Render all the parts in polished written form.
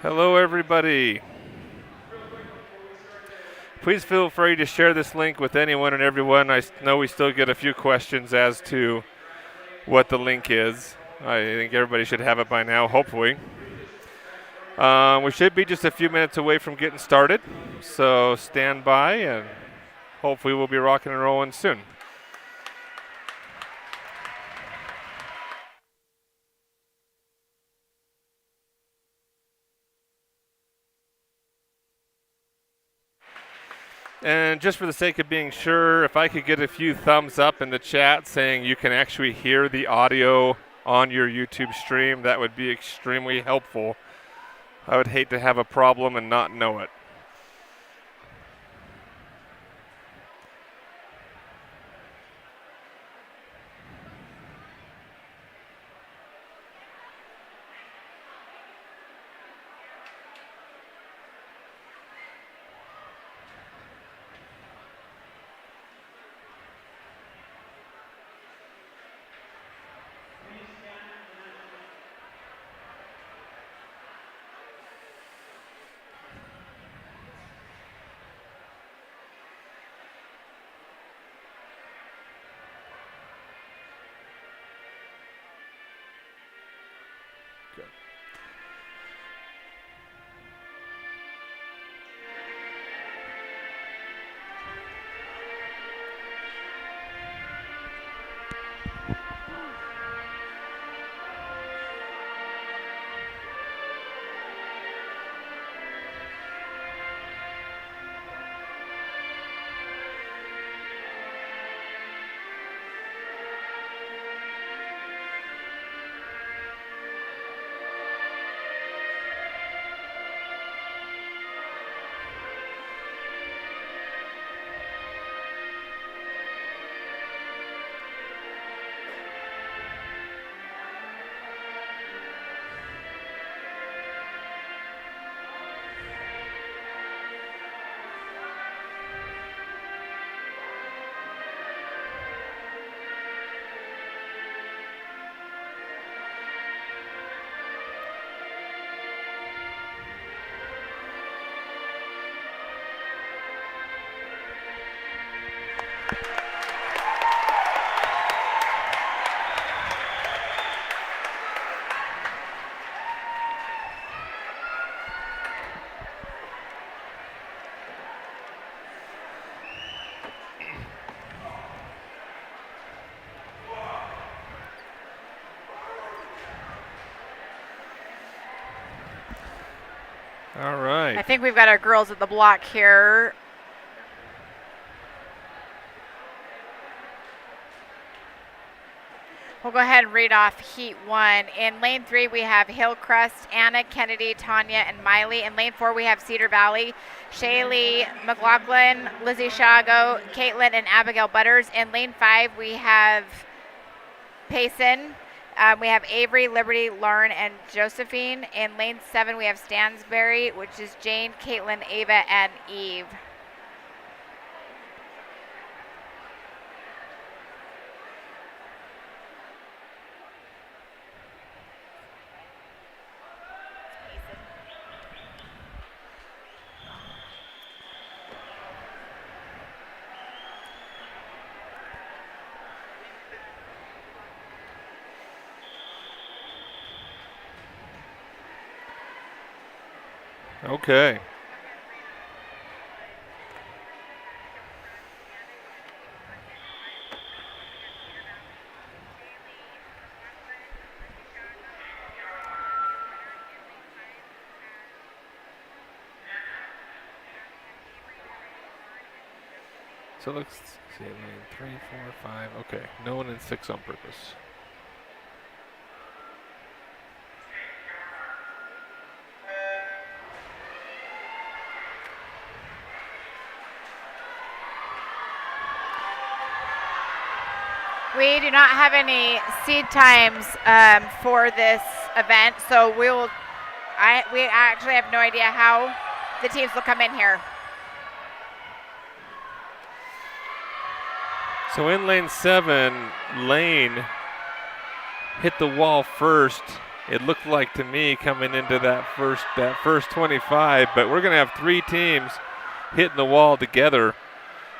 Hello, everybody. Please feel free to share this link with anyone and everyone. I know we still get a few questions as to what the link is. I think everybody should have it by now, hopefully. We should be just a few minutes away from getting started, so stand by and hopefully we'll be rocking and rolling soon. And just for the sake of being sure, if I could get a few thumbs up in the chat saying you can actually hear the audio on your YouTube stream, that would be extremely helpful. I would hate to have a problem and not know it. All right. I think we've got our girls at the block here. We'll go ahead and read off Heat 1. In Lane 3, we have Hillcrest, Anna, Kennedy, Tanya, and Miley. In Lane 4, we have Cedar Valley, Shaylee, McLaughlin, Lizzie Shago, Caitlin, and Abigail Butters. In Lane 5, we have Payson. We have Avery, Liberty, Lauren, and Josephine. In Lane 7, we have Stansberry, which is Jane, Caitlin, Ava, and Eve. Okay. So let's see, lane 3, 4, 5. Okay, no one in 6 on purpose. We do not have any seed times for this event, so we actually have no idea how the teams will come in here. So in lane 7, Lane hit the wall first it looked like to me coming into that first 25, but we're going to have 3 teams hitting the wall together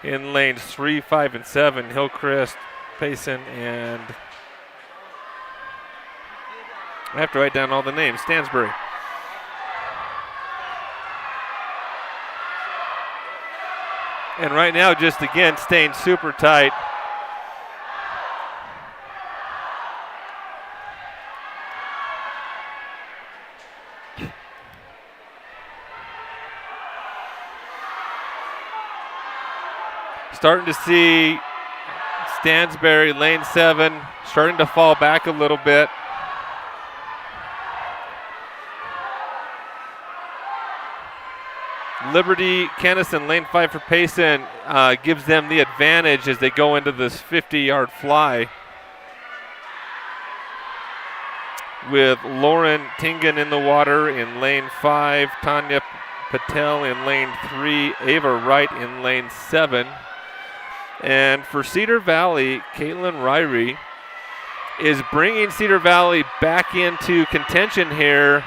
in lanes 3, 5, and 7. Hillcrest, Payson, and I have to write down all the names. Stansbury. And right now, just again, staying super tight. Starting to see Stansbury, lane 7, starting to fall back a little bit. Liberty Kennison, lane 5 for Payson, gives them the advantage as they go into this 50-yard fly. With Lauren Tingen in the water in lane 5, Tanya Patel in lane 3, Ava Wright in lane 7. And for Cedar Valley, Caitlin Ryrie is bringing Cedar Valley back into contention here.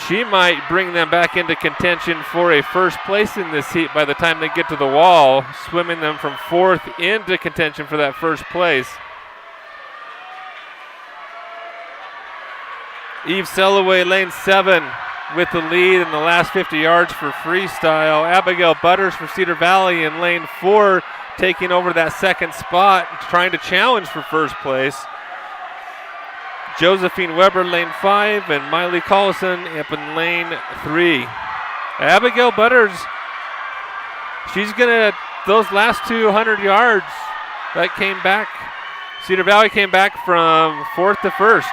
She might bring them back into contention for a first place in this heat by the time they get to the wall, swimming them from 4th into contention for that first place. Eve Sellaway, lane 7, with the lead in the last 50 yards for Freestyle. Abigail Butters for Cedar Valley in lane 4, taking over that second spot, trying to challenge for first place. Josephine Weber, lane 5, and Miley Collison up in lane 3. Abigail Butters, she's going to, those last 200 yards that came back, Cedar Valley came back from 4th to 1st.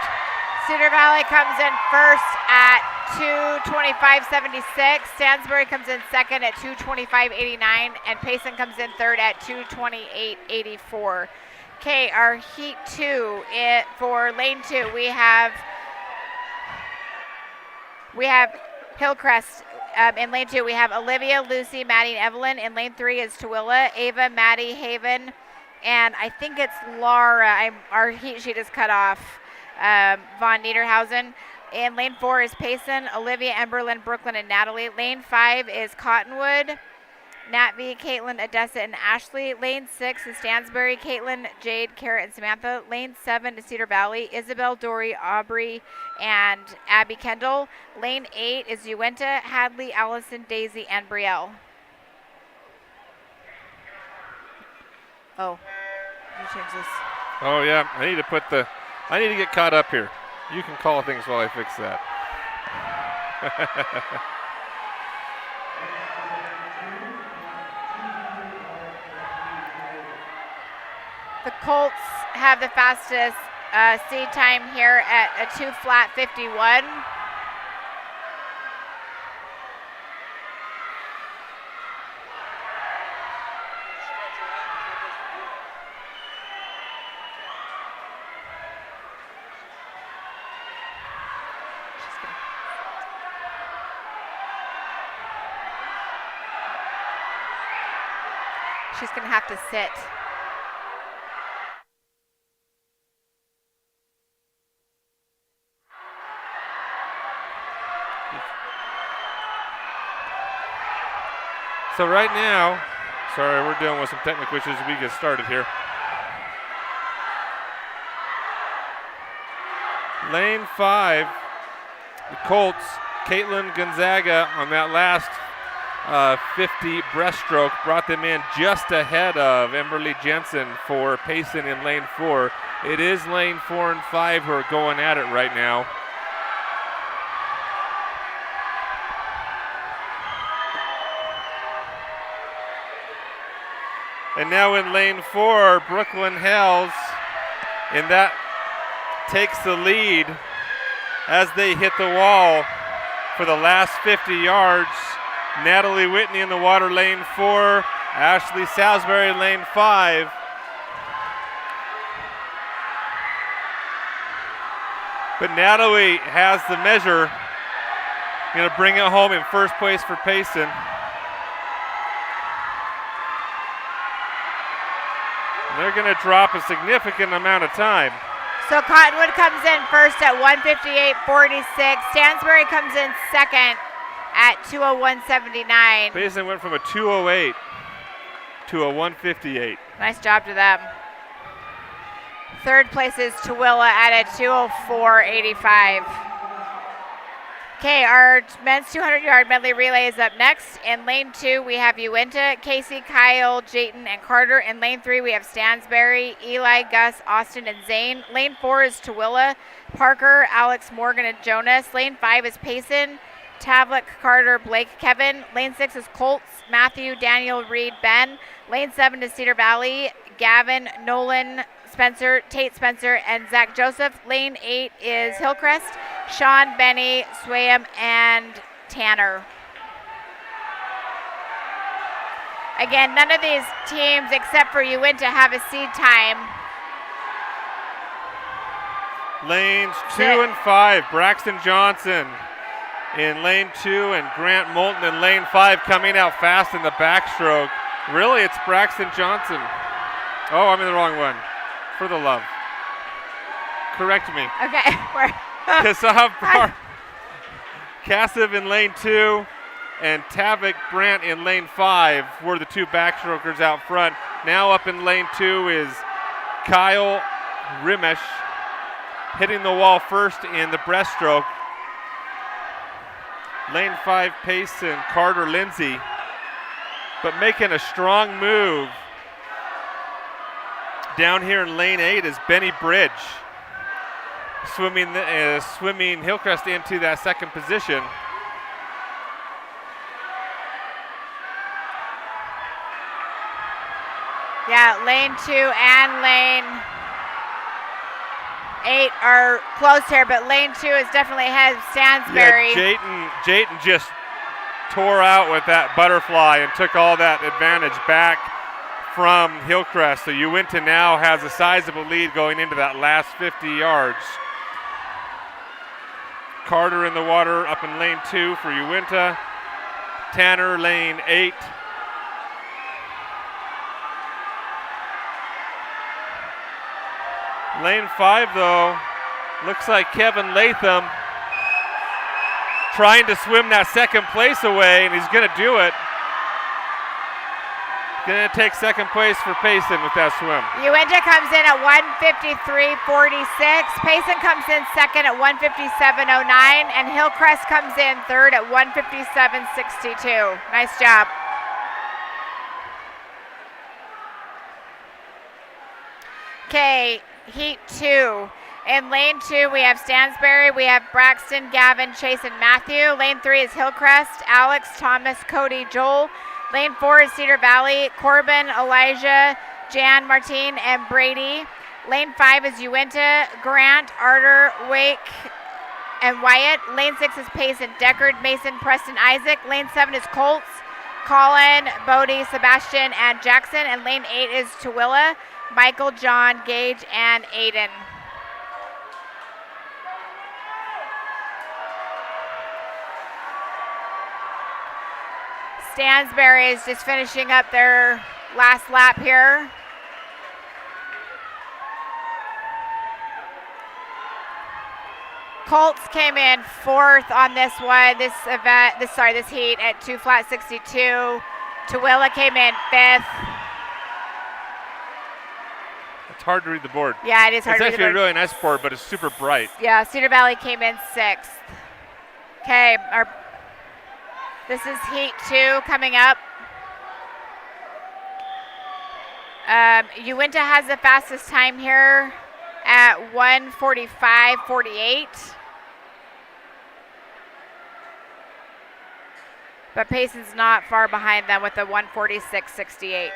Cedar Valley comes in first at 2:25.76. Stansbury comes in second at 2:25.89, and Payson comes in third at 2:28.84. Okay, our heat 2 for lane 2, we have Hillcrest. In lane 2, we have Olivia, Lucy, Maddie, and Evelyn. In lane 3 is Tooele, Ava, Maddie, Haven, and I think it's Laura. Our heat sheet is cut off. Von Niederhausen. In lane 4 is Payson, Olivia, Emberlyn, Brooklyn, and Natalie. Lane 5 is Cottonwood, Nat V, Caitlin, Odessa, and Ashley. Lane 6 is Stansbury, Caitlin, Jade, Kara, and Samantha. Lane 7 is Cedar Valley, Isabel, Dory, Aubrey, and Abby Kendall. Lane 8 is Uinta, Hadley, Allison, Daisy, and Brielle. Oh, you change this. Oh yeah, I need to get caught up here. You can call things while I fix that. The Colts have the fastest seed time here at a 2:51. She's going to have to sit. So right now, sorry, we're dealing with some technical issues as we get started here. Lane 5, the Colts, Caitlin Gonzaga on that last 50 breaststroke brought them in just ahead of Emberly Jensen for Payson in lane 4. It is lane 4 and 5 who are going at it right now. And now in lane 4, Brooklyn Hells, and that takes the lead as they hit the wall for the last 50 yards. Natalie Whitney in the water, lane 4. Ashley Salisbury, lane 5. But Natalie has the measure. Going to bring it home in first place for Payson. And they're going to drop a significant amount of time. So Cottonwood comes in first at 158.46. Stansbury comes in second at 201.79. Payson went from a 208 to a 158. Nice job to them. Third place is Tooele at a 204.85. Okay, our men's 200-yard medley relay is up next. In lane 2, we have Uinta, Casey, Kyle, Jayton, and Carter. In lane 3, we have Stansbury, Eli, Gus, Austin, and Zane. Lane 4 is Tooele, Parker, Alex, Morgan, and Jonas. Lane 5 is Payson, Tavlik, Carter, Blake, Kevin. Lane 6 is Colts, Matthew, Daniel, Reed, Ben. Lane 7 is Cedar Valley, Gavin, Nolan, Spencer, Tate Spencer, and Zach Joseph. Lane 8 is Hillcrest, Sean, Benny, Swayam, and Tanner. Again, none of these teams except for Uinta have a seed time. Lanes 2 and 5, Braxton Johnson in lane 2 and Grant Moulton in lane 5 coming out fast in the backstroke. Really, it's Braxton Johnson. Oh, I'm in the wrong one. For the love. Correct me. Okay. Kassev in lane 2 and Tavik Brandt in lane 5 were the two backstrokers out front. Now up in lane 2 is Kyle Rimesh hitting the wall first in the breaststroke. Lane 5 Pace and Carter Lindsay, but making a strong move down here in lane 8 is Benny Bridge, swimming Hillcrest into that second position. Yeah, lane 2 and lane 8 are close here, but lane 2 is definitely ahead of Stansbury. Yeah, Jayton just tore out with that butterfly and took all that advantage back from Hillcrest. So Uinta now has a sizable lead going into that last 50 yards. Carter in the water up in lane 2 for Uinta. Tanner lane 8. Lane 5 though, looks like Kevin Latham trying to swim that second place away, and he's going to do it. Going to take second place for Payson with that swim. Uinta comes in at 153.46. Payson comes in second at 157.09, and Hillcrest comes in third at 157.62. Nice job. Okay, heat 2. In lane 2, we have Stansbury, we have Braxton, Gavin, Chase, and Matthew. Lane 3 is Hillcrest, Alex, Thomas, Cody, Joel. Lane 4 is Cedar Valley, Corbin, Elijah, Jan, Martine, and Brady. Lane 5 is Uinta, Grant, Arter, Wake, and Wyatt. Lane 6 is Payson, Deckard, Mason, Preston, Isaac. Lane 7 is Colts, Colin, Bodie, Sebastian, and Jackson. And lane 8 is Tooele, Michael, John, Gage, and Aiden. Stansbury is just finishing up their last lap here. Colts came in 4th on this one, this heat at 2 flat 62. Tooele came in 5th. It's hard to read the board. Yeah, it is hard to read the board. It's actually a really nice board, but it's super bright. Yeah, Cedar Valley came in 6th. Okay, this is heat 2 coming up. Uinta has the fastest time here at 1:45.48. But Payson's not far behind them with a 1:46.68.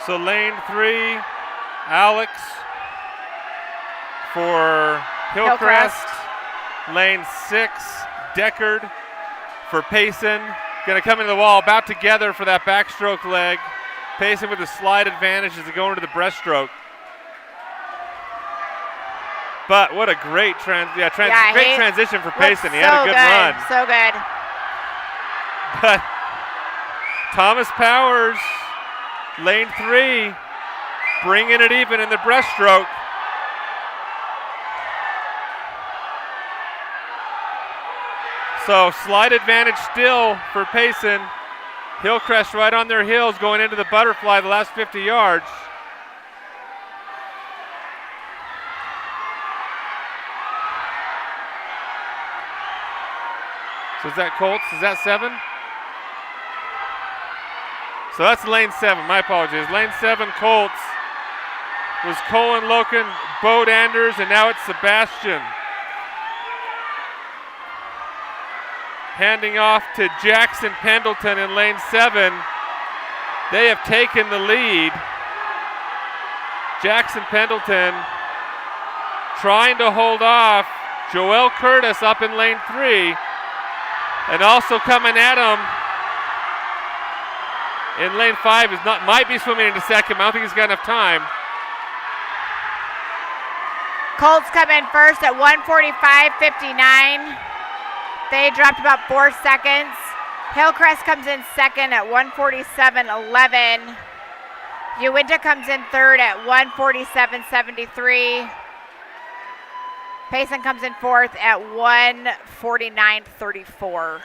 So lane 3, Alex for Hillcrest. Lane 6, Deckard for Payson. Going to come into the wall, about together for that backstroke leg. Payson with a slide advantage as they go into the breaststroke. But what a great great transition for Payson. He so had a good run. So good. But Thomas Powers, lane 3, bringing it even in the breaststroke. So slight advantage still for Payson. Hillcrest right on their heels going into the butterfly the last 50 yards. So is that Colts? Is that 7? So that's lane 7. My apologies. Lane 7 Colts was Colin Loken, Bode Anders, and now it's Sebastian. Handing off to Jackson Pendleton in lane 7. They have taken the lead. Jackson Pendleton trying to hold off Joel Curtis up in lane 3. And also coming at him in lane 5 might be swimming into second. I don't think he's got enough time. Colts come in first at 1:45.59. They dropped about 4 seconds. Hillcrest comes in second at 1:47.11. Uinta comes in third at 1:47.73. Payson comes in fourth at 1:49.34.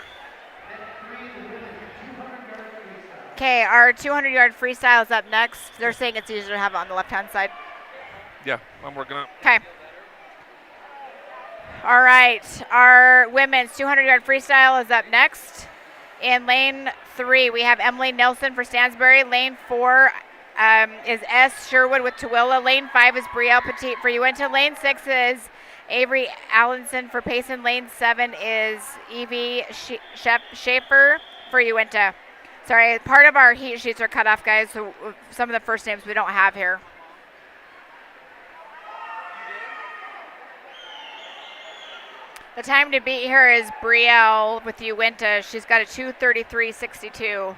Okay, our 200-yard freestyle is up next. They're saying it's easier to have it on the left-hand side. Yeah, I'm working on it. Okay. All right, our women's 200-yard freestyle is up next. In lane 3, we have Emily Nelson for Stansbury. Lane 4 is S. Sherwood with Tooele. Lane 5 is Brielle Petit for Uinta. Lane 6 is Avery Allenson for Payson. Lane 7 is Evie Schaefer for Uinta. Sorry, part of our heat sheets are cut off, guys, so some of the first names we don't have here. The time to beat here is Brielle with Uinta. She's got a 2:33.62.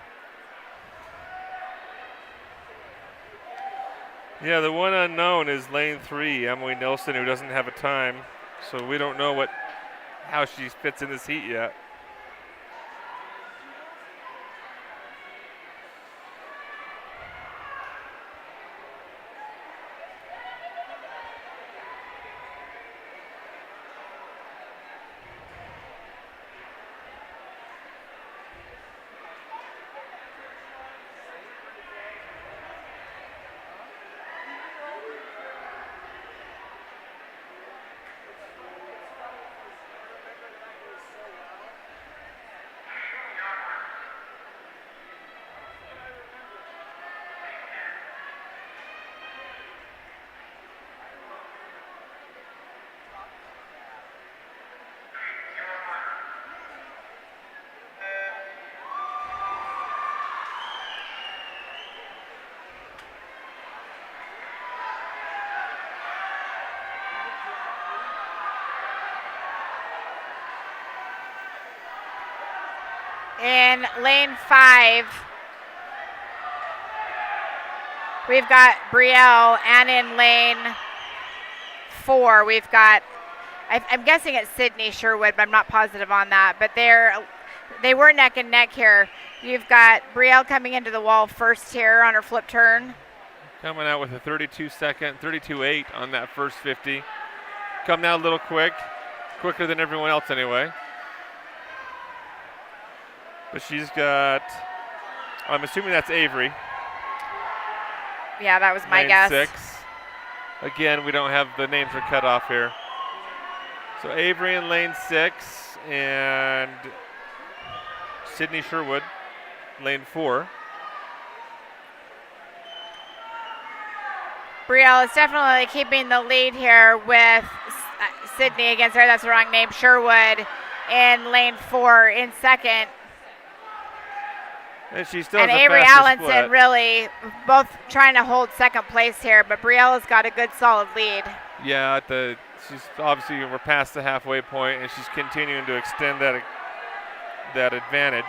Yeah, the one unknown is lane 3, Emily Nelson, who doesn't have a time. So we don't know how she fits in this heat yet. In lane 5, we've got Brielle, and in lane 4, we've got, I'm guessing it's Sydney Sherwood, but I'm not positive on that. But they were neck and neck here. You've got Brielle coming into the wall first here on her flip turn. Coming out with a 32.8 on that first 50. Coming out a little quicker than everyone else anyway. But she's got, I'm assuming that's Avery. Yeah, that was my lane guess. 6. Again, we don't have, the names are cut off here. So Avery in lane 6 and Sydney Sherwood, lane 4. Brielle is definitely keeping the lead here with Sydney against her. That's the wrong name. Sherwood in lane 4 in second. And she still and has Avery a faster Allenson split. really both trying to hold second place here, but Brielle's got a good solid lead. Yeah, she's obviously, we're past the halfway point, and she's continuing to extend that advantage.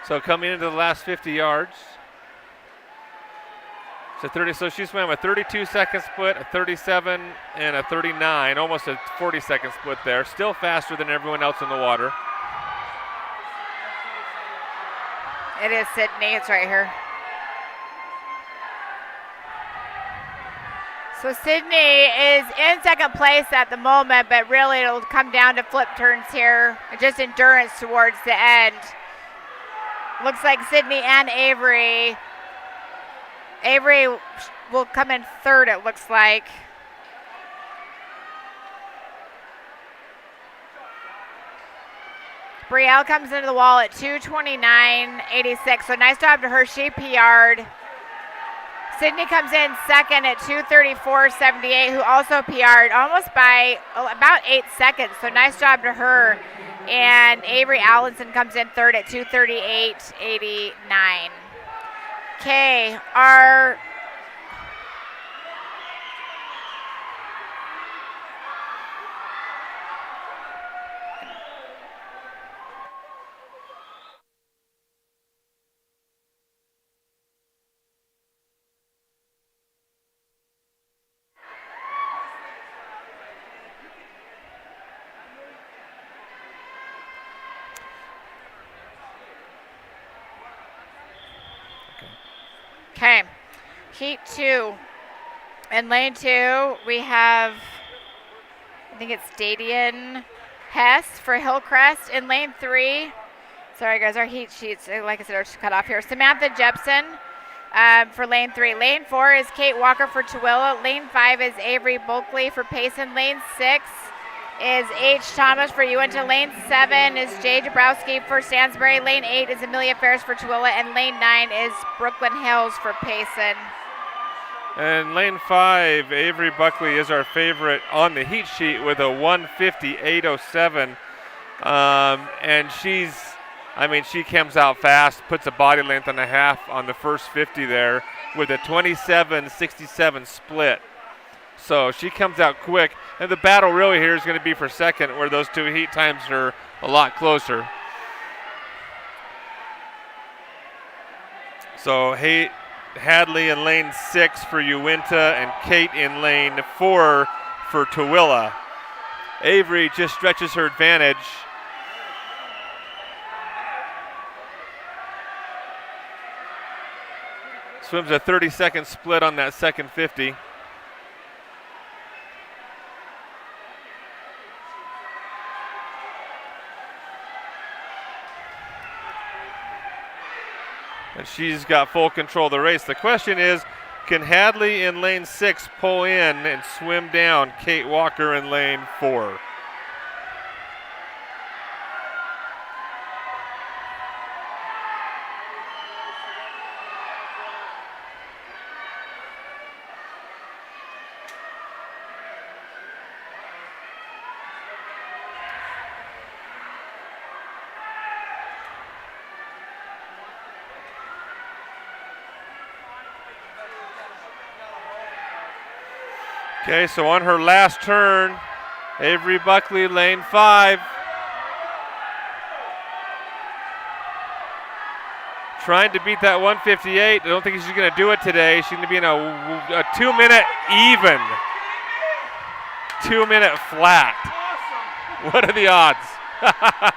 So coming into the last 50 yards. So she swam a 32-second split, a 37, and a 39, almost a 40-second split there. Still faster than everyone else in the water. It is Sydney. It's right here. So Sydney is in second place at the moment, but really it'll come down to flip turns here, just endurance towards the end. Looks like Sydney and Avery. Avery will come in third, it looks like. Brielle comes into the wall at 2:29.86, so nice job to her. She PR'd. Sydney comes in second at 2:34.78, who also PR'd almost by about 8 seconds, so nice job to her. And Avery Allenson comes in third at 2:38.89. Okay, our Okay, heat 2. In lane 2, we have, I think it's Dadian Hess for Hillcrest. In lane 3, sorry guys, our heat sheets, like I said, are just cut off here. Samantha Jepson for lane 3. Lane 4 is Kate Walker for Tooele. Lane 5 is Avery Bulkley for Payson. Lane 6 is H. Thomas for Uinta. Lane 7 is Jay Dabrowski for Stansbury. Lane 8 is Amelia Ferris for Tooele. And lane 9 is Brooklyn Hills for Payson. And lane 5, Avery Buckley is our favorite on the heat sheet with a 1:58.07. And she comes out fast, puts a body length and a half on the first 50 there with a 27.67 split. So she comes out quick, and the battle really here is going to be for second, where those two heat times are a lot closer. So Hadley in lane 6 for Uinta, and Kate in lane 4 for Tooele. Avery just stretches her advantage. Swims a 30-second split on that second 50. And she's got full control of the race. The question is, can Hadley in lane 6 pull in and swim down Kate Walker in lane 4? Okay, so on her last turn, Avery Buckley, lane 5. Trying to beat that 1:58. I don't think she's going to do it today. She's going to be in a 2-minute even. 2-minute flat. Awesome. What are the odds?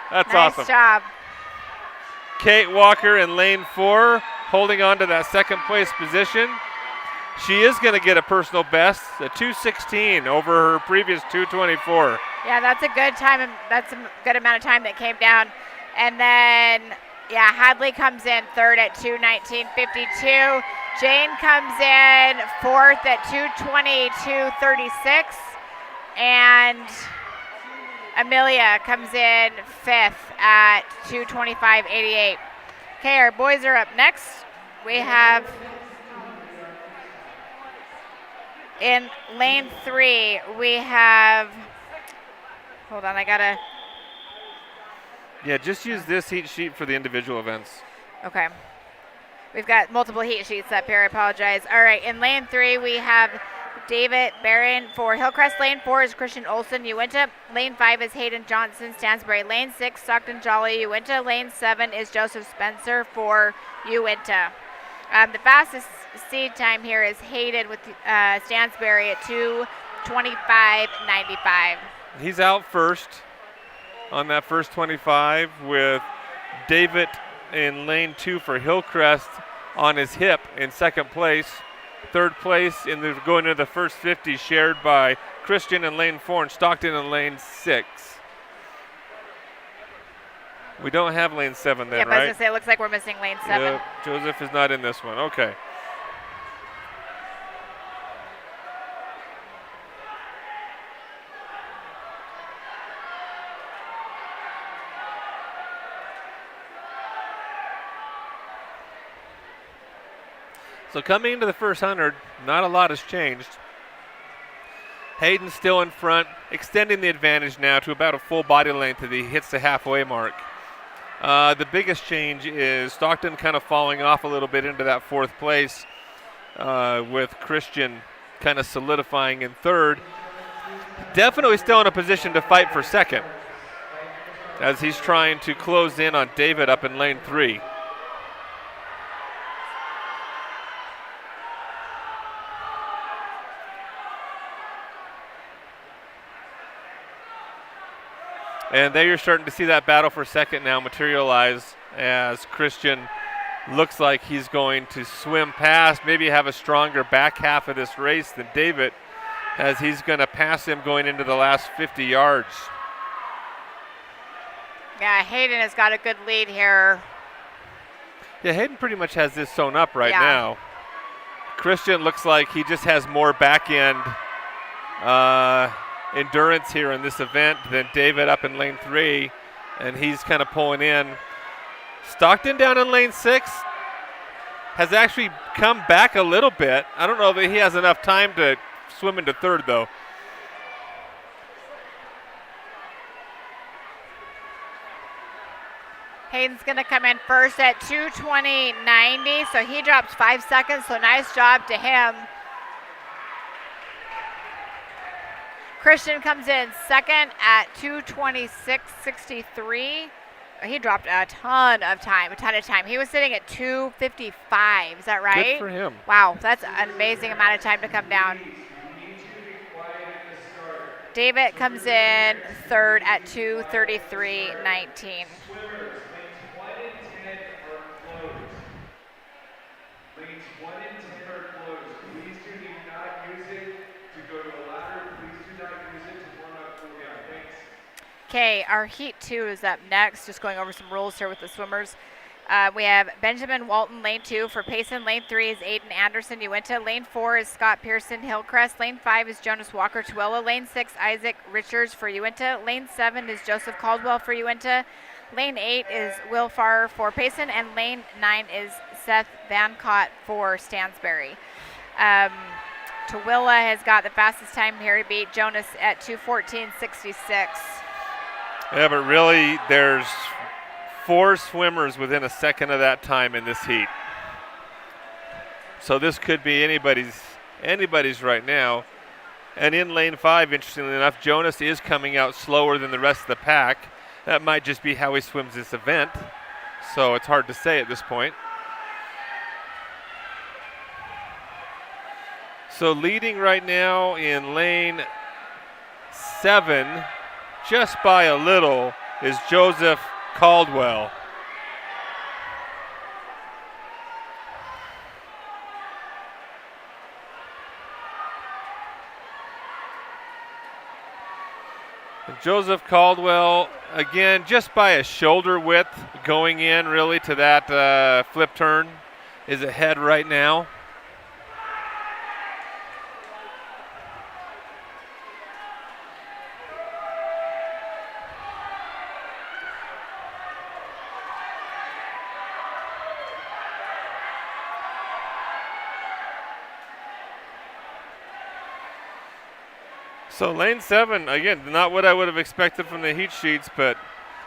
That's awesome. Nice job. Kate Walker in lane 4, holding on to that second place position. She is going to get a personal best, a 2:16 over her previous 2:24. Yeah, that's a good time. That's a good amount of time that came down. And then, yeah, Hadley comes in third at 2:19.52. Jane comes in fourth at 2:22.36. And Amelia comes in fifth at 2:25.88. Okay, our boys are up next. We have in lane 3, we have, hold on, Yeah, just use this heat sheet for the individual events. Okay. We've got multiple heat sheets up here, I apologize. All right, in lane 3, we have David Barron. For Hillcrest, lane 4 is Christian Olson, Uinta. Lane 5 is Hayden Johnson, Stansbury. Lane 6, Stockton Jolly, Uinta. Lane 7 is Joseph Spencer for Uinta. The fastest seed time here is Hayden with Stansbury at 2:25.95. He's out first on that first 25 with David in lane 2 for Hillcrest on his hip in second place. Third place going into the first 50 shared by Christian in lane 4 and Stockton in lane 6. We don't have lane 7 then, right? I was right? going to say, it looks like we're missing lane 7. Yep, Joseph is not in this one. Okay. So coming into the first 100, not a lot has changed. Hayden still in front, extending the advantage now to about a full body length as he hits the halfway mark. The biggest change is Stockton kind of falling off a little bit into that fourth place, with Christian kind of solidifying in third. Definitely still in a position to fight for second as he's trying to close in on David up in lane 3. And there you're starting to see that battle for second now materialize as Christian looks like he's going to swim past, maybe have a stronger back half of this race than David, as he's going to pass him going into the last 50 yards. Yeah, Hayden has got a good lead here. Yeah, Hayden pretty much has this sewn up right now. Christian looks like he just has more back end endurance here in this event than David up in lane 3, and he's kind of pulling in. Stockton down in lane 6 has actually come back a little bit. I don't know that he has enough time to swim into third though. Hayden's going to come in first at 2:20.90, so he drops 5 seconds, so nice job to him. Christian comes in second at 2:26.63. He dropped a ton of time. He was sitting at 2:55. Is that right? Good for him. Wow, that's an amazing amount of time to come down. David comes in third at 2:33.19. Okay, our Heat 2 is up next. Just going over some rules here with the swimmers. We have Benjamin Walton, lane 2 for Payson. Lane 3 is Aiden Anderson, Uinta. Lane 4 is Scott Pearson, Hillcrest. Lane 5 is Jonas Walker, Tooele. Lane 6, Isaac Richards for Uinta. Lane 7 is Joseph Caldwell for Uinta. Lane 8 is Will Farr for Payson. And lane 9 is Seth Vancott for Stansbury. Tooele has got the fastest time here to beat Jonas at 2:14.66. Yeah, but really there's 4 swimmers within a second of that time in this heat. So this could be anybody's right now. And in lane 5, interestingly enough, Jonas is coming out slower than the rest of the pack. That might just be how he swims this event. So it's hard to say at this point. So leading right now in lane 7, just by a little, is Joseph Caldwell. Joseph Caldwell, again, just by a shoulder width going in really to that flip turn, is ahead right now. So lane 7, again, not what I would have expected from the heat sheets, but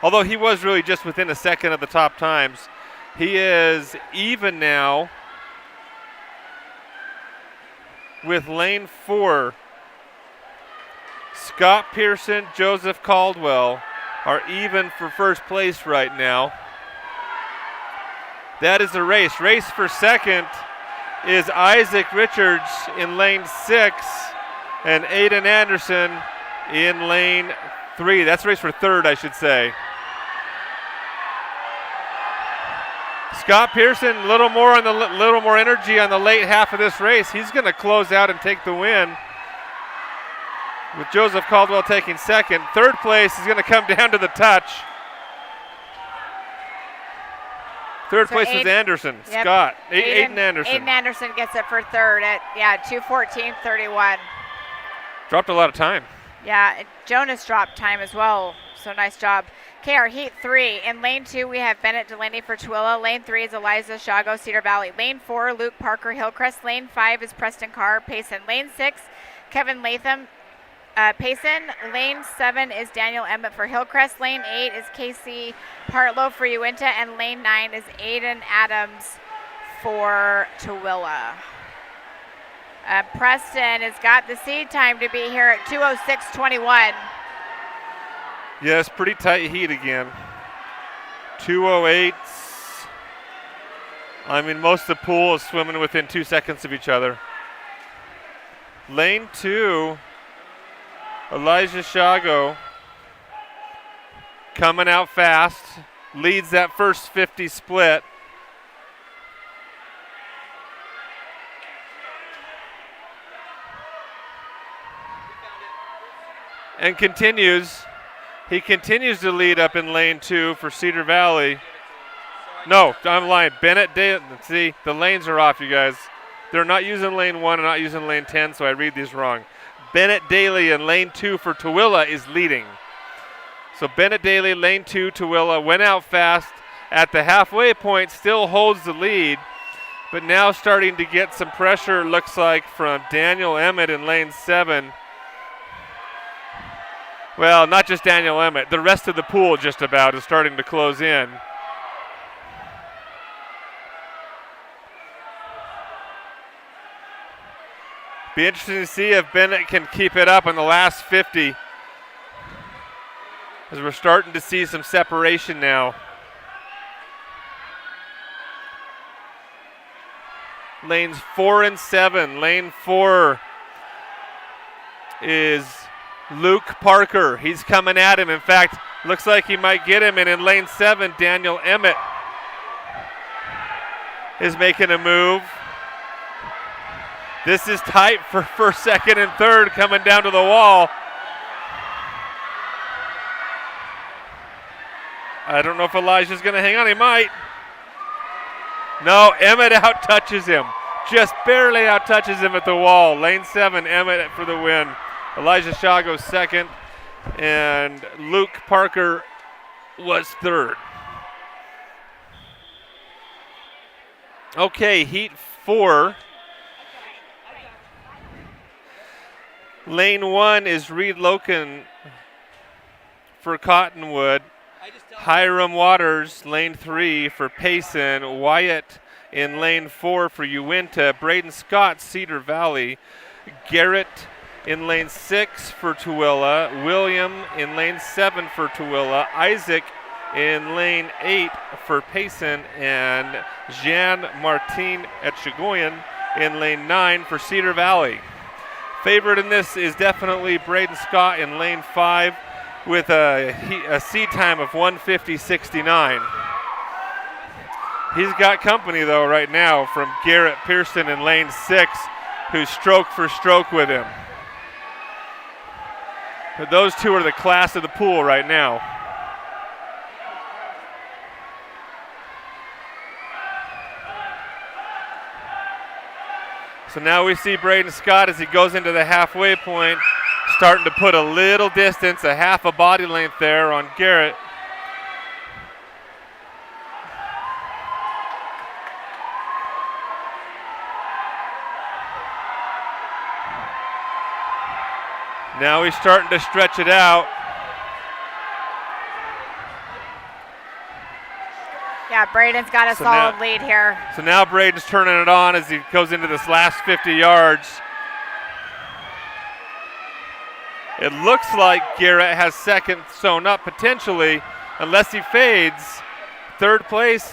although he was really just within a second of the top times, he is even now with lane 4. Scott Pearson, Joseph Caldwell are even for first place right now. That is the race. Race for second is Isaac Richards in lane 6 and Aiden Anderson in lane 3. That's race for third, I should say. Scott Pearson, a little more energy on the late half of this race. He's going to close out and take the win, with Joseph Caldwell taking second. Third place is going to come down to the touch. Third place was Anderson. Yep. Scott. Aiden Anderson. Aiden Anderson gets it for third at 2:14.31. Dropped a lot of time. Yeah, Jonas dropped time as well, so nice job. Okay, our heat 3. In lane 2, we have Bennett Delaney for Tooele. Lane 3 is Eliza Shago, Cedar Valley. Lane 4, Luke Parker, Hillcrest. Lane 5 is Preston Carr, Payson. Lane 6, Kevin Latham, Payson. Lane 7 is Daniel Emmett for Hillcrest. Lane 8 is Casey Partlow for Uinta. And lane 9 is Aiden Adams for Tooele. Preston has got the seed time to be here at 2:06.21. Yes, pretty tight heat again. 2:08. I mean, most of the pool is swimming within 2 seconds of each other. Lane 2, Elijah Shago coming out fast, leads that first 50 split. And continues. He continues to lead up in lane 2 for Cedar Valley. No, I'm lying. Bennett, see, the lanes are off, you guys. They're not using lane 1 and not using lane 10, so I read these wrong. Bennett Daly in lane 2 for Tooele is leading. So Bennett Daly, lane 2, Tooele, went out fast at the halfway point, still holds the lead, but now starting to get some pressure, looks like, from Daniel Emmett in lane 7. Well, not just Daniel Emmett. The rest of the pool just about is starting to close in. Be interesting to see if Bennett can keep it up in the last 50, as we're starting to see some separation now. Lanes 4 and 7. Lane 4 is Luke Parker. He's coming at him. In fact, looks like he might get him. And in lane 7, Daniel Emmett is making a move. This is tight for first, second, and third, coming down to the wall. I don't know if Elijah's going to hang on. He might. No, Emmett out-touches him. Just barely out-touches him at the wall. Lane 7, Emmett for the win. Elijah Shago second, and Luke Parker was third. Okay, heat 4. Lane 1 is Reed Loken for Cottonwood. Hiram Waters, lane 3 for Payson. Wyatt in lane 4 for Uinta. Braden Scott, Cedar Valley. Garrett in lane 6 for Tooele. William in lane 7 for Tooele. Isaac in lane 8 for Payson. And Jean Martin Etchegoyen in lane 9 for Cedar Valley. Favorite in this is definitely Braden Scott in lane 5 with a seed time of 1:50.69. He's got company, though, right now from Garrett Pearson in lane 6, who's stroke for stroke with him. But those two are the class of the pool right now. So now we see Braden Scott as he goes into the halfway point, starting to put a little distance, a half a body length there on Garrett. Now he's starting to stretch it out. Yeah, Braden's got a solid lead here. So now Braden's turning it on as he goes into this last 50 yards. It looks like Garrett has second sewn up potentially, unless he fades. Third place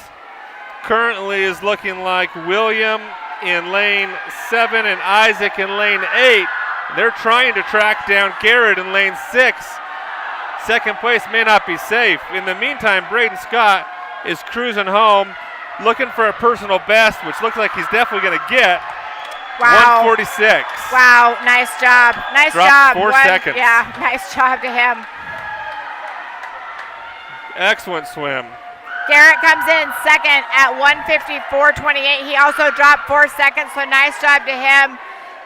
currently is looking like William in lane 7 and Isaac in lane 8. They're trying to track down Garrett in lane 6. Second place may not be safe. In the meantime, Braden Scott is cruising home, looking for a personal best, which looks like he's definitely going to get. Wow. 146. Wow, nice job. Nice Dropped job. 4 seconds. Yeah, nice job to him. Excellent swim. Garrett comes in second at 154.28. He also dropped 4 seconds, so nice job to him.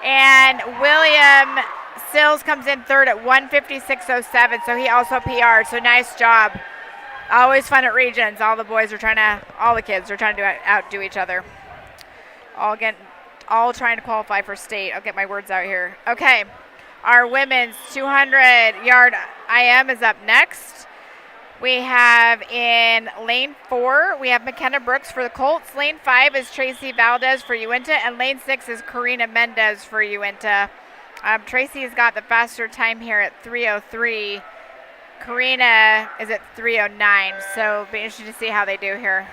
And William Sills comes in third at 156.07, so he also PR'd, so nice job. Always fun at regions. All the kids are trying to outdo each other. All trying to qualify for state. I'll get my words out here. Okay, our women's 200-yard IM is up next. We have in lane 4, we have McKenna Brooks for the Colts. Lane 5 is Tracy Valdez for Uinta, and lane 6 is Karina Mendez for Uinta. Tracy has got the faster time here at 3:03. Karina is at 3:09, so it'll be interesting to see how they do here.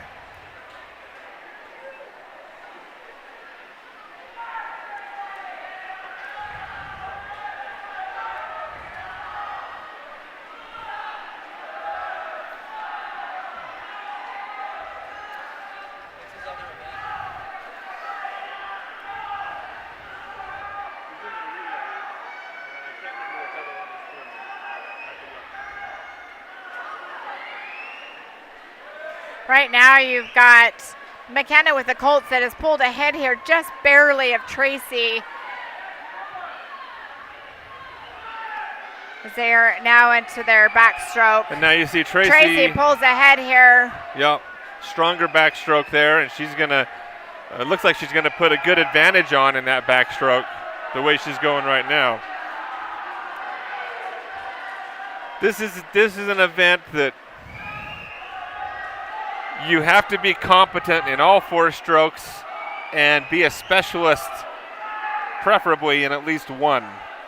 Right now you've got McKenna with the Colts that has pulled ahead here just barely of Tracy. As they are now into their backstroke. And now you see Tracy. Tracy pulls ahead here. Yep, stronger backstroke there, and she's gonna, it looks like she's gonna put a good advantage on in that backstroke, the way she's going right now. This is an event that you have to be competent in all 4 strokes and be a specialist, preferably in at least one,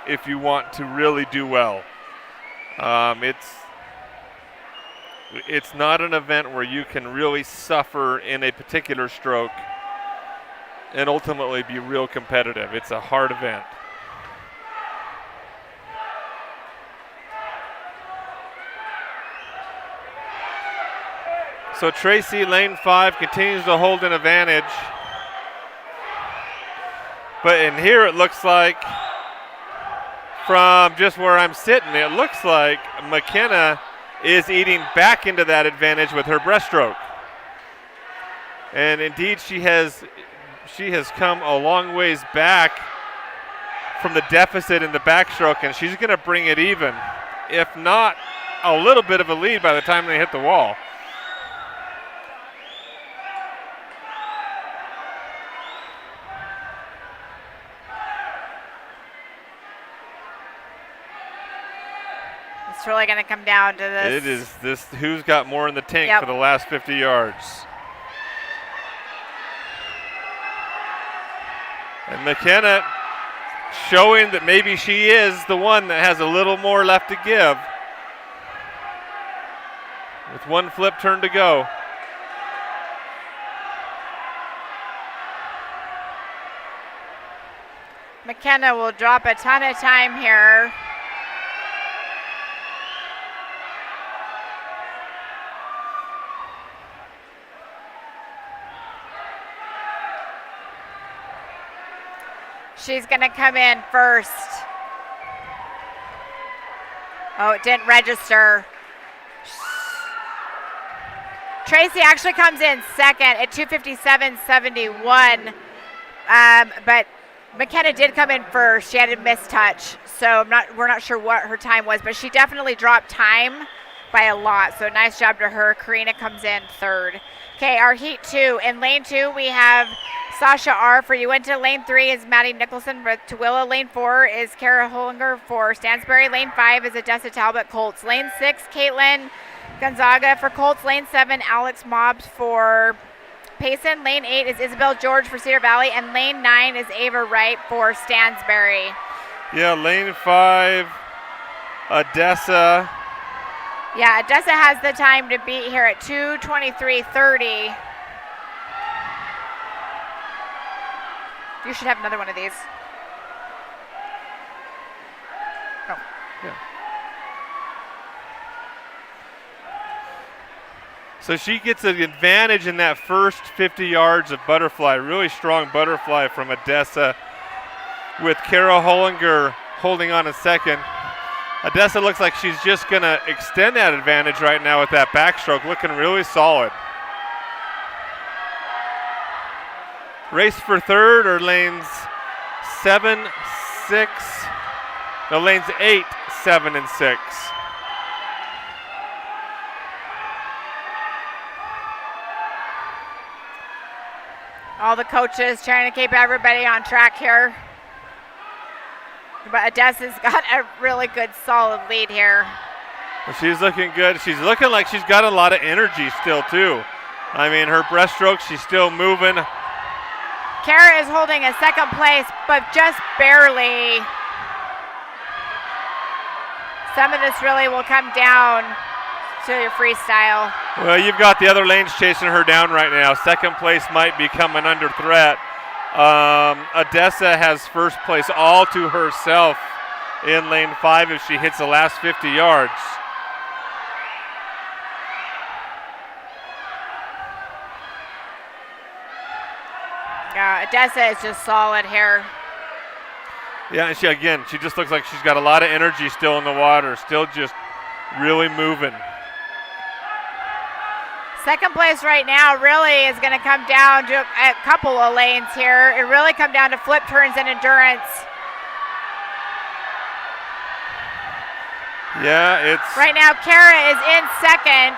if you want to really do well. It's not an event where you can really suffer in a particular stroke and ultimately be real competitive. It's a hard event. So Tracy, lane 5, continues to hold an advantage. But in here it looks like, from just where I'm sitting, it looks like McKenna is eating back into that advantage with her breaststroke. And indeed she has come a long ways back from the deficit in the backstroke, and she's going to bring it even, if not a little bit of a lead by the time they hit the wall. It's really going to come down to this. It is this who's got more in the tank for the last 50 yards. And McKenna showing that maybe she is the one that has a little more left to give. With one flip turn to go. McKenna will drop a ton of time here. She's going to come in first. Oh, it didn't register. Tracy actually comes in second at 2:57.71. But McKenna did come in first. She had a missed touch, so we're not sure what her time was, but she definitely dropped time by a lot. So nice job to her. Karina comes in third. Okay, our heat 2. In lane 2, we have Sasha R. for Uinta. Lane 3 is Maddie Nicholson for Tooele. Lane 4 is Kara Hollinger for Stansbury. Lane 5 is Odessa Talbot Colts. Lane 6, Caitlin Gonzaga for Colts. Lane 7, Alex Mobbs for Payson. Lane 8 is Isabel George for Cedar Valley. And lane 9 is Ava Wright for Stansbury. Yeah, lane 5 Odessa. Yeah, Odessa has the time to beat here at 2:23:30. You should have another one of these. Oh. Yeah. So she gets an advantage in that first 50 yards of butterfly. Really strong butterfly from Odessa with Kara Hollinger holding on a second. Odessa looks like she's just going to extend that advantage right now with that backstroke, looking really solid. Race for third or lanes 7, 6, no, lanes 8, 7, and 6. All the coaches trying to keep everybody on track here. But Odessa's got a really good, solid lead here. Well, she's looking good. She's looking like she's got a lot of energy still, too. I mean, her breaststroke, she's still moving. Kara is holding a second place, but just barely. Some of this really will come down to your freestyle. Well, you've got the other lanes chasing her down right now. Second place might be coming under threat. Odessa has first place all to herself in lane 5 if she hits the last 50 yards. Yeah, Odessa is just solid here. Yeah, and she just looks like she's got a lot of energy still in the water, still just really moving. Second place right now really is going to come down to a couple of lanes here. It really come down to flip turns and endurance. Yeah, it's... Right now, Kara is in second.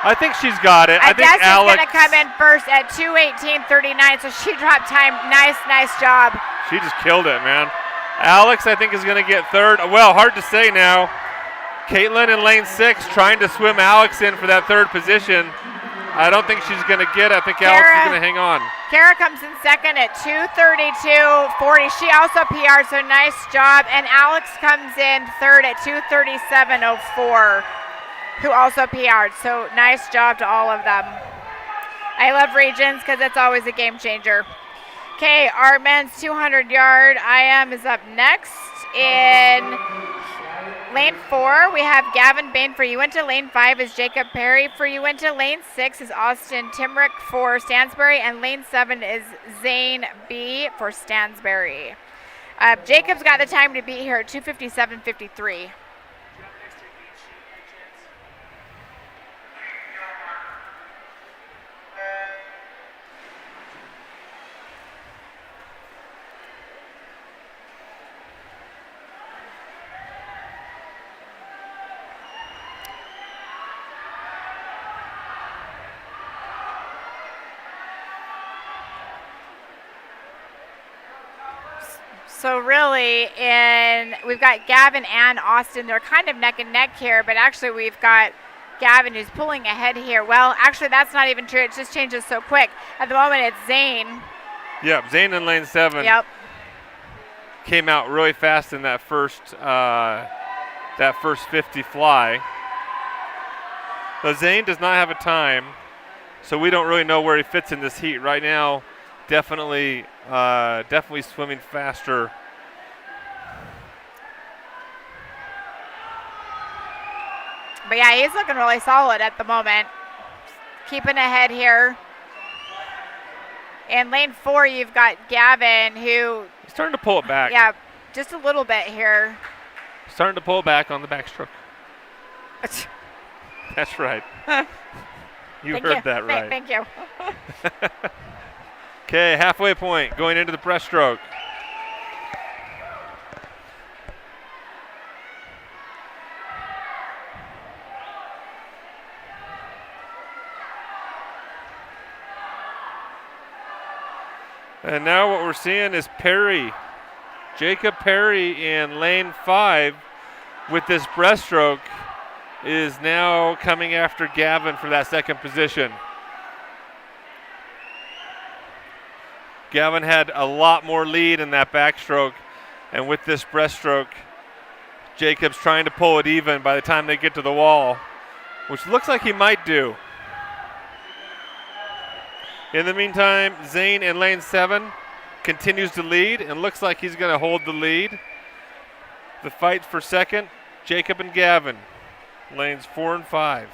I think she's got it. I think Odessa's Alex... going to come in first at 2:18:39, so she dropped time. Nice job. She just killed it, man. Alex, I think, is going to get third. Well, hard to say now. Caitlin in lane 6 trying to swim Alex in for that third position. I don't think she's going to get it. I think Alex is going to hang on. Kara comes in second at 2:32:40. She also PR'd, so nice job. And Alex comes in third at 2:37:04, who also PR'd. So nice job to all of them. I love regions because it's always a game changer. Okay, our men's 200-yard IM is up next. In lane 4, we have Gavin Bain for Uinta. Lane 5 is Jacob Perry for Uinta. Lane 6 is Austin Timrick for Stansbury. And lane 7 is Zane B for Stansbury. Jacob's got the time to beat here at 2:57:53. So really, we've got Gavin and Austin. They're kind of neck and neck here, but actually we've got Gavin who's pulling ahead here. Well, actually that's not even true. It just changes so quick. At the moment, it's Zane. Yep, Zane in lane 7. Yep. Came out really fast in that first 50 fly. But Zane does not have a time, so we don't really know where he fits in this heat right now. Definitely swimming faster. But yeah, he's looking really solid at the moment. Keeping ahead here. In lane 4, you've got Gavin who... He's starting to pull it back. Yeah, just a little bit here. Starting to pull it back on the backstroke. That's right. You heard that right. Thank you. Okay, halfway point going into the breaststroke. And now what we're seeing is Perry, Jacob Perry in lane 5 with this breaststroke is now coming after Gavin for that second position. Gavin had a lot more lead in that backstroke, and with this breaststroke, Jacobs trying to pull it even by the time they get to the wall, which looks like he might do. In the meantime, Zane in lane 7 continues to lead and looks like he's going to hold the lead. The fight for second, Jacob and Gavin, lanes 4 and 5.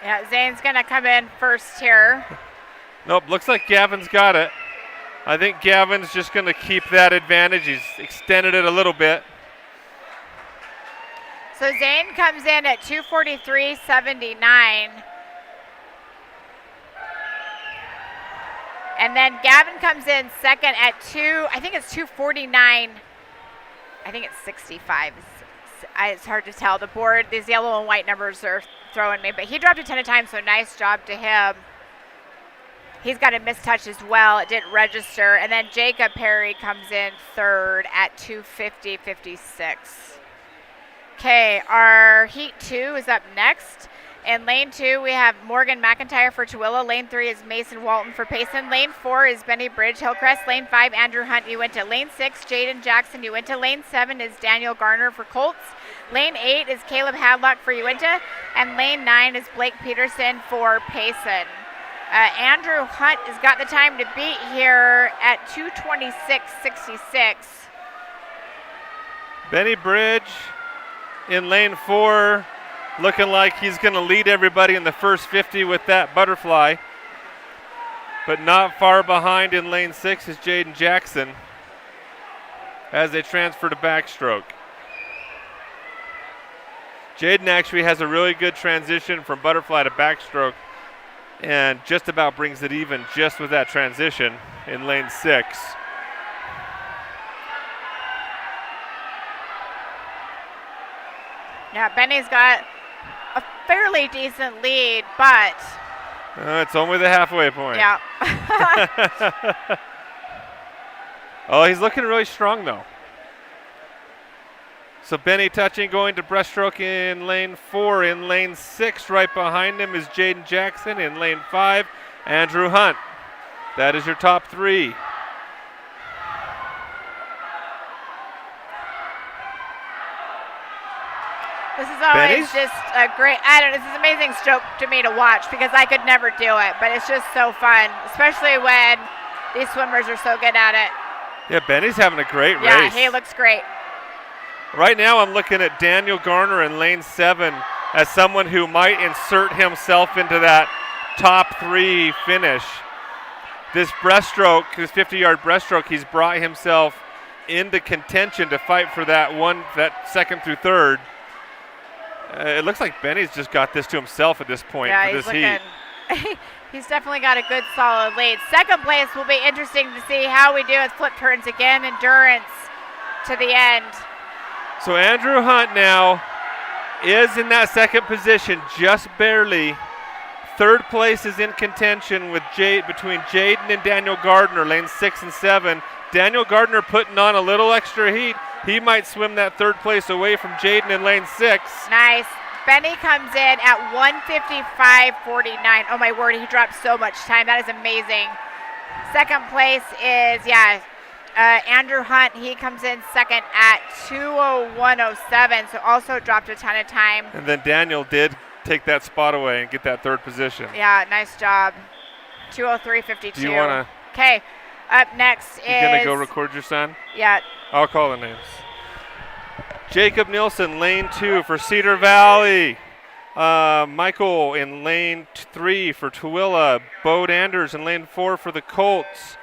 Yeah, Zane's going to come in first here. Nope, looks like Gavin's got it. I think Gavin's just going to keep that advantage. He's extended it a little bit. So Zane comes in at 2:43.79. And then Gavin comes in second at I think it's 2:49. I think it's 65. It's hard to tell. The board, these yellow and white numbers are throwing me, but he dropped a ton of time, so nice job to him. He's got a mistouch as well. It didn't register. And then Jacob Perry comes in third at 2:50.56. Okay, our heat 2 is up next. In lane 2, we have Morgan McIntyre for Tooele. Lane 3 is Mason Walton for Payson. Lane 4 is Benny Bridge, Hillcrest. Lane 5, Andrew Hunt, Uinta. Lane 6, Jaden Jackson, Uinta. Lane 7 is Daniel Garner for Colts. Lane 8 is Caleb Hadlock for Uinta. And lane 9 is Blake Peterson for Payson. Andrew Hunt has got the time to beat here at 2:26.66. Benny Bridge in lane 4, looking like he's going to lead everybody in the first 50 with that butterfly. But not far behind in lane 6 is Jaden Jackson as they transfer to backstroke. Jaden actually has a really good transition from butterfly to backstroke and just about brings it even just with that transition in lane 6. Yeah, Benny's got a fairly decent lead, but it's only the halfway point. yeah. Oh, he's looking really strong though. So Benny touching, going to breaststroke in lane 4. In lane 6, right behind him is Jaden Jackson. In lane 5, Andrew Hunt. That is your top 3. This is always Benny's? just a great, this is an amazing stroke to me to watch because I could never do it, but it's just so fun, especially when these swimmers are so good at it. Yeah, Benny's having a great race. Yeah, he looks great. Right now I'm looking at Daniel Garner in lane 7 as someone who might insert himself into that top 3 finish. This breaststroke, this 50-yard breaststroke, he's brought himself into contention to fight for that second through third. It looks like Benny's just got this to himself at this point for this heat. He's definitely got a good solid lead. Second place will be interesting to see how we do with flip turns again, endurance to the end. So Andrew Hunt now is in that second position, just barely. Third place is in contention with between Jaden and Daniel Gardner, lanes 6 and 7. Daniel Gardner putting on a little extra heat. He might swim that third place away from Jaden in lane 6. Nice. Benny comes in at 1:55.49. Oh my word, he dropped so much time. That is amazing. Second place is, Andrew Hunt. He comes in second at 2:01.07, so also dropped a ton of time. And then Daniel did take that spot away and get that third position. Yeah, nice job. 2:03.52. Do you want to? Okay, up next is... You going to go record your son? Yeah. I'll call the names. Jacob Nielsen, lane 2 for Cedar Valley. Michael in lane 3 for Tooele. Bode Anders in lane 4 for the Colts.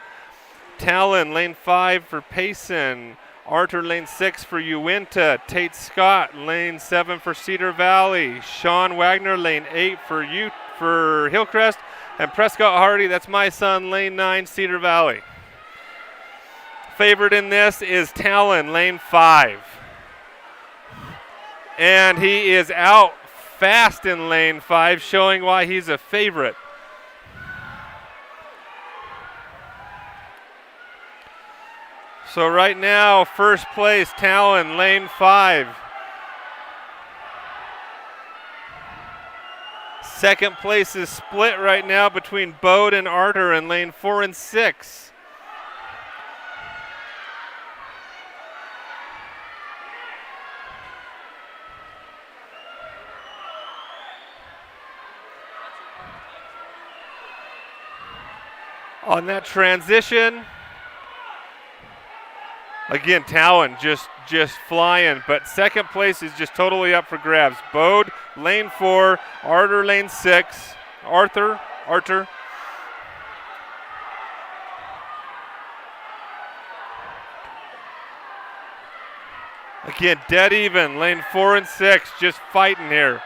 Talon, lane 5 for Payson. Arthur, lane 6 for Uinta. Tate Scott, lane 7 for Cedar Valley. Sean Wagner, lane 8 for Hillcrest. And Prescott Hardy, that's my son, lane 9, Cedar Valley. Favorite in this is Talon, lane 5. And he is out fast in lane 5, showing why he's a favorite. So right now, first place, Talon, lane 5. Second place is split right now between Bode and Arter in lane 4 and 6. On that transition, again, Talon just flying, but second place is just totally up for grabs. Bode, lane 4, Arter, lane 6. Arter. Again, dead even, lane 4 and 6, just fighting here.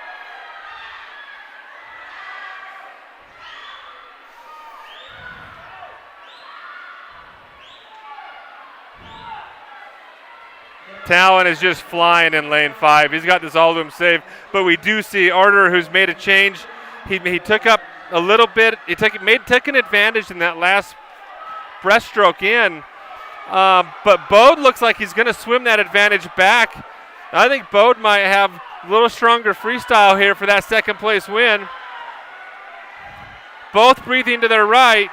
Talon is just flying in lane 5. He's got this all to him safe, but we do see Arter, who's made a change. He took up a little bit. He took an advantage in that last breaststroke in, but Bode looks like he's going to swim that advantage back. I think Bode might have a little stronger freestyle here for that second place win. Both breathing to their right.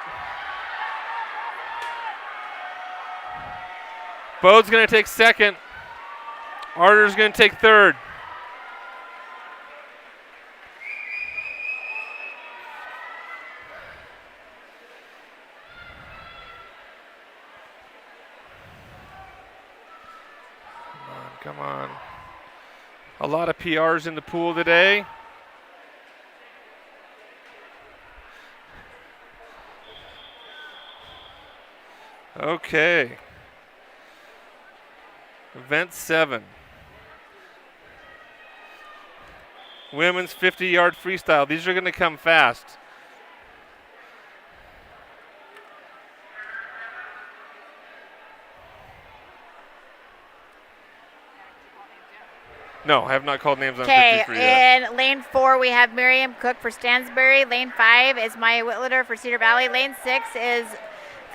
Bode's going to take second. Arter's going to take third. Come on. A lot of PRs in the pool today. Okay. Event 7. Women's 50-yard freestyle. These are going to come fast. No, I have not called names on 53 yet. In lane 4, we have Miriam Cook for Stansbury. Lane 5 is Maya Whitleter for Cedar Valley. Lane 6 is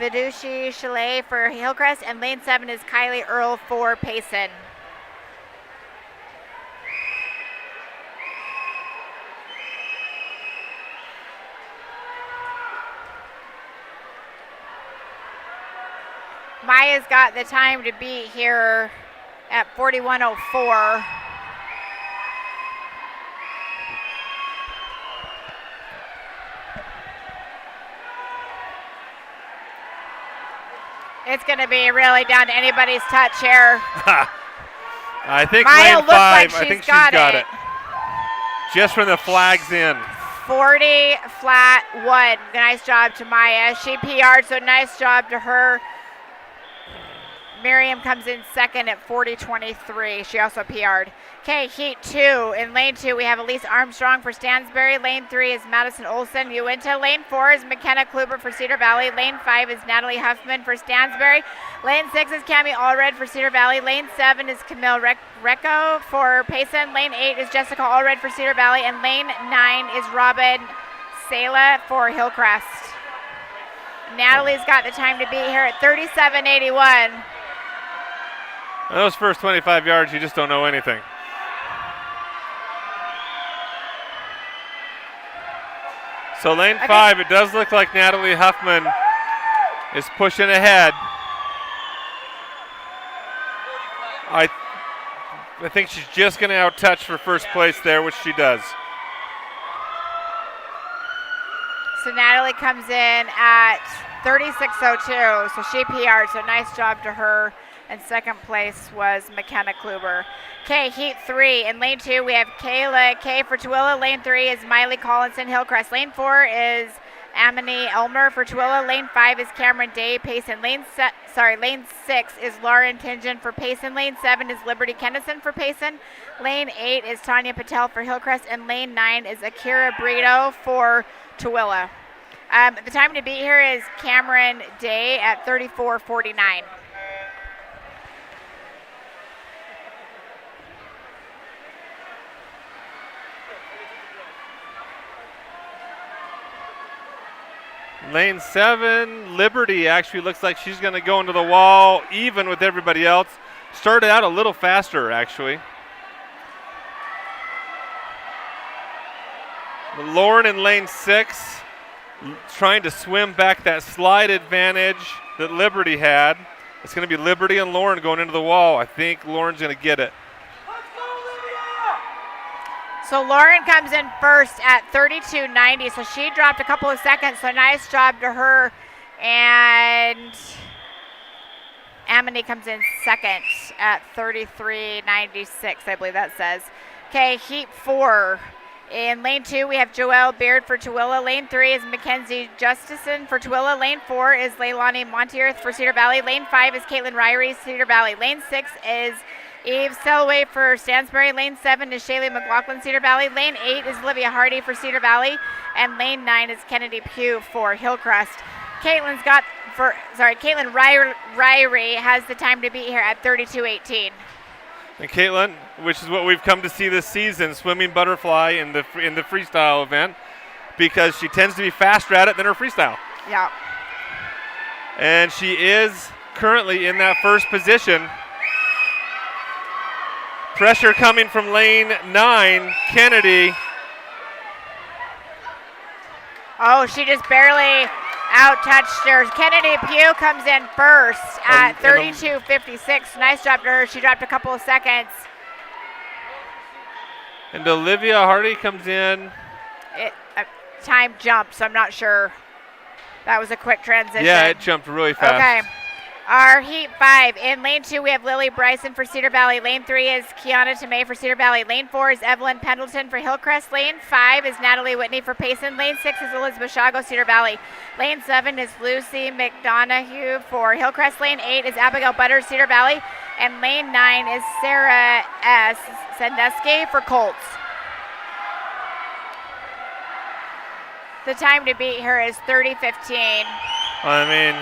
Vidushi Chalet for Hillcrest. And lane 7 is Kylie Earl for Payson. Maya's got the time to beat here at 41:04. It's going to be really down to anybody's touch here. I think Maya lane 5, like I think she's got it. Just from the flags in. 40 flat 1. Nice job to Maya. She PR'd, so nice job to her. Miriam comes in second at 40:23. She also PR'd. Okay, heat 2. In lane 2, we have Elise Armstrong for Stansbury. Lane 3 is Madison Olson, Uinta. Lane 4 is McKenna Kluber for Cedar Valley. Lane 5 is Natalie Huffman for Stansbury. Lane 6 is Cami Allred for Cedar Valley. Lane 7 is Camille Recco for Payson. Lane 8 is Jessica Allred for Cedar Valley. And lane 9 is Robin Sala for Hillcrest. Natalie's got the time to beat here at 37:81. Those first 25 yards, you just don't know anything. So lane 5, it does look like Natalie Huffman is pushing ahead. I think she's just going to outtouch for first place there, which she does. So Natalie comes in at 36:02, so she PR'd, so nice job to her. And second place was McKenna Kluber. Okay, heat 3. In lane 2, we have Kayla Kay for Tooele. Lane 3 is Miley Collinson, Hillcrest. Lane 4 is Amini Elmer for Tooele. Lane 5 is Cameron Day, Payson. Lane 6 is Lauren Tingen for Payson. Lane 7 is Liberty Kennison for Payson. Lane 8 is Tanya Patel for Hillcrest. And lane 9 is Akira Brito for Tooele. The time to beat here is Cameron Day at 34:49. Lane 7, Liberty actually looks like she's going to go into the wall even with everybody else. Started out a little faster, actually. Lauren in lane 6 trying to swim back that slide advantage that Liberty had. It's going to be Liberty and Lauren going into the wall. I think Lauren's going to get it. So Lauren comes in first at 32.90, so she dropped a couple of seconds, so nice job to her. And Amity comes in second at 33.96, I believe that says. Okay, heat 4. In lane 2, we have Joelle Beard for Tooele. Lane 3 is Mackenzie Justison for Tooele. Lane 4 is Leilani Monteearth for Cedar Valley. Lane 5 is Caitlin Ryrie, Cedar Valley. Lane 6 is Eve Selway for Stansbury. Lane 7 is Shaylee McLaughlin, Cedar Valley. Lane 8 is Olivia Hardy for Cedar Valley. And lane 9 is Kennedy Pugh for Hillcrest. Caitlin Ryrie has the time to beat here at 32.18. And Caitlin, which is what we've come to see this season, swimming butterfly in the freestyle event, because she tends to be faster at it than her freestyle. Yeah. And she is currently in that first position. Pressure coming from lane 9, Kennedy. Oh, she just barely out-touched her. Kennedy Pugh comes in first at 32.56. Nice job to her. She dropped a couple of seconds. And Olivia Hardy comes in. Time jumped, so I'm not sure. That was a quick transition. Yeah, it jumped really fast. Okay. Our heat 5. In lane 2, we have Lily Bryson for Cedar Valley. Lane 3 is Kiana Tomei for Cedar Valley. Lane 4 is Evelyn Pendleton for Hillcrest. Lane 5 is Natalie Whitney for Payson. Lane 6 is Elizabeth Shago, Cedar Valley. Lane 7 is Lucy McDonough for Hillcrest. Lane 8 is Abigail Butters, Cedar Valley. And lane 9 is Sarah S. Sandusky for Colts. The time to beat her is 30:15. I mean,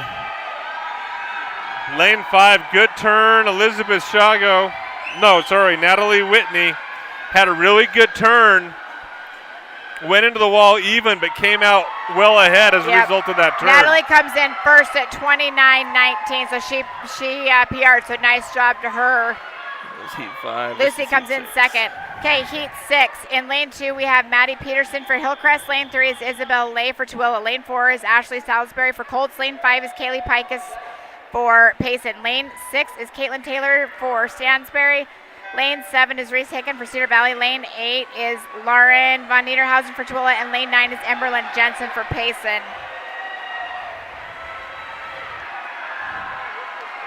lane 5, good turn. Elizabeth Shago, Natalie Whitney had a really good turn. Went into the wall even, but came out well ahead as a result of that turn. Natalie comes in first at 29.19, so she PR'd, so nice job to her. Heat 5. Lucy comes in second. Okay, heat 6. In lane 2, we have Maddie Peterson for Hillcrest. Lane 3 is Isabel Lay for Tooele. Lane 4 is Ashley Salisbury for Colts. Lane 5 is Kaylee Pikus for Payson. Lane 6 is Caitlin Taylor for Stansbury. Lane 7 is Reese Hicken for Cedar Valley. Lane 8 is Lauren Von Niederhausen for Tooele. And lane 9 is Emberlyn Jensen for Payson.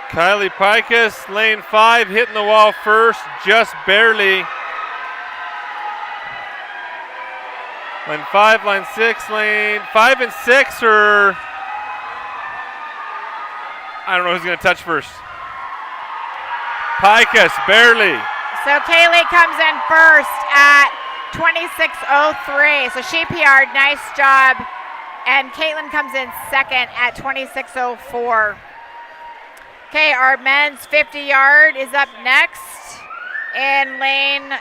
Kylie Pikus, lane 5, hitting the wall first, just barely. Lane 5, lane 6, lane 5 and 6 are, I don't know who's going to touch first. Pikus, barely. So Kaylee comes in first at 26.03. So she PR'd, nice job. And Caitlin comes in second at 26.04. Okay, our men's 50-yard is up next. In lane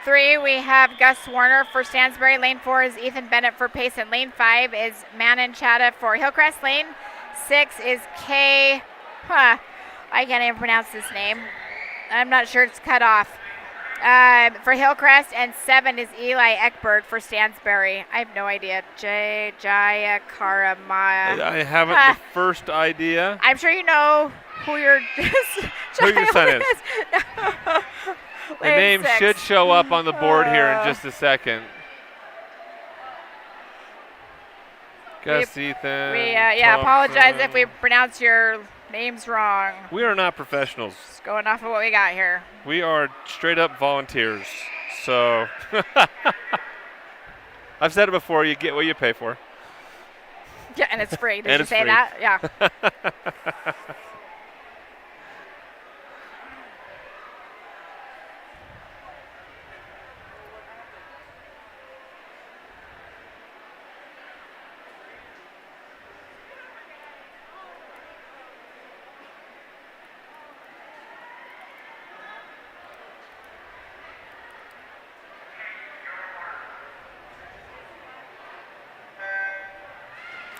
3, we have Gus Warner for Stansbury. Lane 4 is Ethan Bennett for Payson. Lane 5 is Manon Chata for Hillcrest. Lane 6 is I can't even pronounce this name. I'm not sure, it's cut off. For Hillcrest, and 7 is Eli Eckberg for Stansbury. I have no idea. Jaya Karamaya. I haven't the first idea. I'm sure you know who your son is. The name 6 should show up on the board here in just a second. Gus, Ethan. We apologize if we pronounce your names wrong. We are not professionals. Just going off of what we got here. We are straight up volunteers. So I've said it before, you get what you pay for. Yeah, and it's free. Did and you say free. that? Yeah.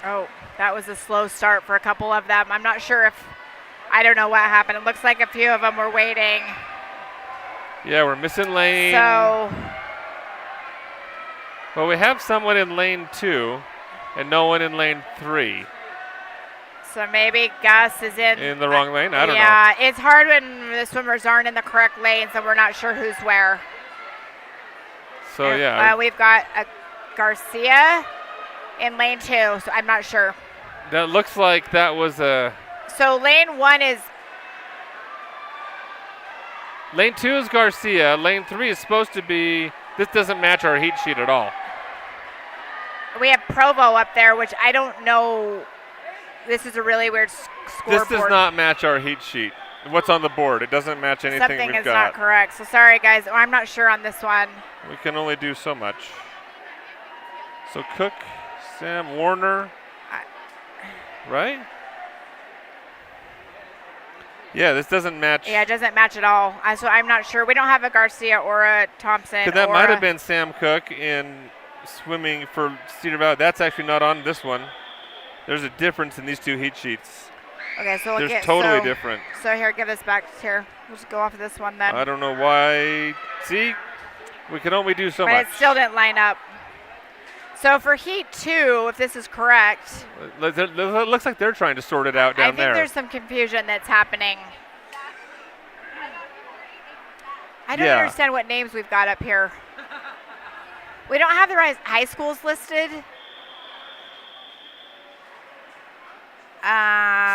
Oh, that was a slow start for a couple of them. I'm not sure if, I don't know what happened. It looks like a few of them were waiting. Yeah, we're missing lane. So, well, we have someone in lane 2 and no one in lane 3. so maybe Gus is In the wrong lane? I don't know. Yeah, it's hard when the swimmers aren't in the correct lane, so we're not sure who's where. So, yeah. We've got a Garcia in lane 2, so I'm not sure. That looks like that was a... So lane 1 is... Lane 2 is Garcia. Lane 3 is supposed to be... This doesn't match our heat sheet at all. We have Provo up there, which I don't know. This is a really weird scoreboard. This does not match our heat sheet. What's on the board? It doesn't match anything we've got. Something is not correct. So sorry, guys. I'm not sure on this one. We can only do so much. So Cook, Sam, Warner, right? Yeah, this doesn't match. Yeah, it doesn't match at all. So I'm not sure. We don't have a Garcia or a Thompson. That might have been Sam Cook in swimming for Cedar Valley. That's actually not on this one. There's a difference in these two heat sheets. Okay, so they're totally different. So here, give this back here. We'll just go off of this one then. I don't know why. See, we can only do so much. But it still didn't line up. So for heat 2, if this is correct, it looks like they're trying to sort it out down there. I think there's some confusion that's happening. I don't understand what names we've got up here. We don't have the right high schools listed.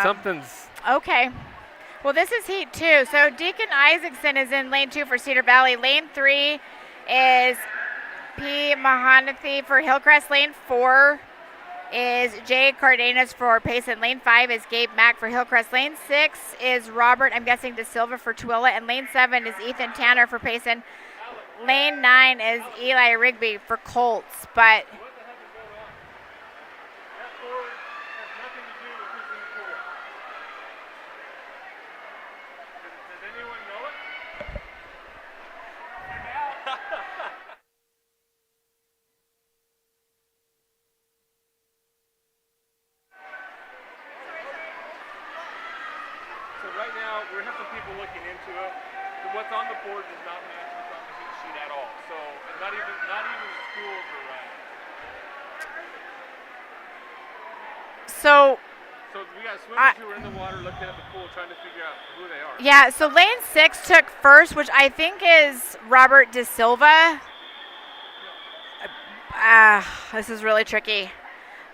Something's... Okay. Well, this is heat 2. So Deacon Isaacson is in lane 2 for Cedar Valley. Lane 3 is P. Mahanathi for Hillcrest. Lane 4 is Jay Cardenas for Payson. Lane 5 is Gabe Mack for Hillcrest. Lane 6 is Robert, I'm guessing, De Silva for Tooele. And lane 7 is Ethan Tanner for Payson. Lane 9 is Eli Rigby for Colts. But... looking into it. What's on the board does not match what's on the heat sheet at all. So not even schools are right. So we got swimmers who are in the water looking at the pool trying to figure out who they are. Yeah, so lane 6 took first, which I think is Robert De Silva. This is really tricky.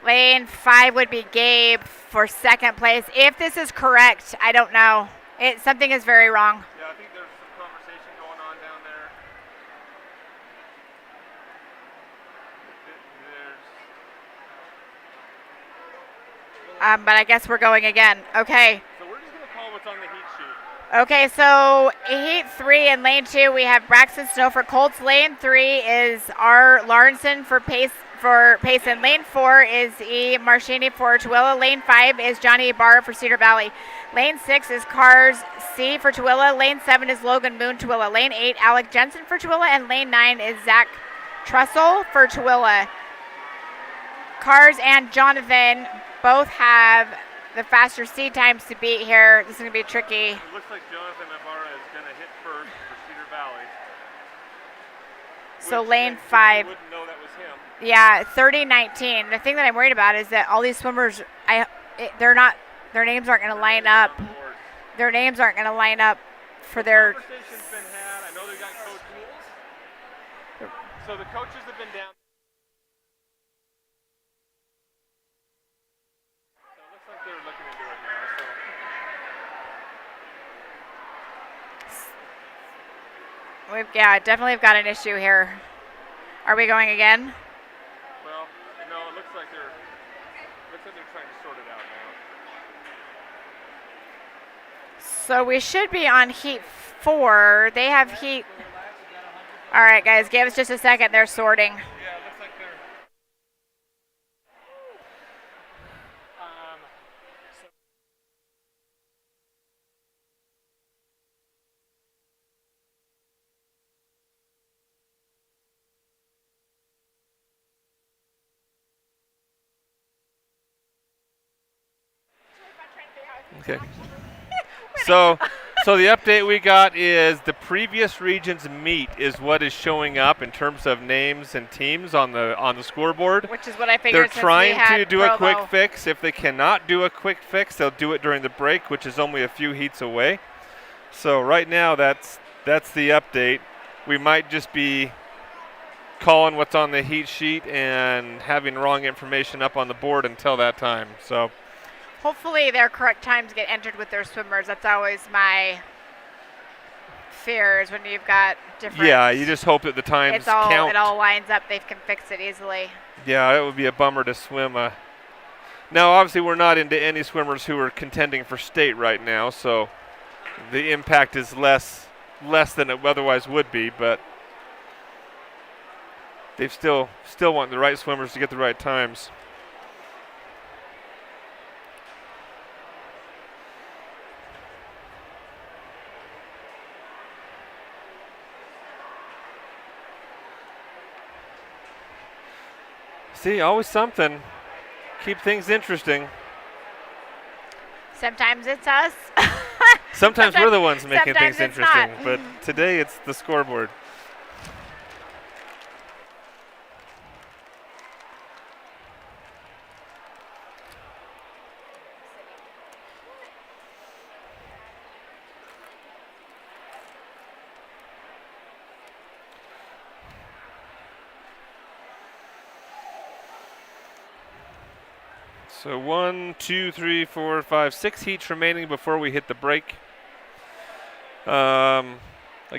Lane 5 would be Gabe for second place. If this is correct, I don't know. Something is very wrong. Yeah, I think there's some conversation going on down there. But I guess we're going again. Okay. So we're just going to call what's on the heat sheet. Okay, so heat 3 in lane 2, we have Braxton Snow for Colts. Lane 3 is R. Lawrenson for Payson. Lane 4 is E. Marchini for Tooele. Lane 5 is Johnny Ibarra for Cedar Valley. Lane 6 is Cars C for Tooele. Lane 7 is Logan Moon Tooele. Lane 8, Alec Jensen for Tooele. And lane 9 is Zach Trussell for Tooele. Cars and Jonathan both have the faster C times to beat here. This is going to be tricky. It looks like Jonathan Ibarra is going to hit first for Cedar Valley. So lane 5. Wouldn't know that was him. Yeah, 30-19. The thing that I'm worried about is that all these swimmers, their names aren't going to line up. Their names aren't going to line up for their. Conversation's been had. I know they got coach rules. So the coaches have been down. So it looks like they're looking into it now. Definitely have got an issue here. Are we going again? Well, no, it looks like they're trying to sort it out now. So we should be on heat 4. They have heat. All right, guys, give us just a second. They're sorting. Yeah, it looks like they're. Okay. So the update we got is the previous region's meet is what is showing up in terms of names and teams on the scoreboard. Which is what I They're figured since we trying had to do a quick Provo. fix. If they cannot do a quick fix, they'll do it during the break, which is only a few heats away. So right now that's the update. We might just be calling what's on the heat sheet and having wrong information up on the board until that time. So Hopefully their correct times get entered with their swimmers. That's always my fear is when you've got different. yeah, you just hope that the times count. It all lines up. They can fix it easily. Yeah, it would be a bummer to swim. Now, obviously, we're not into any swimmers who are contending for state right now, so the impact is less than it otherwise would be. But they still want the right swimmers to get the right times. See, always something. Keep things interesting. Sometimes it's us. Sometimes we're the ones making sometimes things it's interesting, not. but today it's the scoreboard. So 1, 2, 3, 4, 5, 6 heats remaining before we hit the break. I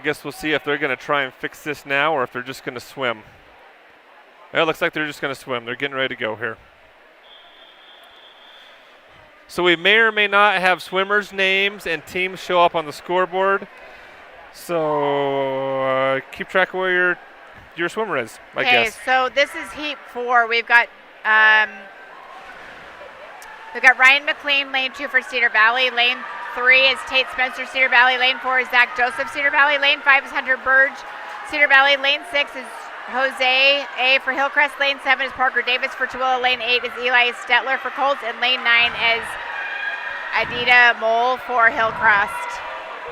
guess we'll see if they're going to try and fix this now or if they're just going to swim. Well, it looks like they're just going to swim. They're getting ready to go here. So we may or may not have swimmers' names and teams show up on the scoreboard. So keep track of where your swimmer is, I guess. Okay, so this is heat 4. We've got Ryan McLean, lane 2 for Cedar Valley. Lane 3 is Tate Spencer, Cedar Valley. Lane 4 is Zach Joseph, Cedar Valley. Lane 5 is Hunter Burge, Cedar Valley. Lane 6 is Jose A. for Hillcrest. Lane 7 is Parker Davis for Tooele. Lane 8 is Eli Stetler for Colts. And lane 9 is Adita Mole for Hillcrest.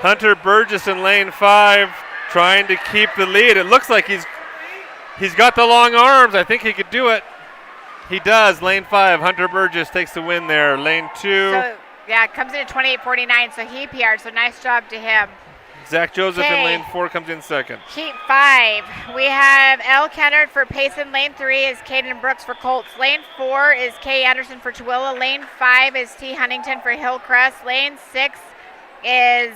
Hunter Burgess in lane 5 trying to keep the lead. It looks like he's got the long arms. I think he could do it. He does. Lane 5, Hunter Burgess takes the win there. Lane 2. So, yeah, comes in at 28.49, so he PR'd, so nice job to him. Zach Joseph in lane 4 comes in second. Heat 5, we have L. Kennard for Payson. Lane 3 is Caden Brooks for Colts. Lane 4 is Kay Anderson for Tooele. Lane 5 is T. Huntington for Hillcrest. Lane 6 is,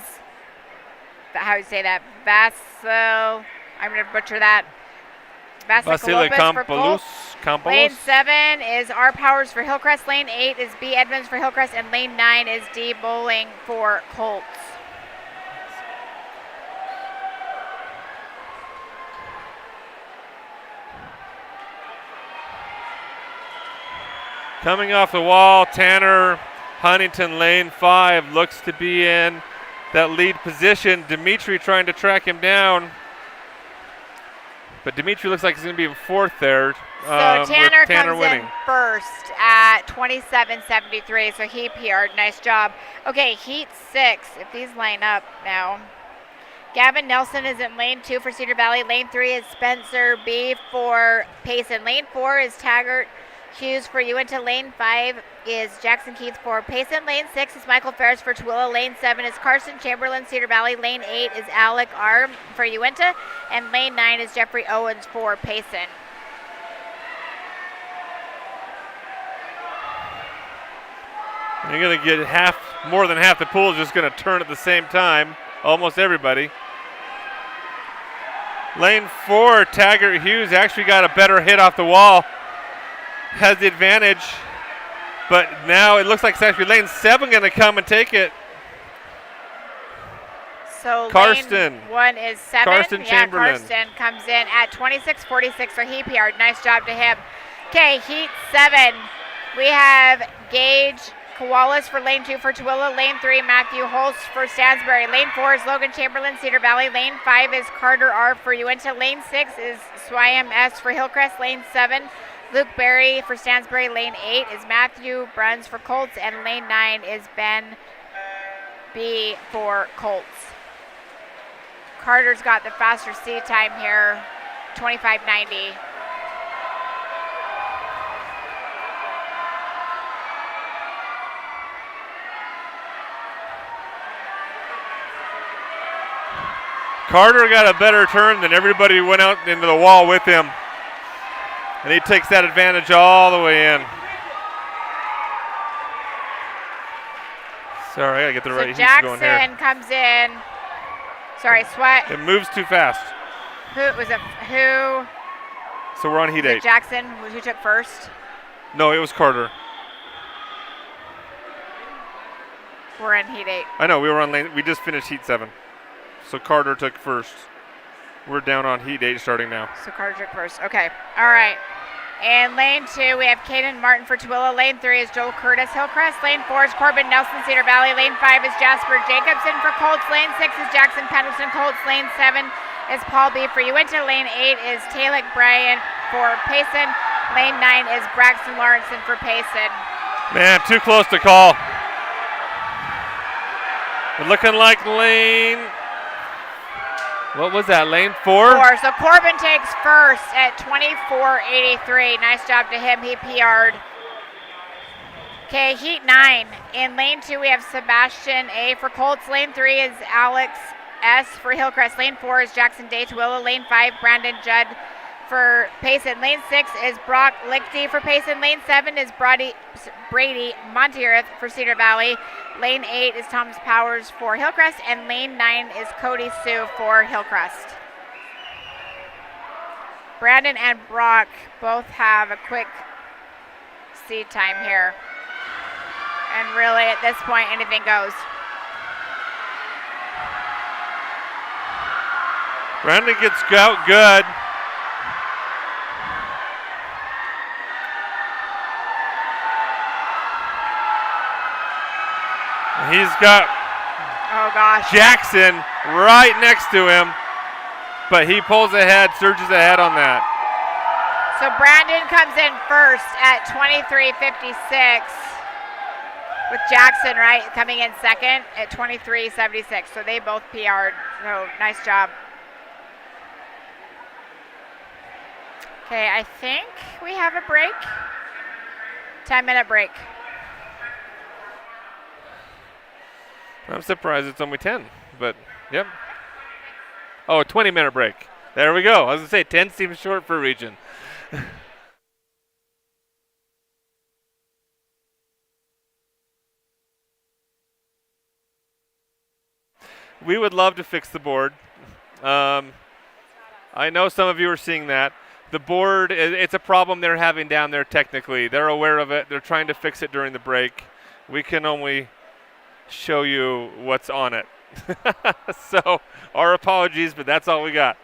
how do you say that, I'm going to butcher that. Vasilopoulos for Colts. Lane 7 is R. Powers for Hillcrest. Lane 8 is B. Edmonds for Hillcrest. And lane 9 is D. Bowling for Colts. Coming off the wall, Tanner Huntington, lane 5, looks to be in that lead position. Dimitri trying to track him down. But Dimitri looks like he's going to be in 4th there. So Tanner comes winning in first at 27.73, so he PR'd. Nice job. Okay, heat 6, if these line up now. Gavin Nelson is in lane 2 for Cedar Valley. Lane 3 is Spencer B. for Payson. Lane 4 is Taggart Hughes for Uinta. Lane 5 is Jackson Keith for Payson. Lane 6 is Michael Ferris for Tooele. Lane 7 is Carson Chamberlain, Cedar Valley. Lane 8 is Alec R. for Uinta. And lane 9 is Jeffrey Owens for Payson. You're going to get more than half the pool is just going to turn at the same time. Almost everybody. Lane 4, Taggart Hughes actually got a better hit off the wall. Has the advantage. But now it looks like it's actually lane 7 going to come and take it. So Karsten. Lane 1 is 7. Karsten Chamberlain. Karsten comes in at 26.46 for he PR'd. Nice job to him. Okay, heat 7. We have Gage Kowalas for lane 2 for Tooele. Lane 3, Matthew Holst for Stansbury. Lane 4 is Logan Chamberlain, Cedar Valley. Lane 5 is Carter R. for Uinta. Lane 6 is Swayam S. for Hillcrest. Lane 7, Luke Berry for Stansbury. Lane 8 is Matthew Bruns for Colts. And lane 9 is Ben B for Colts. Carter's got the faster C time here, 25.90. Carter got a better turn than everybody who went out into the wall with him. And he takes that advantage all the way in. Sorry, I gotta get the right heat going here. Jackson comes in. Sorry, Sweat. It moves too fast. Who was it? Who? So we're on heat 8. Jackson, who took first? No, it was Carter. We're in heat 8. I know, we were on lane. We just finished heat 7. So Carter took first. We're down on heat 8 starting now. So Carter took first. Okay. All right. In lane 2, we have Caden Martin for Tooele. Lane 3 is Joel Curtis Hillcrest. Lane 4 is Corbin Nelson Cedar Valley. Lane 5 is Jasper Jacobson for Colts. Lane 6 is Jackson Pendleton Colts. Lane 7 is Paul B for Uinta. Lane 8 is Talek Bryant for Payson. Lane 9 is Braxton Lawrenson for Payson. Man, too close to call. We're looking like lane. What was that, lane 4? 4. So Corbin takes first at 24.83. Nice job to him. He PR'd. Okay, heat 9. In lane 2, we have Sebastian A for Colts. Lane 3 is Alex S for Hillcrest. Lane 4 is Jackson Day Tooele. Lane 5, Brandon Judd for Payson. Lane 6 is Brock Lichty for Payson. Lane 7 is Brady Monteirith for Cedar Valley. Lane 8 is Thomas Powers for Hillcrest, and lane 9 is Cody Sue for Hillcrest. Brandon and Brock both have a quick seed time here. And really, at this point, anything goes. Brandon gets out good. He's got Jackson right next to him, but he pulls ahead, surges ahead on that. So Brandon comes in first at 23.56 with Jackson, right, coming in second at 23.76. So they both PR'd, so nice job. Okay, I think we have a break. 10-minute break. I'm surprised it's only 10, but yep. Oh, a 20-minute break. There we go. I was going to say 10 seems short for a region. We would love to fix the board. I know some of you are seeing that. The board, it's a problem they're having down there technically. They're aware of it. They're trying to fix it during the break. We can only show you what's on it. So our apologies, but that's all we got.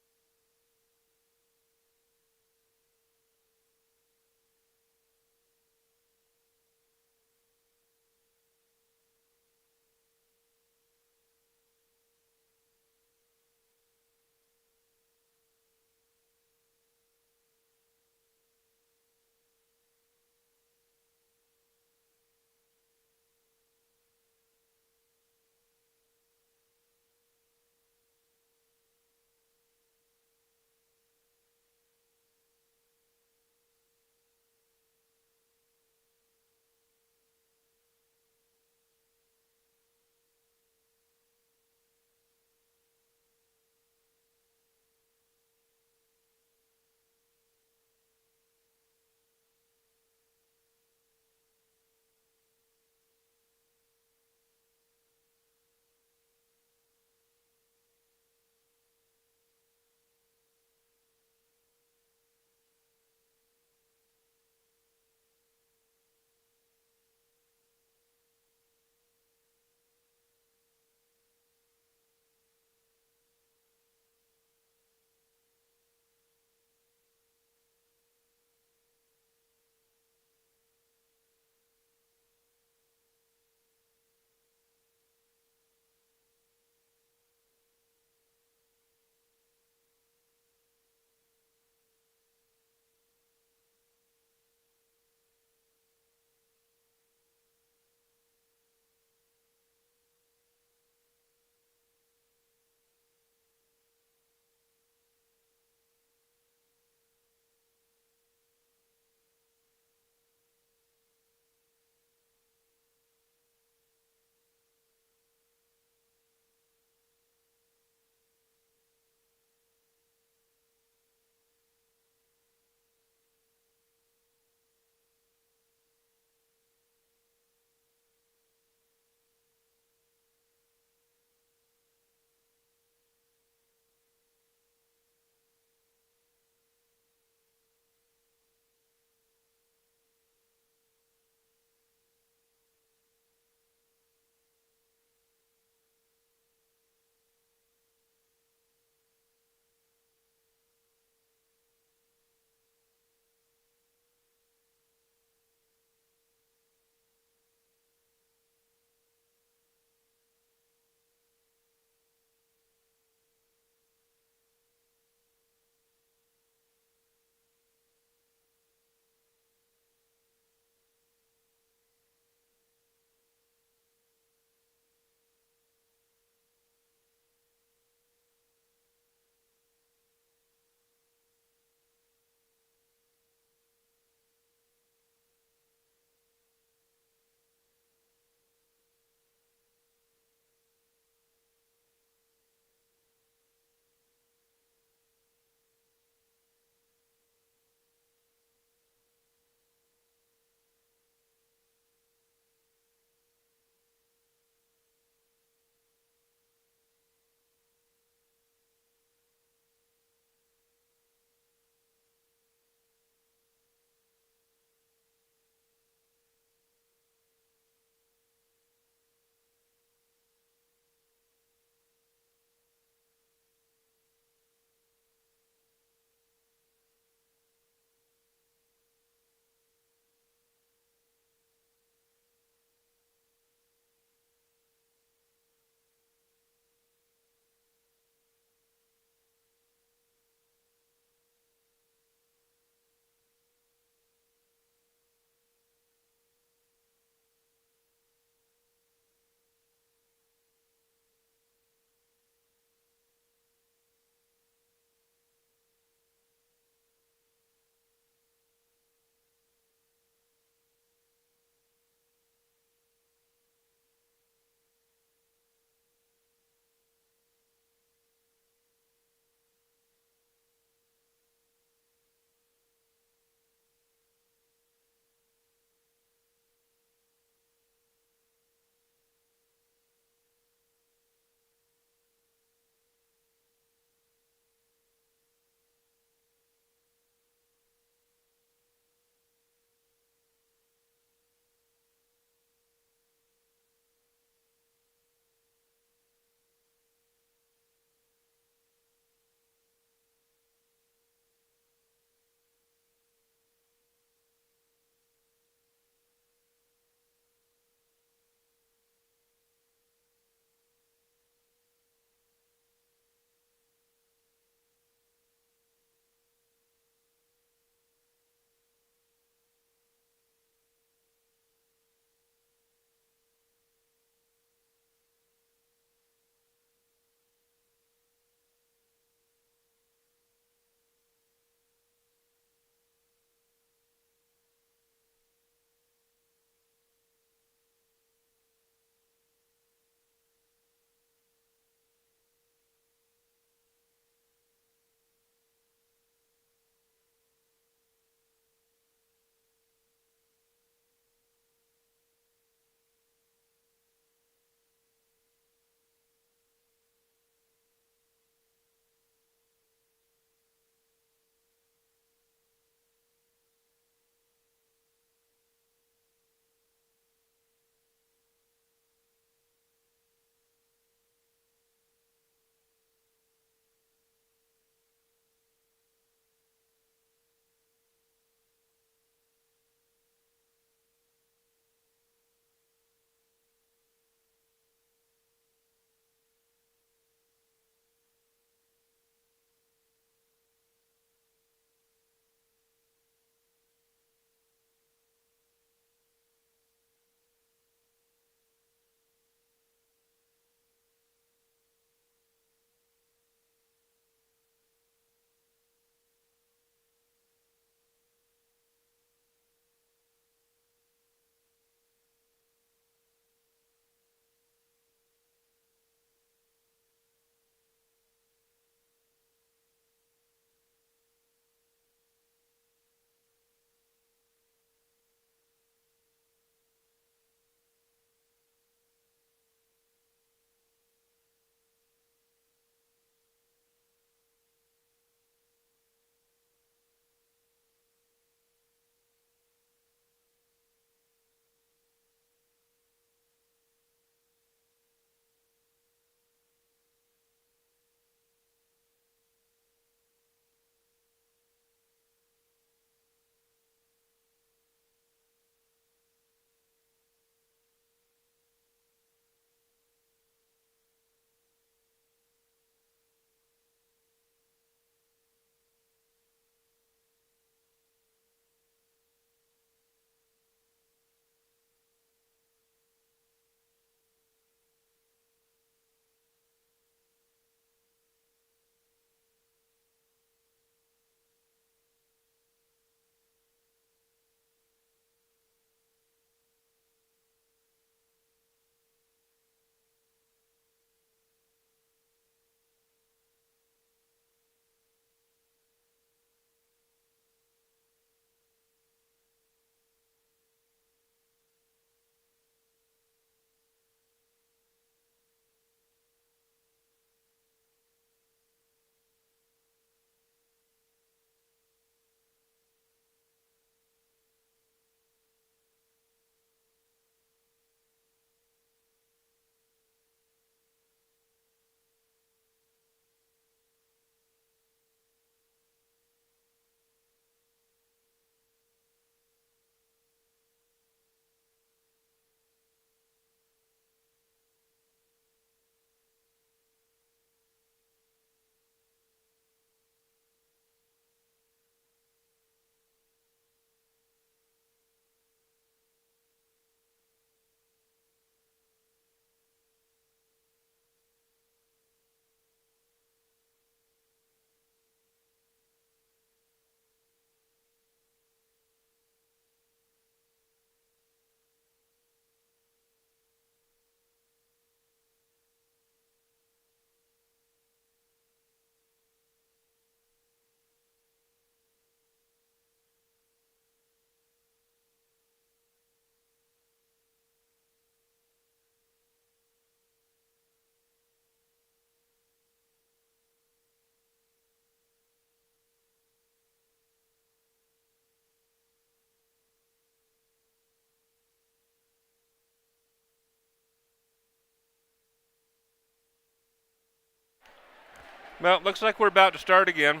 Well, it looks like we're about to start again.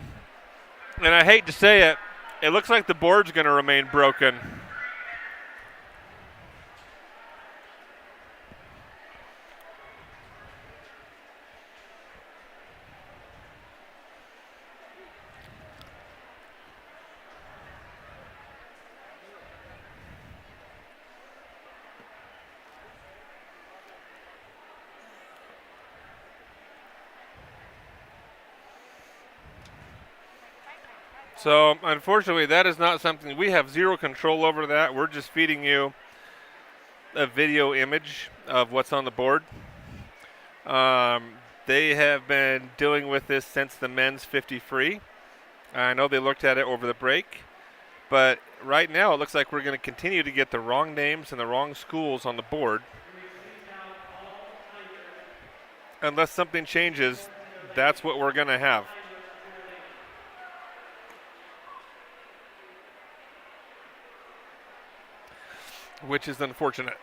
And I hate to say it, it looks like the board's going to remain broken. So, unfortunately, that is not something we have zero control over. That we're just feeding you a video image of what's on the board. They have been dealing with this since the men's 50 free. I know they looked at it over the break, but right now it looks like we're going to continue to get the wrong names and the wrong schools on the board. Unless something changes, that's what we're going to have. Which is unfortunate.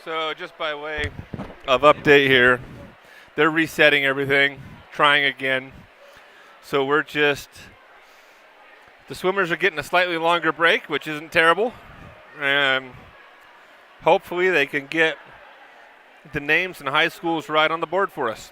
So just by way of update here, they're resetting everything, trying again. So the swimmers are getting a slightly longer break, which isn't terrible. And hopefully they can get the names and high schools right on the board for us.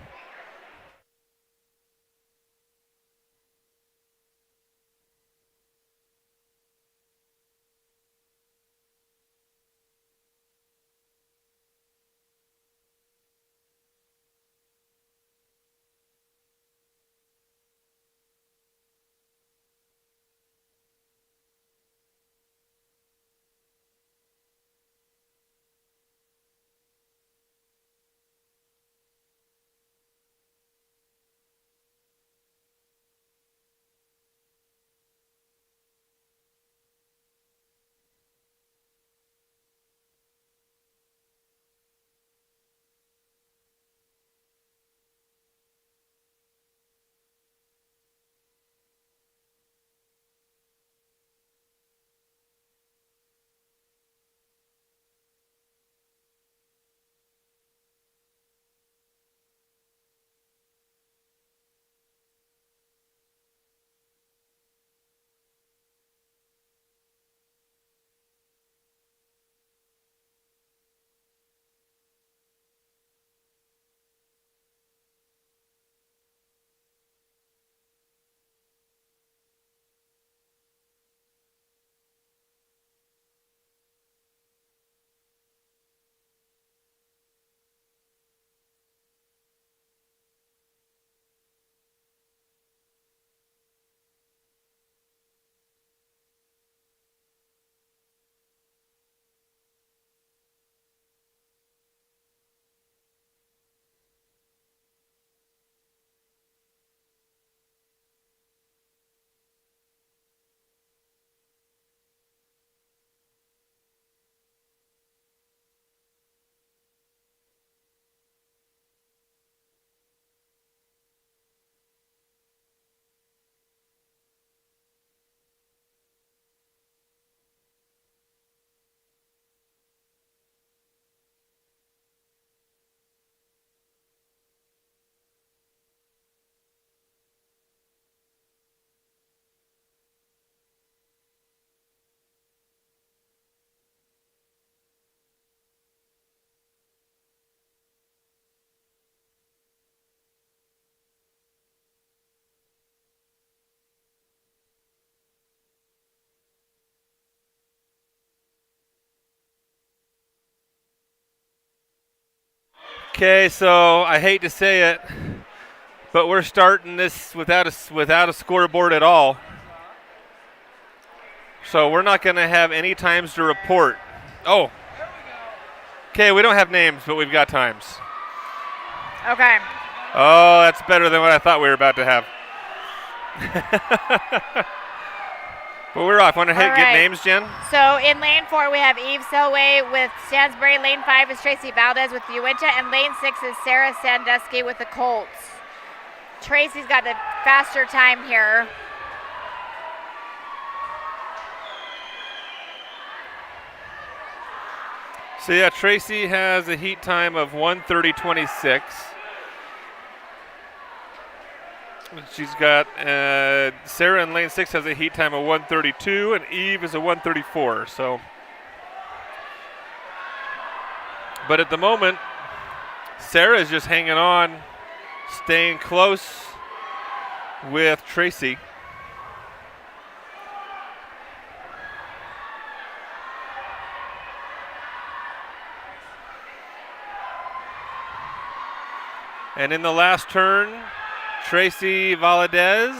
Okay, so I hate to say it, but we're starting this without a scoreboard at all. So we're not going to have any times to report. Oh. Okay, we don't have names, but we've got times. Okay. Oh, that's better than what I thought we were about to have. But we're off. Want to get names, Jen? So in lane 4, we have Eve Selway with Stansbury. Lane 5 is Tracy Valdez with Uinta. And lane 6 is Sarah Sandusky with the Colts. Tracy's got the faster time here. So yeah, Tracy has a heat time of 1:30.26. She's got Sarah in lane 6 has a heat time of 1:32, and Eve is a 1:34. So, but at the moment, Sarah is just hanging on, staying close with Tracy. And in the last turn, Tracy Valadez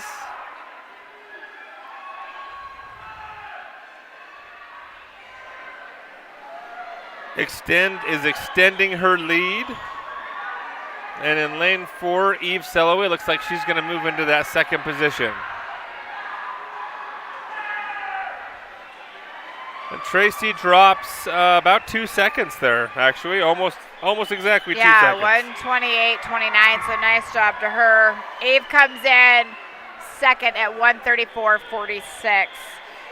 is extending her lead. And in lane 4, Eve Selloway looks like she's going to move into that second position. And Tracy drops about 2 seconds there, actually, almost exactly 2 seconds. Yeah, 1:28.29, so nice job to her. Eve comes in second at 1:34.46.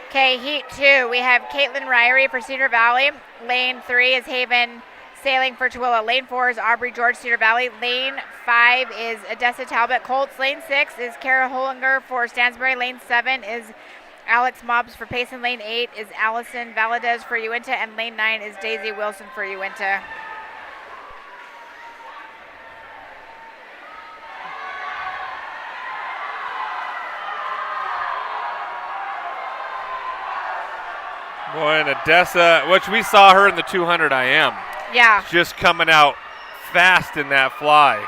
Okay, heat 2, we have Caitlin Ryrie for Cedar Valley. Lane 3 is Haven Sailing for Tooele. Lane 4 is Aubrey George, Cedar Valley. Lane 5 is Odessa Talbot Colts. Lane 6 is Kara Hollinger for Stansbury. Lane 7 is Alex Mobbs for Payson. Lane 8 is Allison Valadez for Uinta. And lane 9 is Daisy Wilson for Uinta. Boy, and Odessa, which we saw her in the 200 IM. Yeah. Just coming out fast in that fly.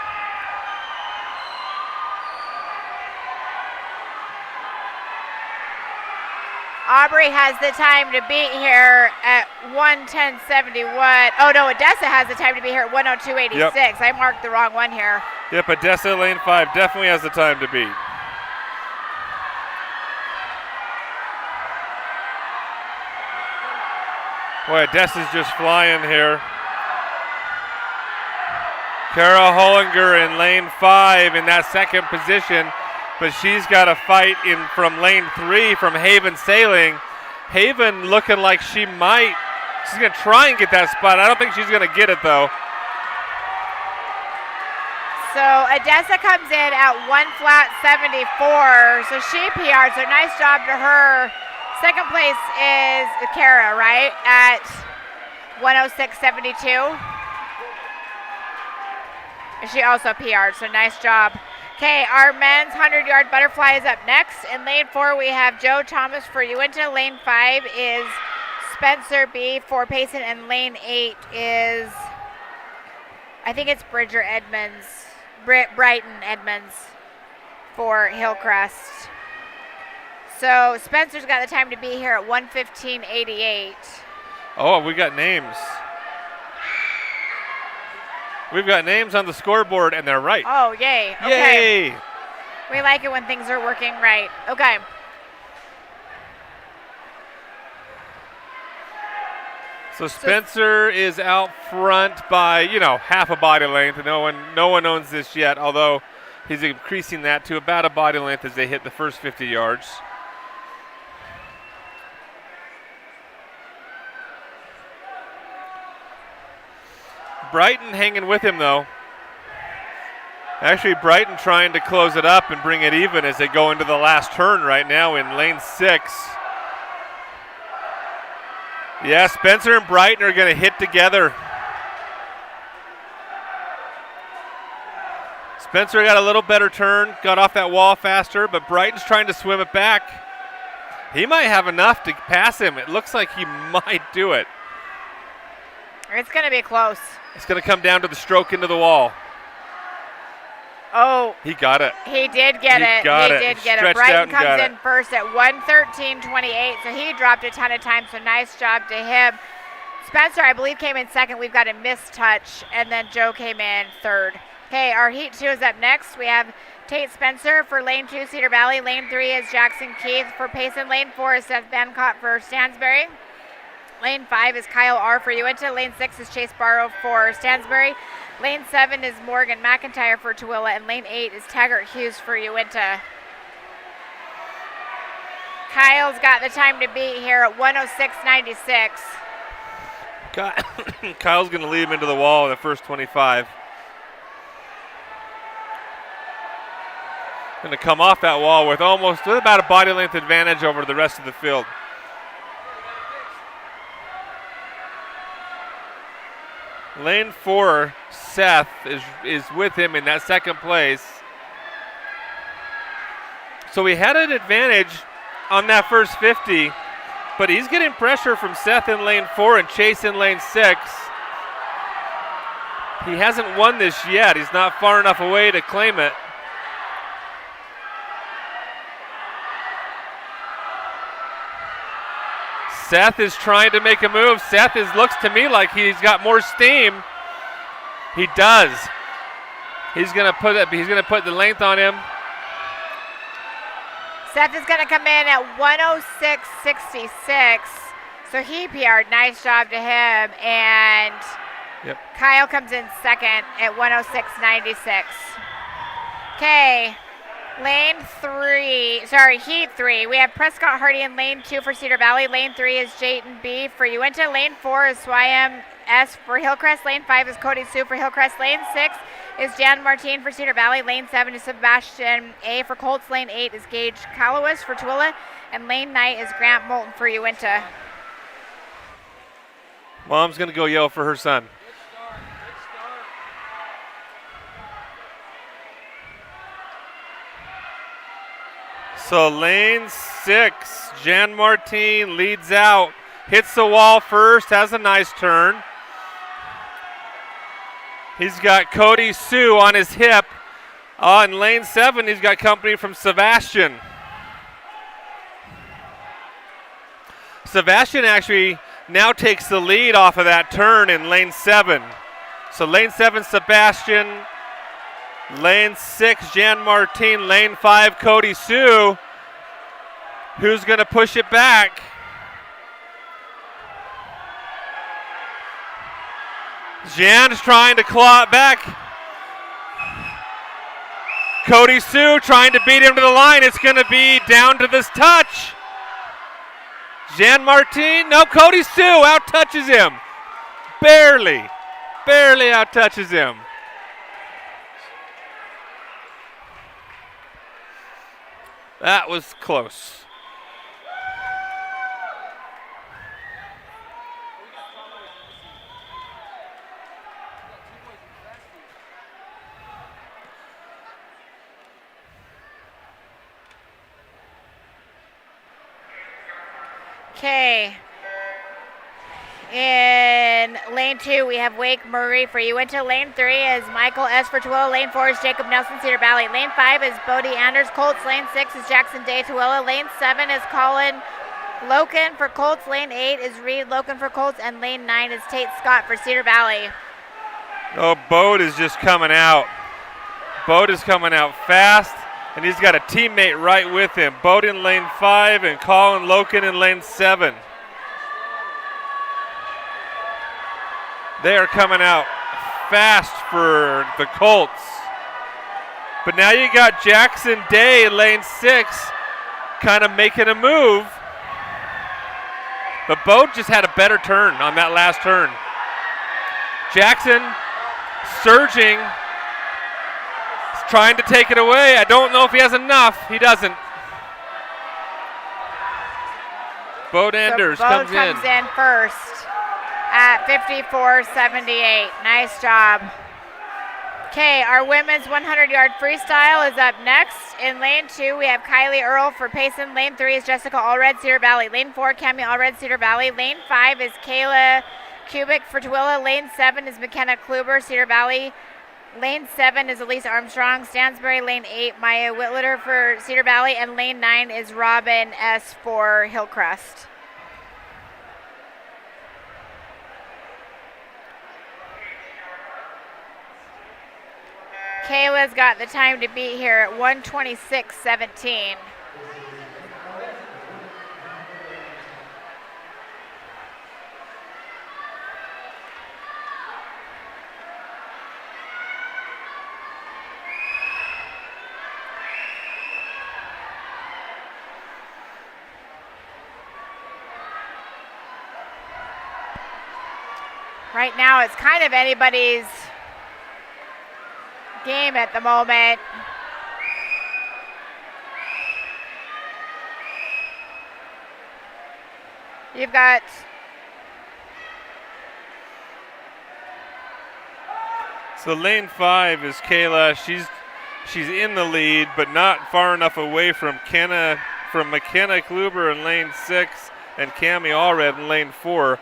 Aubrey has the time to beat here at 1:10.71. Oh, no, Odessa has the time to beat here at 1:02.86. Yep. I marked the wrong one here. Yep, Odessa, lane 5, definitely has the time to beat. Boy, Odessa's just flying here. Kara Hollinger in lane 5 in that second position, but she's got a fight in from lane 3 from Haven Sailing. Haven looking like she's going to try and get that spot. I don't think she's going to get it, though. So Odessa comes in at 1:74, so she PR'd, so nice job to her. Second place is Kara, right, at 1:06.72. And she also PR'd, so nice job. Okay, our men's 100-yard butterfly is up next. In lane 4, we have Joe Thomas for Uinta. Lane 5 is Spencer B. for Payson, and lane 8 is, I think it's Brighton Edmonds for Hillcrest. So Spencer's got the time to be here at 1:15.88. Oh, we got names. We've got names on the scoreboard, and they're right. Oh, yay. Okay. Yay! We like it when things are working right. Okay. So Spencer is out front by, half a body length. No one owns this yet, although he's increasing that to about a body length as they hit the first 50 yards. Brighton hanging with him, though. Actually, Brighton trying to close it up and bring it even as they go into the last turn right now in lane 6. Yeah, Spencer and Brighton are going to hit together. Spencer got a little better turn, got off that wall faster, but Brighton's trying to swim it back. He might have enough to pass him. It looks like he might do it. It's going to be close. It's going to come down to the stroke into the wall. Oh. He got it. He did get it. He did get it. Brighton comes in first at 1:13.28, so he dropped a ton of time, so nice job to him. Spencer, I believe, came in second. We've got a missed touch, and then Joe came in third. Okay, our Heat 2 is up next. We have Tate Spencer for lane 2, Cedar Valley. Lane 3 is Jackson Keith for Payson. Lane 4 is Seth Bancott for Stansbury. Lane 5 is Kyle R. for Uinta. Lane 6 is Chase Barrow for Stansbury. Lane 7 is Morgan McIntyre for Tooele. And lane 8 is Taggart Hughes for Uinta. Kyle's got the time to beat here at 1:06.96. Kyle's going to lead him into the wall in the first 25. Going to come off that wall with about a body length advantage over the rest of the field. Lane 4, Seth, is with him in that second place. So he had an advantage on that first 50, but he's getting pressure from Seth in lane 4 and Chase in lane 6. He hasn't won this yet. He's not far enough away to claim it. Seth is trying to make a move. Seth looks to me like he's got more steam. He does. He's going to put the length on him. Seth is going to come in at 1:06.66. So he PR'd. Nice job to him. And Kyle comes in second at 1:06.96. Okay. Heat 3. We have Prescott Hardy in lane 2 for Cedar Valley. Lane 3 is Jayton B for Uinta. Lane 4 is Swayam S for Hillcrest. Lane 5 is Cody Sue for Hillcrest. Lane 6 is Jan Martin for Cedar Valley. Lane 7 is Sebastian A for Colts. Lane 8 is Gage Callowis for Tooele. And lane 9 is Grant Moulton for Uinta. Mom's going to go yell for her son. So lane 6, Jan Martin leads out, hits the wall first, has a nice turn. He's got Cody Sue on his hip. In lane 7, he's got company from Sebastian. Sebastian actually now takes the lead off of that turn in lane 7. So lane 7, Sebastian. Lane 6, Jan Martin. Lane 5, Cody Sue. Who's going to push it back? Jan's trying to claw it back. Cody Sue trying to beat him to the line. It's going to be down to this touch. Jan Martin, no, Cody Sue out-touches him. Barely out-touches him. That was close. Okay. In lane 2, we have Wake Murray for Uinta. Lane 3 is Michael S. for Tooele. Lane 4 is Jacob Nelson, Cedar Valley. Lane 5 is Bodie Anders, Colts. Lane 6 is Jackson Day, Tooele. Lane 7 is Colin Loken for Colts. Lane 8 is Reed Loken for Colts. And lane 9 is Tate Scott for Cedar Valley. Oh, Bode is just coming out. Bode is coming out fast, and he's got a teammate right with him. Bode in lane 5 and Colin Loken in lane 7. They are coming out fast for the Colts. But now you got Jackson Day in lane 6 kind of making a move. But Bode just had a better turn on that last turn. Jackson surging, trying to take it away. I don't know if he has enough. He doesn't. Bode Anders comes in first at 54.78. Nice job. Okay, our women's 100-yard freestyle is up next. In lane 2, we have Kylie Earl for Payson. Lane 3 is Jessica Allred, Cedar Valley. Lane 4, Cami Allred, Cedar Valley. Lane 5 is Kayla Kubik for Tooele. Lane 7 is McKenna Kluber, Cedar Valley. Lane 7 is Elise Armstrong, Stansbury. Lane 8, Maya Whitlitter for Cedar Valley. And lane 9 is Robin S. for Hillcrest. Kayla's got the time to beat here at 1:26.17. Right now, it's kind of anybody's game at the moment. You've got so lane 5 is Kayla. She's in the lead, but not far enough away from McKenna Kluber in lane 6 and Cami Allred in lane 4.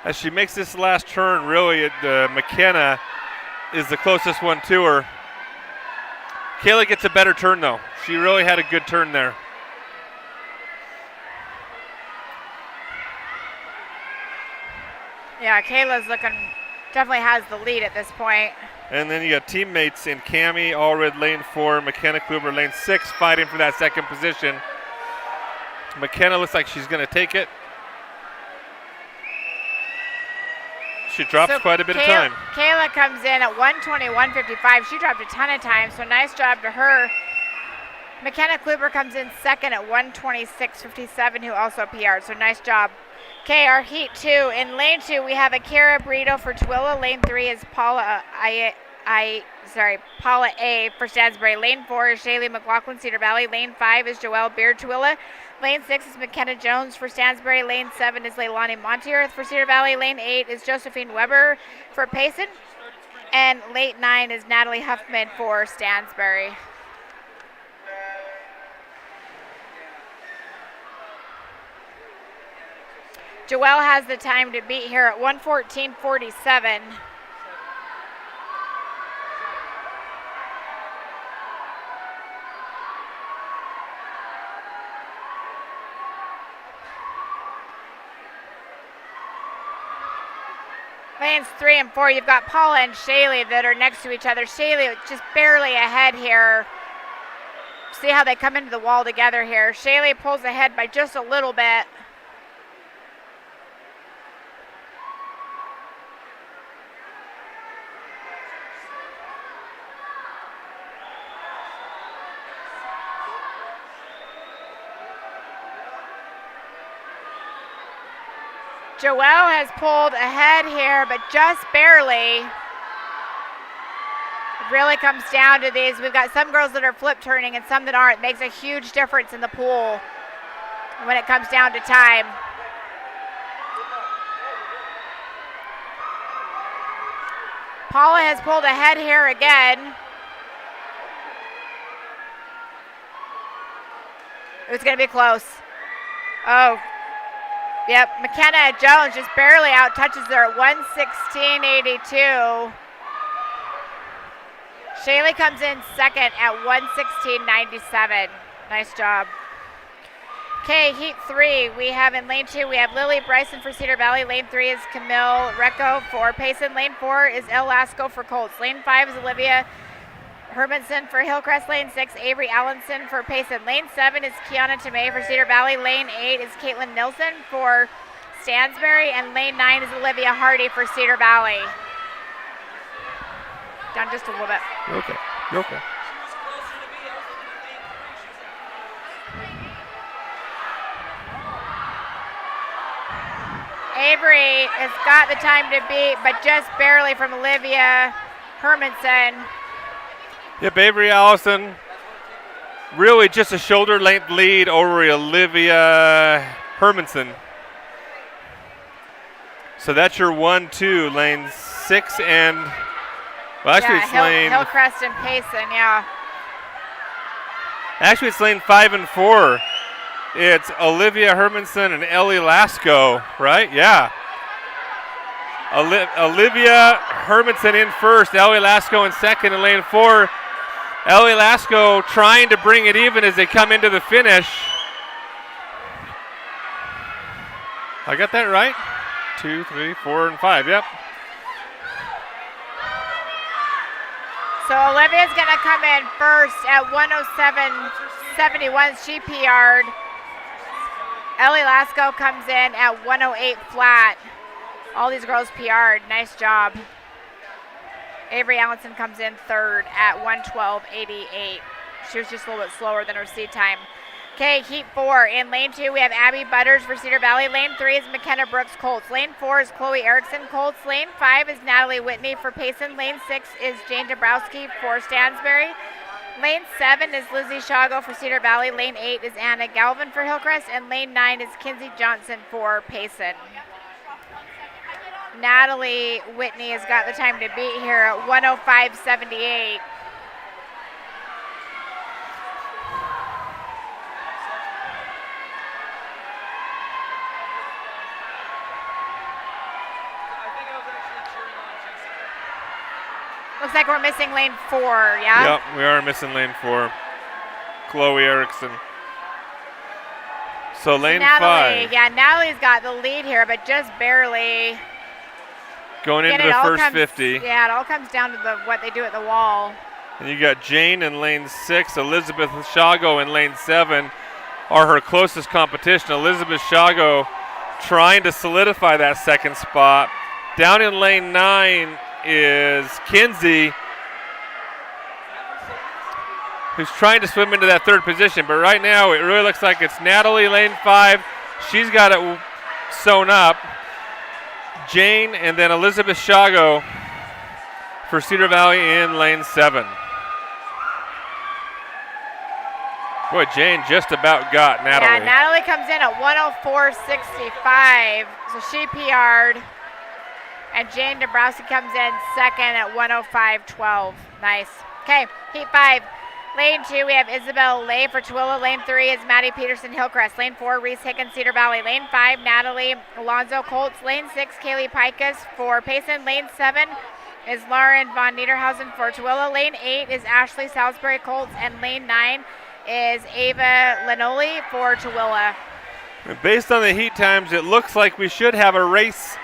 As she makes this last turn, really, McKenna is the closest one to her. Kayla gets a better turn, though. She really had a good turn there. Yeah, Kayla's definitely has the lead at this point. And then you got teammates in Cami Allred, lane 4, McKenna Kluber, lane 6, fighting for that second position. McKenna looks like she's going to take it. She drops quite a bit of time. Kayla comes in at 1:21.55. She dropped a ton of time, so nice job to her. McKenna Kluber comes in second at 126.57, who also PR'd, so nice job. Okay, our heat 2. In lane 2, we have Akira Brito for Tooele. Lane 3 is Paula A for Stansbury. Lane 4 is Shaylee McLaughlin, Cedar Valley. Lane 5 is Joelle Beard, Tooele. Lane 6 is McKenna Jones for Stansbury. Lane 7 is Leilani Monteearth for Cedar Valley. Lane 8 is Josephine Weber for Payson. And lane 9 is Natalie Huffman for Stansbury. Joelle has the time to beat here at 1:14.47. Lanes 3 and 4, you've got Paula and Shaylee that are next to each other. Shaylee just barely ahead here. See how they come into the wall together here. Shaylee pulls ahead by just a little bit. Joelle has pulled ahead here, but just barely. It really comes down to these. We've got some girls that are flip turning and some that aren't. It makes a huge difference in the pool when it comes down to time. Paula has pulled ahead here again. It was going to be close. Oh. Yep, McKenna Jones just barely out touches her at 1:16.82. Shaylee comes in second at 1:16.97. Nice job. Okay, heat 3. We have in lane 2, we have Lily Bryson for Cedar Valley. Lane 3 is Camille Recco for Payson. Lane 4 is El Lasco for Colts. Lane 5 is Olivia Hermanson for Hillcrest. Lane 6, Avery Allenson for Payson. Lane 7 is Kiana Tomei for Cedar Valley. Lane 8 is Caitlin Nilsson for Stansbury. And lane 9 is Olivia Hardy for Cedar Valley. Down just a little bit. You're okay. You're okay. Avery has got the time to beat, but just barely from Olivia Hermanson. Yep, Avery Allison, really just a shoulder length lead over Olivia Hermanson. So that's your 1-2, lane 6 and, well, actually it's lane. Hillcrest and Payson, yeah. Actually it's lane 5 and 4. It's Olivia Hermanson and Ellie Lasco, right? Yeah. Olivia Hermanson in first, Ellie Lasco in second in lane 4. Ellie Lasco trying to bring it even as they come into the finish. I got that right? 2, 3, 4, and 5, yep. So Olivia's going to come in first at 1:07.71. She PR'd. Ellie Lasco comes in at 1:08 flat. All these girls PR'd. Nice job. Avery Allenson comes in third at 1:12.88. She was just a little bit slower than her seed time. Okay, heat 4. In lane 2, we have Abby Butters for Cedar Valley. Lane 3 is McKenna Brooks Colts. Lane 4 is Chloe Erickson Colts. Lane 5 is Natalie Whitney for Payson. Lane 6 is Jane Dabrowski for Stansbury. Lane 7 is Lizzie Shago for Cedar Valley. Lane 8 is Anna Galvin for Hillcrest. And lane 9 is Kinsey Johnson for Payson. Natalie Whitney has got the time to beat here at 1:05.78. Looks like we're missing lane 4, yeah? Yep, we are missing lane 4. Chloe Erickson. So lane 5. Yeah, Natalie's got the lead here, but just barely. Going into the first 50. Yeah, it all comes down to what they do at the wall. And you got Jane in lane 6. Elizabeth Shago in lane 7 are her closest competition. Elizabeth Shago trying to solidify that second spot. Down in lane 9 is Kinsey, who's trying to swim into that third position. But right now, it really looks like it's Natalie, lane 5. She's got it sewn up. Jane, and then Elizabeth Shago for Cedar Valley in lane 7. Boy, Jane just about got Natalie. Yeah, Natalie comes in at 104.65, so she PR'd. And Jane Dabrowski comes in second at 105.12. Nice. Okay, heat 5. Lane 2, we have Isabel Lay for Tooele. Lane 3 is Maddie Peterson Hillcrest. Lane 4, Reese Hickens Cedar Valley. Lane 5, Natalie Alonzo Colts. Lane 6, Kaylee Pikus for Payson. Lane 7 is Lauren Von Niederhausen for Tooele. Lane 8 is Ashley Salisbury Colts. And lane 9 is Ava Lenoli for Tooele. Based on the heat times, it looks like we should have a race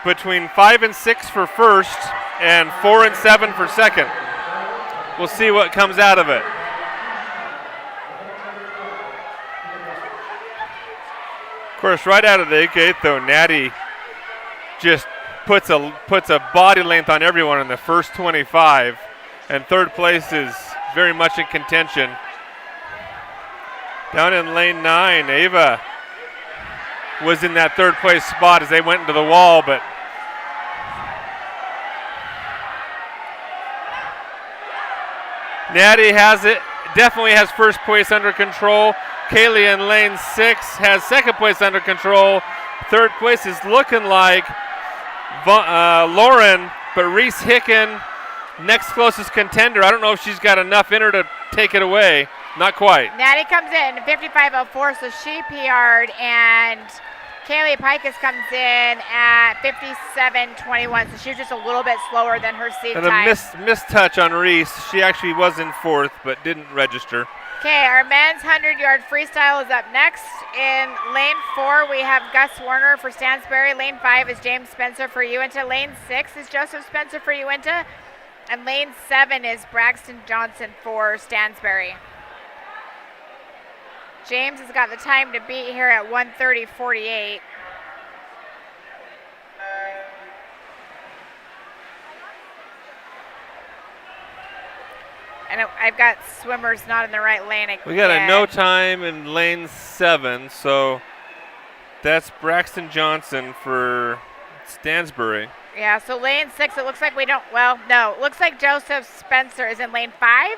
between 5 and 6 for first and 4 and 7 for second. We'll see what comes out of it. Of course, right out of the gate, though, Natty just puts a body length on everyone in the first 25, and third place is very much in contention. Down in lane 9, Ava was in that third place spot as they went into the wall, but Natty has it, definitely has first place under control. Kaylee in lane 6 has second place under control. Third place is looking like Lauren, but Reese Hicken, next closest contender. I don't know if she's got enough in her to take it away. Not quite. Natty comes in 55.04, so she PR'd, and Kaylee Pikus comes in at 57.21, so she was just a little bit slower than her seed and time. And a missed touch on Reese. She actually was in fourth, but didn't register. Okay, our men's 100-yard freestyle is up next. In lane 4, we have Gus Warner for Stansbury. Lane 5 is James Spencer for Uinta. Lane 6 is Joseph Spencer for Uinta. And lane 7 is Braxton Johnson for Stansbury. James has got the time to beat here at 1:30.48. And I've got swimmers not in the right lane again. We got a no time in lane 7, so that's Braxton Johnson for Stansbury. Yeah, so lane 6, it looks like we don't, well, no. It looks like Joseph Spencer is in lane 5,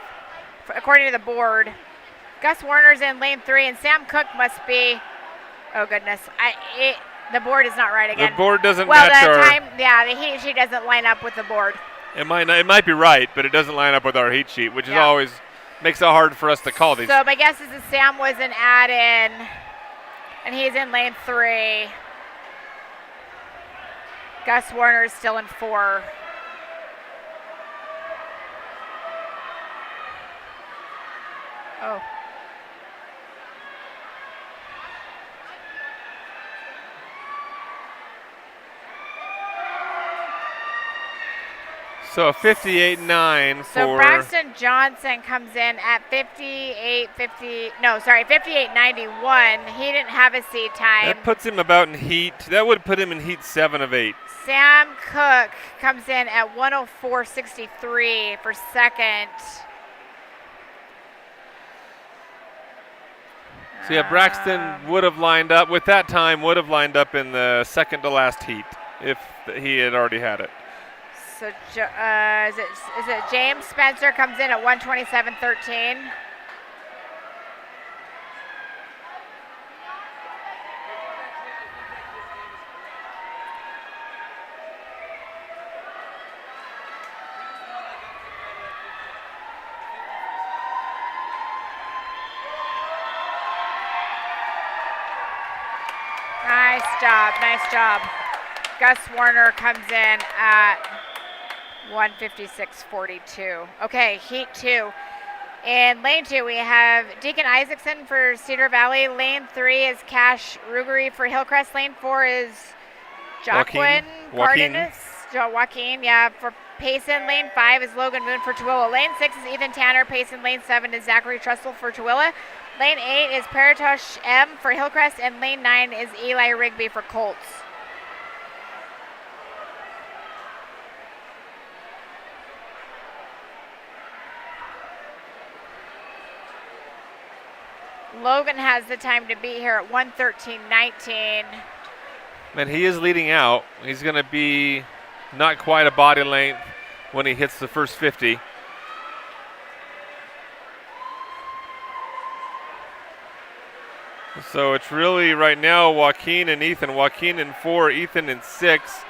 according to the board. Gus Warner's in lane 3, and Sam Cook must be, oh goodness, the board is not right again. The board doesn't match our... the heat sheet doesn't line up with the board. It might be right, but it doesn't line up with our heat sheet, which is always makes it hard for us to call these. So my guess is that Sam was an add-in, and he's in lane 3. Gus Warner is still in 4. Oh. So 58.9 for... So Braxton Johnson comes in at 58.91. He didn't have a seat time. That puts him about in heat. That would put him in heat 7 of 8. Sam Cook comes in at 104.63 for second. So yeah, Braxton would have lined up, with that time, would have lined up in the second to last heat if he had already had it. So is it James Spencer comes in at 127.13. Nice job. Gus Warner comes in at 156.42. Okay, heat 2. In lane 2, we have Deacon Isaacson for Cedar Valley. Lane 3 is Cash Rugery for Hillcrest. Lane 4 is Joaquin Cardenas. Joaquin, for Payson. Lane 5 is Logan Moon for Tooele. Lane 6 is Ethan Tanner. Payson. Lane 7 is Zachary Trussell for Tooele. Lane 8 is Paratosh M for Hillcrest. And lane 9 is Eli Rigby for Colts. Logan has the time to beat here at 1:13.19. And he is leading out. He's going to be not quite a body length when he hits the first 50. So it's really right now Joaquin and Ethan. Joaquin in 4, Ethan in 6,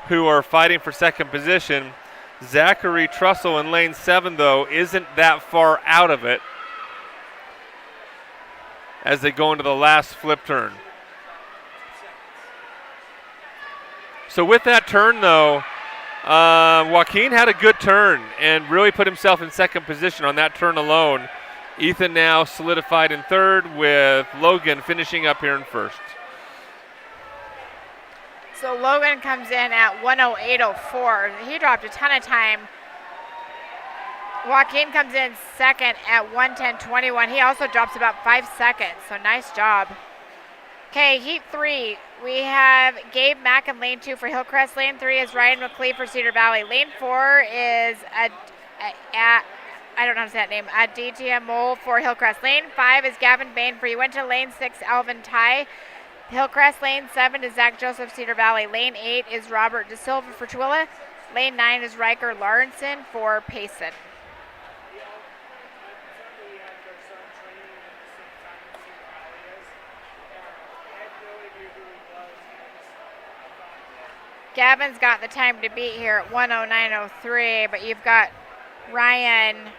who are fighting for second position. Zachary Trussell in lane 7, though, isn't that far out of it as they go into the last flip turn. So with that turn, though, Joaquin had a good turn and really put himself in second position on that turn alone. Ethan now solidified in third, with Logan finishing up here in first. So Logan comes in at 1:08.04. He dropped a ton of time. Joaquin comes in second at 1:10.21. He also drops about 5 seconds, so nice job. Okay, heat 3. We have Gabe Mack in lane 2 for Hillcrest. Lane 3 is Ryan McLeod for Cedar Valley. Lane 4 is I don't know how to say that name. Aditya Mole for Hillcrest. Lane 5 is Gavin Bain for Uinta. Lane 6, Alvin Ty. Hillcrest. Lane 7 is Zach Joseph, Cedar Valley. Lane 8 is Robert De Silva for Tooele. Lane 9 is Riker Lawrenson for Payson. Gavin's got the time to beat here at 1:09.03, but you've got Ryan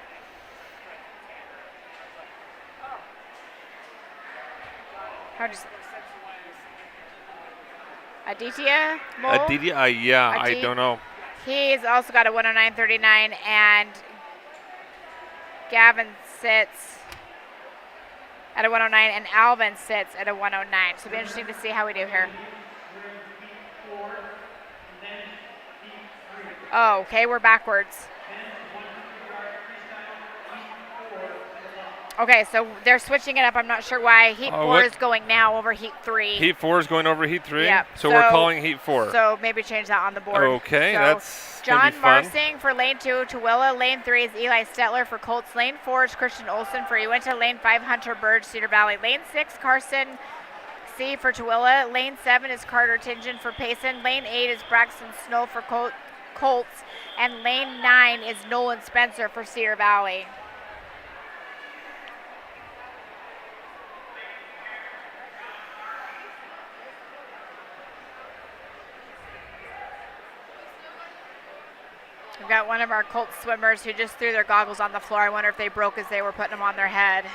Aditya Mole? Aditya, I don't know. He's also got a 1:09.39, and Gavin sits at a 1:09, and Alvin sits at a 1:09. So it'll be interesting to see how we do here. Oh, okay, we're backwards. Okay, so they're switching it up. I'm not sure why. Heat 4 is going now over Heat 3. Heat 4 is going over Heat 3? Yep. So we're calling Heat 4. So maybe change that on the board. Okay, so that's John fun. Marsing for lane 2, Tooele. Lane 3 is Eli Stetler for Colts. Lane 4 is Christian Olson for Uinta. Lane 5, Hunter Burge, Cedar Valley. Lane 6, Carson C for Tooele. Lane 7 is Carter Tingen for Payson. Lane 8 is Braxton Snow for Colts. And lane 9 is Nolan Spencer for Cedar Valley. We've got one of our Colts swimmers who just threw their goggles on the floor. I wonder if they broke as they were putting them on their head.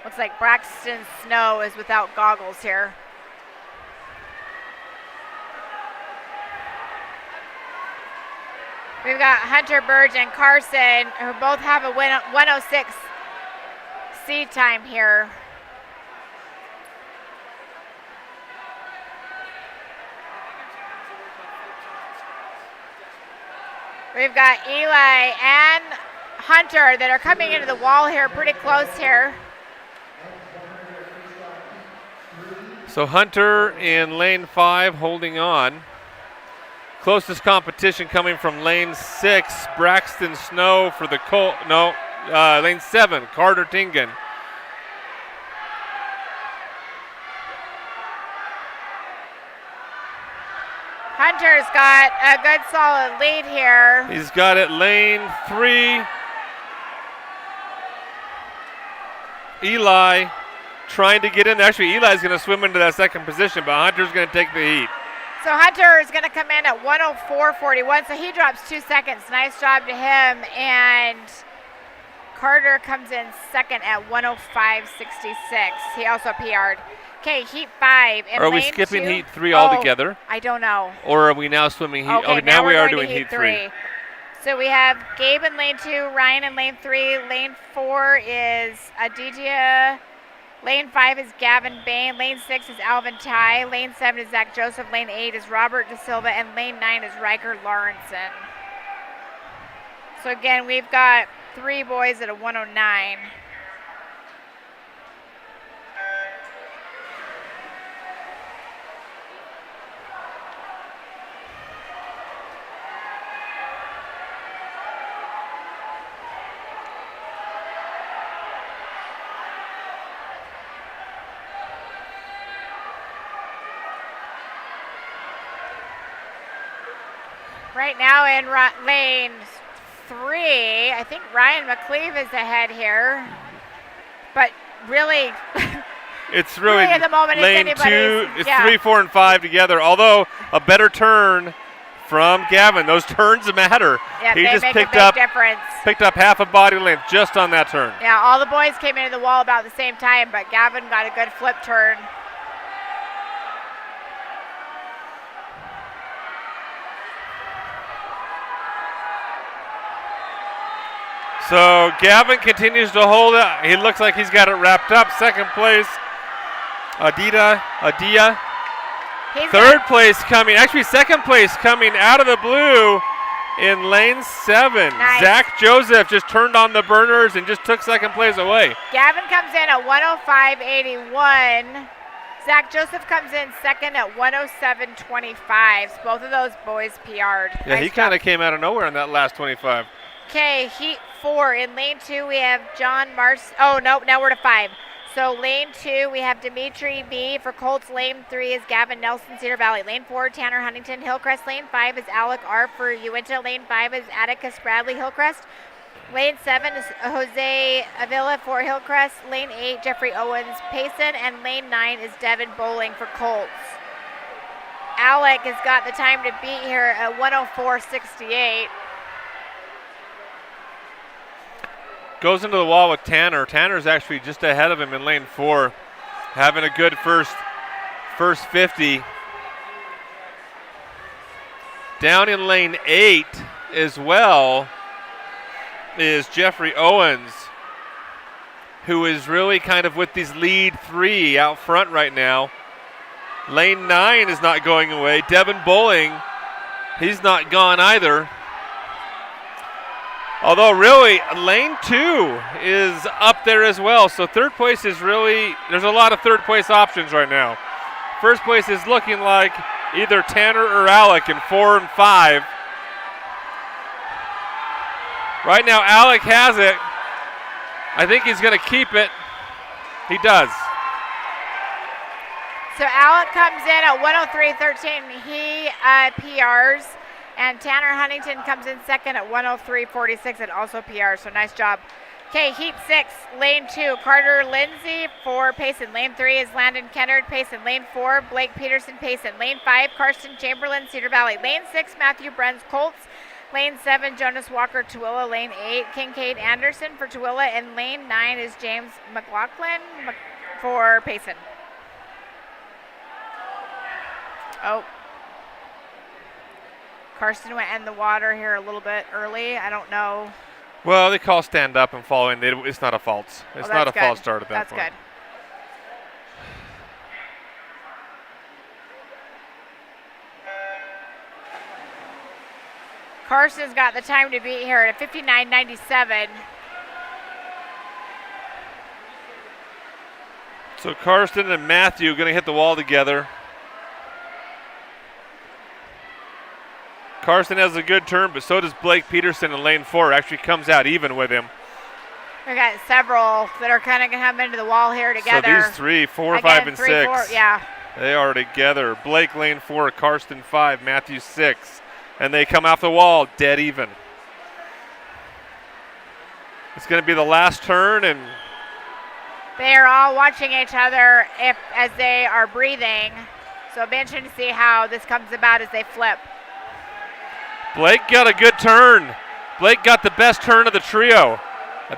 Looks like Braxton Snow is without goggles here. We've got Hunter Burge and Carson, who both have a 1:06 seed time here. We've got Eli and Hunter that are coming into the wall here, pretty close here. So Hunter in lane 5 holding on. Closest competition coming from lane 6, Braxton Snow for the lane 7, Carter Tingen. Hunter's got a good solid lead here. He's got it lane 3. Eli trying to get in. Actually, Eli's going to swim into that second position, but Hunter's going to take the heat. So Hunter is going to come in at 1:04.41, so he drops 2 seconds. Nice job to him. And Carter comes in second at 1:05.66. He also PR'd. Okay, Heat 5. Are we skipping Heat 3 altogether? I don't know. Or are we now swimming Heat? Okay, now we are doing Heat 3. So we have Gabe in lane 2, Ryan in lane 3. Lane 4 is Aditya. Lane 5 is Gavin Bain. Lane 6 is Alvin Ty. Lane 7 is Zach Joseph. Lane 8 is Robert De Silva. And lane 9 is Riker Lawrenson. So again, we've got 3 boys at a 1:09. Right now in lane 3, I think Ryan McCleve is ahead here. But really, it's really at the moment lane it's 2. It's 3, 4, and 5 together. Although a better turn from Gavin. Those turns matter. Yeah, he they just make picked a big up difference. Picked up half a body length just on that turn. Yeah, all the boys came into the wall about the same time, but Gavin got a good flip turn. So Gavin continues to hold it. He looks like he's got it wrapped up. Second place, Adia. Third place coming, actually second place coming out of the blue in lane 7. Nice. Zach Joseph just turned on the burners and just took second place away. Gavin comes in at 105.81. Zach Joseph comes in second at 107.25. So both of those boys PR'd. Yeah, nice he kind of came out of nowhere in that last 25. Okay, heat 4. In lane 2, we have John Mars. Oh, no, now we're to 5. So lane 2, we have Dimitri B. For Colts. Lane 3 is Gavin Nelson, Cedar Valley. Lane 4, Tanner Huntington, Hillcrest. Lane 5 is Alec R. for Uinta. Lane 5 is Atticus Bradley, Hillcrest. Lane 7 is Jose Avila for Hillcrest. Lane 8, Jeffrey Owens, Payson. And lane 9 is Devin Bowling for Colts. Alec has got the time to beat here at 104.68. Goes into the wall with Tanner. Tanner's actually just ahead of him in lane 4, having a good first 50. Down in lane 8 as well is Jeffrey Owens, who is really kind of with these lead 3 out front right now. Lane 9 is not going away. Devin Bowling, he's not gone either. Although really, lane 2 is up there as well. So third place is really, there's a lot of third place options right now. First place is looking like either Tanner or Alec in 4 and 5. Right now, Alec has it. I think he's going to keep it. He does. So Alec comes in at 103.13. He PRs. And Tanner Huntington comes in second at 103.46 and also PRs. So nice job. Okay, heat 6, lane 2, Carter Lindsay for Payson. Lane 3 is Landon Kennard, Payson. Lane 4, Blake Peterson, Payson. Lane 5, Karsten Chamberlain, Cedar Valley. Lane 6, Matthew Bruns, Colts. Lane 7, Jonas Walker, Tooele. Lane 8, Kincaid Anderson for Tooele. And lane 9 is James McLaughlin for Payson. Oh. Karsten went in the water here a little bit early. I don't know. Well, they call stand up and following. It's not a false. It's not a false start at that point. That's good. Karsten's got the time to beat here at 59.97. So Karsten and Matthew going to hit the wall together. Karsten has a good turn, but so does Blake Peterson in lane 4. Actually comes out even with him. We got several that are kind of going to come into the wall here together. So these 3, 4, 5, and 6. 4, yeah. They are together. Blake lane 4, Karsten 5, Matthew 6. And they come off the wall dead even. It's going to be the last turn, and they are all watching each other as they are breathing. So it'll be interesting to see how this comes about as they flip. Blake got a good turn. Blake got the best turn of the trio.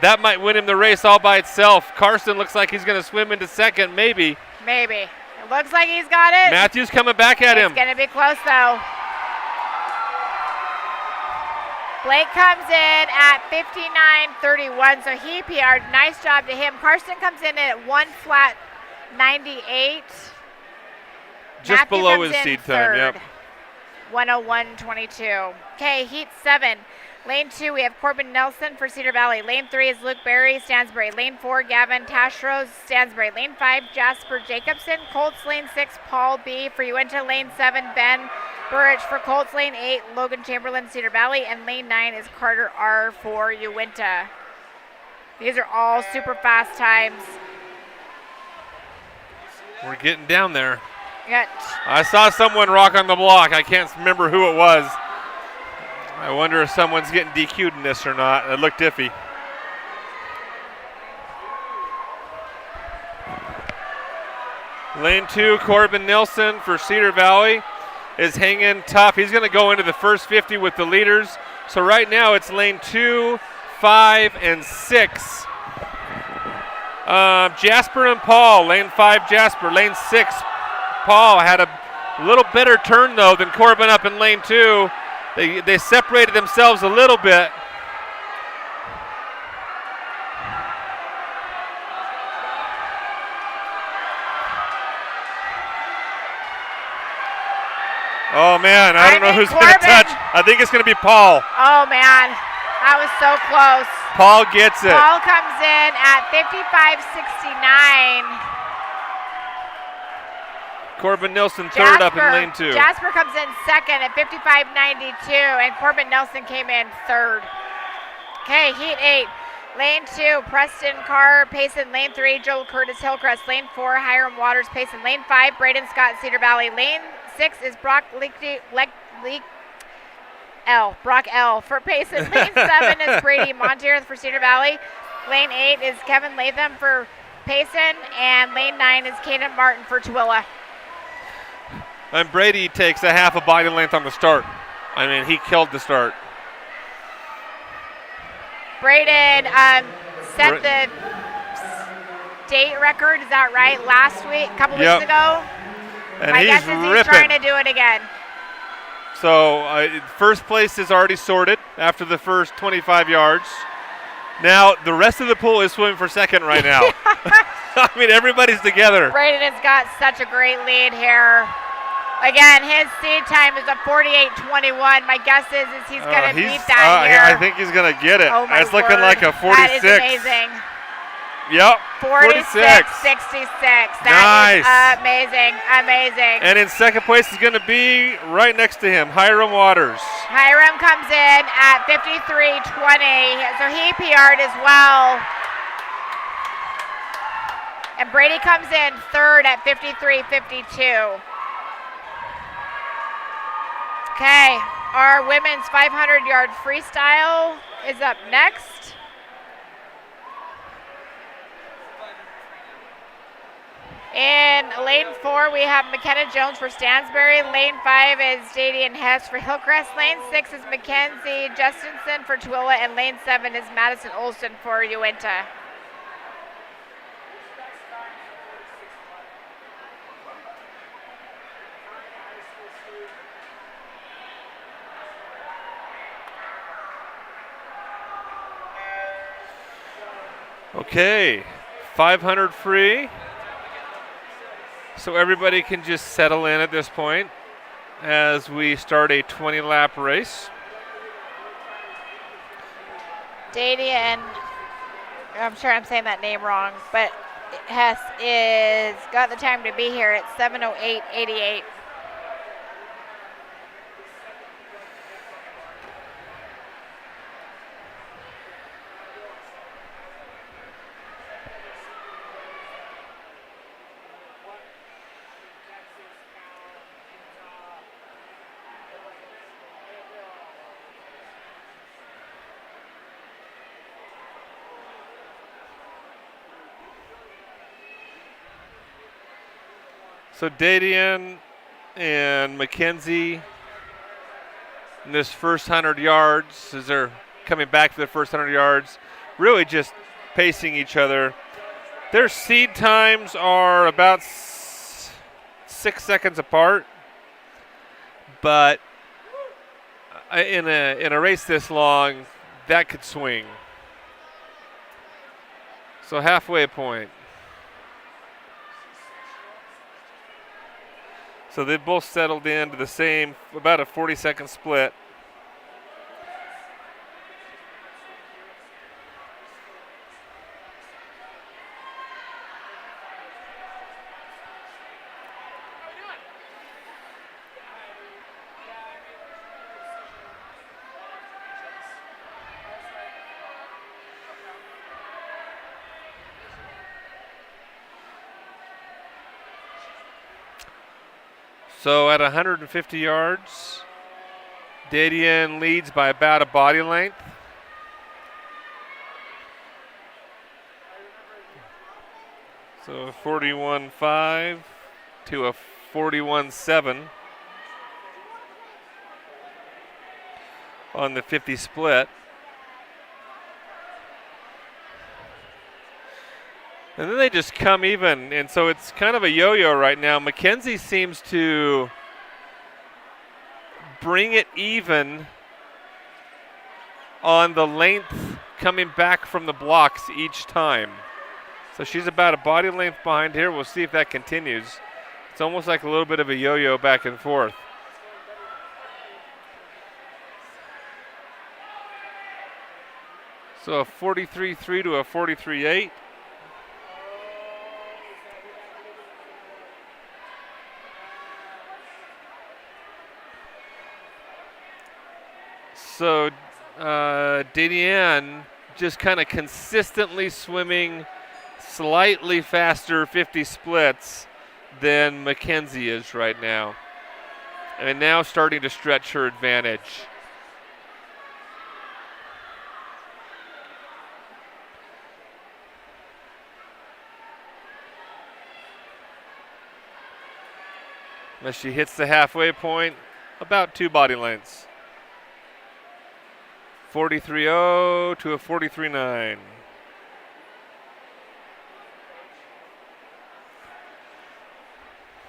That might win him the race all by itself. Karsten looks like he's going to swim into second, maybe. Maybe. It looks like he's got it. Matthew's coming back at him. It's going to be close, though. Blake comes in at 59.31, so he PR'd. Nice job to him. Karsten comes in at 1:98. Just Matthew below his comes in seed third. time, yep. 101.22. Okay, heat 7. Lane 2, we have Corbin Nelson for Cedar Valley. Lane 3 is Luke Berry, Stansbury. Lane 4, Gavin Tashros, Stansbury. Lane 5, Jasper Jacobson. Colts. Lane 6, Paul B. for Uinta. Lane 7, Ben Burrich for Colts. Lane 8, Logan Chamberlain, Cedar Valley. And lane 9 is Carter R. for Uinta. These are all super fast times. We're getting down there. Got I saw someone rock on the block. I can't remember who it was. I wonder if someone's getting DQ'd in this or not. It looked iffy. Lane 2, Corbin Nilsson for Cedar Valley is hanging tough. He's going to go into the first 50 with the leaders. So right now it's lane 2, 5, and 6. Jasper and Paul, lane 5 Jasper, lane 6 Paul had a little better turn though than Corbin up in lane 2. They separated themselves a little bit. Oh man, I don't know who's going to touch. I think it's going to be Paul. Oh man, that was so close. Paul gets it. Paul comes in at 55.69. Corbin Nilsson third up in lane 2. Jasper comes in second at 55.92, and Corbin Nilsson came in third. Okay, heat 8. Lane 2, Preston Carr, Payson. Lane 3, Joel Curtis Hillcrest. Lane 4, Hiram Waters, Payson. Lane 5, Braden Scott, Cedar Valley. Lane 6 is Brock L for Payson. Lane 7 is Brady Montier for Cedar Valley. Lane 8 is Kevin Latham for Payson, and lane 9 is Kaden Martin for Tooele. And Brady takes a half a body length on the start. I mean, he killed the start. Braden set the state record, is that right? Last week, a couple weeks ago. And My guess is he's trying to do it again. So first place is already sorted after the first 25 yards. Now the rest of the pool is swimming for second right now. I mean, everybody's together. Braden has got such a great lead here. Again, his seed time is a 48.21. My guess is he's going to beat that here. I think he's going to get it. Oh my It's looking like a 46. That is amazing. Yep, 46.66. That is amazing, amazing. And in second place is going to be right next to him, Hiram Waters. Hiram comes in at 53.20, so he PR'd as well. And Brady comes in third at 53.52. Okay, our women's 500-yard freestyle is up next. In lane 4, we have McKenna Jones for Stansbury. Lane 5 is Dadian Hess for Hillcrest. Lane 6 is Mackenzie Justinson for Tooele. And lane 7 is Madison Olson for Uinta. Okay, 500 free. So everybody can just settle in at this point as we start a 20-lap race. Dadian, I'm sure I'm saying that name wrong, but Hess is got the time to be here at 7:08:88. So Dadian and Mackenzie in this first 100 yards, as they're coming back to the first 100 yards, really just pacing each other. Their seed times are about 6 seconds apart, but in a race this long, that could swing. So halfway point. So they've both settled into the same, about a 40-second split. So at 150 yards, Dadian leads by about a body length. So a 41.5 to a 41.7 on the 50 split. And then they just come even, and so it's kind of a yo-yo right now. Mackenzie seems to bring it even on the length coming back from the blocks each time. So she's about a body length behind here. We'll see if that continues. It's almost like a little bit of a yo-yo back and forth. So a 43.3 to a 43.8. So Dadian just kind of consistently swimming slightly faster 50 splits than Mackenzie is right now. And now starting to stretch her advantage. As she hits the halfway point, about 2 body lengths. 43.0 to a 43.9.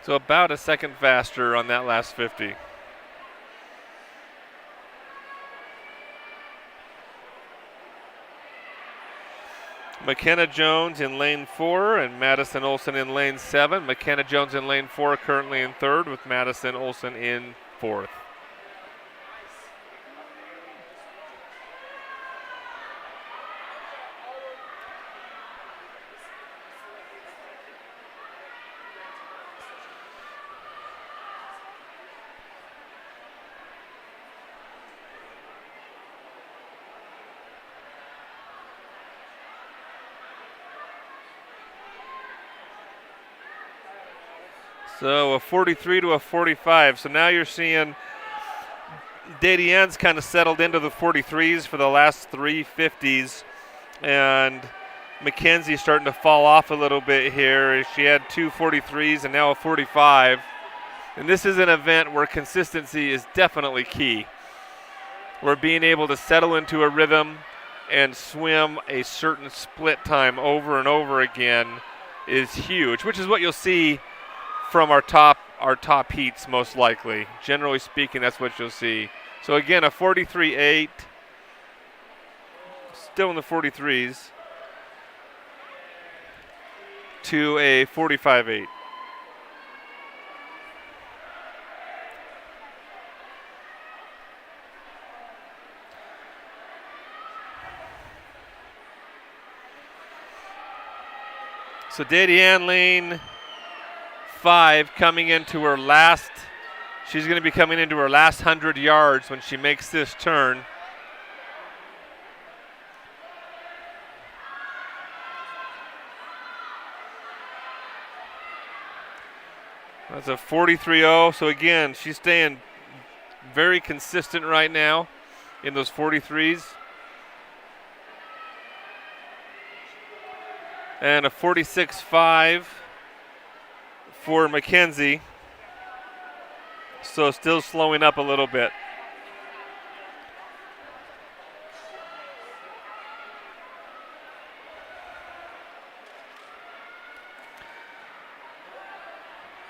So about a second faster on that last 50. McKenna Jones in lane 4 and Madison Olson in lane 7. McKenna Jones in lane 4 currently in 3rd with Madison Olson in 4th. So a 43 to a 45. So now you're seeing Dadian's kind of settled into the 43s for the last 3 50s. And Mackenzie's starting to fall off a little bit here. She had 2 43s and now a 45. And this is an event where consistency is definitely key. Where being able to settle into a rhythm and swim a certain split time over and over again is huge, which is what you'll see from our top heats most likely. Generally speaking, that's what you'll see. So again, a 43.8, still in the 43s, to a 45.8. So Dadian lane 5 coming into her last, she's going to be coming into her last 100 yards when she makes this turn. That's a 43.0. So again, she's staying very consistent right now in those 43s. And a 46.5 for Mackenzie. So still slowing up a little bit.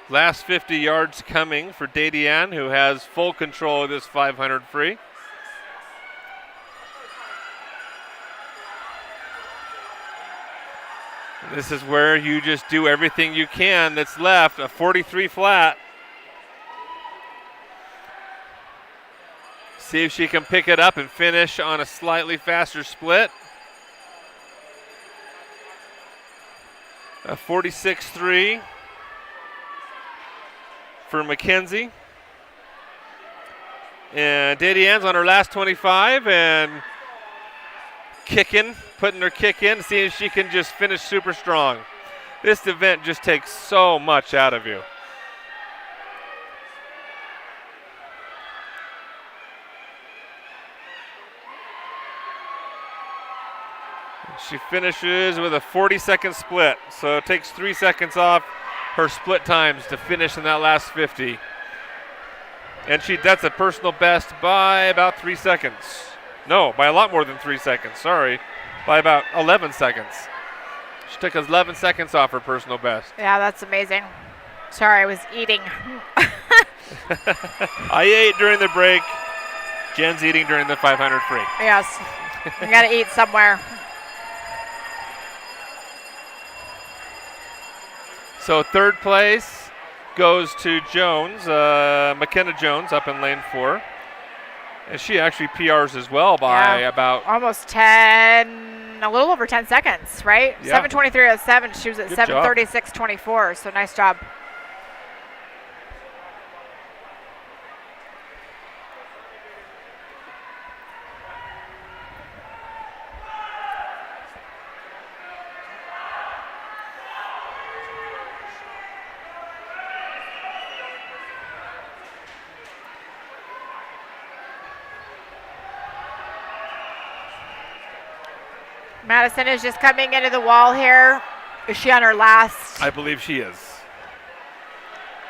Last 50 yards coming for Dadian, who has full control of this 500 free. This is where you just do everything you can that's left. A 43 flat. See if she can pick it up and finish on a slightly faster split. A 46.3 for Mackenzie. And Dadian's on her last 25 and kicking, putting her kick in, seeing if she can just finish super strong. This event just takes so much out of you. She finishes with a 40-second split, so it takes 3 seconds off her split times to finish in that last 50. And that's a personal best by about 3 seconds. No, by a lot more than 3 seconds, sorry. By about 11 seconds. She took 11 seconds off her personal best. Yeah, that's amazing. Sorry, I was eating. I ate during the break. Jen's eating during the 500 free. Yes, you gotta eat somewhere. So third place goes to Jones, McKenna Jones up in lane 4. And she actually PRs as well by about almost 10, a little over 10 seconds, right? Yeah. 7:23:07. She was at Good 7:36:24. So nice job. Madison is just coming into the wall here. Is she on her last? I believe she is.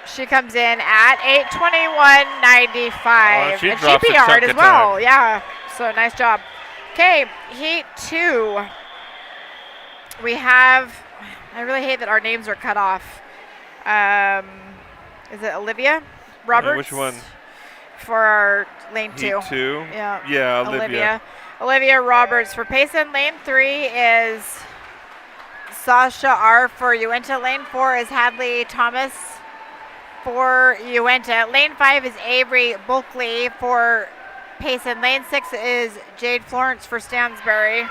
She comes in at 8:21:95. She and she drops a chunk PR'd as of well. time. Yeah. So nice job. Okay, heat 2. We have, I really hate that our names are cut off. Is it Olivia Roberts? Which one? For our lane 2. Heat 2? Yeah. Yeah, Olivia. Olivia Roberts for Payson. Lane 3 is Sasha R. For Uinta. Lane 4 is Hadley Thomas for Uinta. Lane 5 is Avery Bulkley for Payson. Lane 6 is Jade Florence for Stansbury.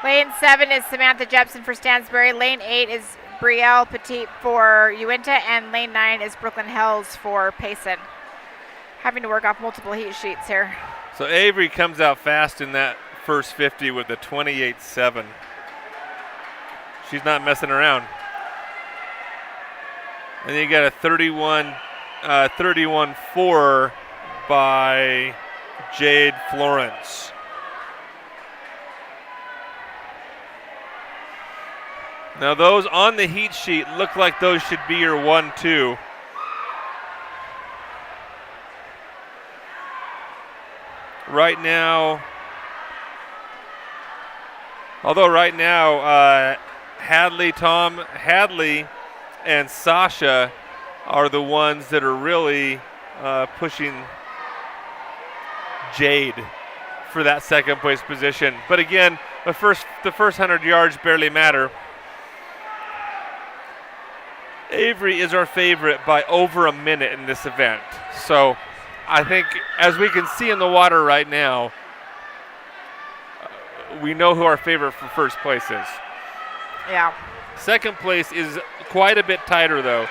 Lane 7 is Samantha Jepson for Stansbury. Lane 8 is Brielle Petit for Uinta. And lane 9 is Brooklyn Hills for Payson. Having to work off multiple heat sheets here. So Avery comes out fast in that first 50 with a 28.7. She's not messing around. And then you got a 31.4 by Jade Florence. Now those on the heat sheet look like those should be your 1-2. Right now, Hadley and Sasha are the ones that are really pushing Jade for that second place position. But again, the first 100 yards barely matter. Avery is our favorite by over a minute in this event. So I think, as we can see in the water right now, we know who our favorite for first place is. Yeah. Second place is quite a bit tighter, though,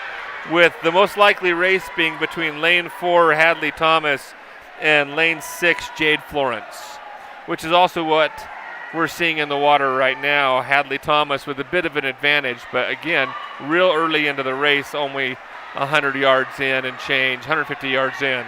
with the most likely race being between lane 4, Hadley Thomas, and lane 6, Jade Florence, which is also what we're seeing in the water right now. Hadley Thomas with a bit of an advantage, but again, real early into the race, only 100 yards in and change, 150 yards in.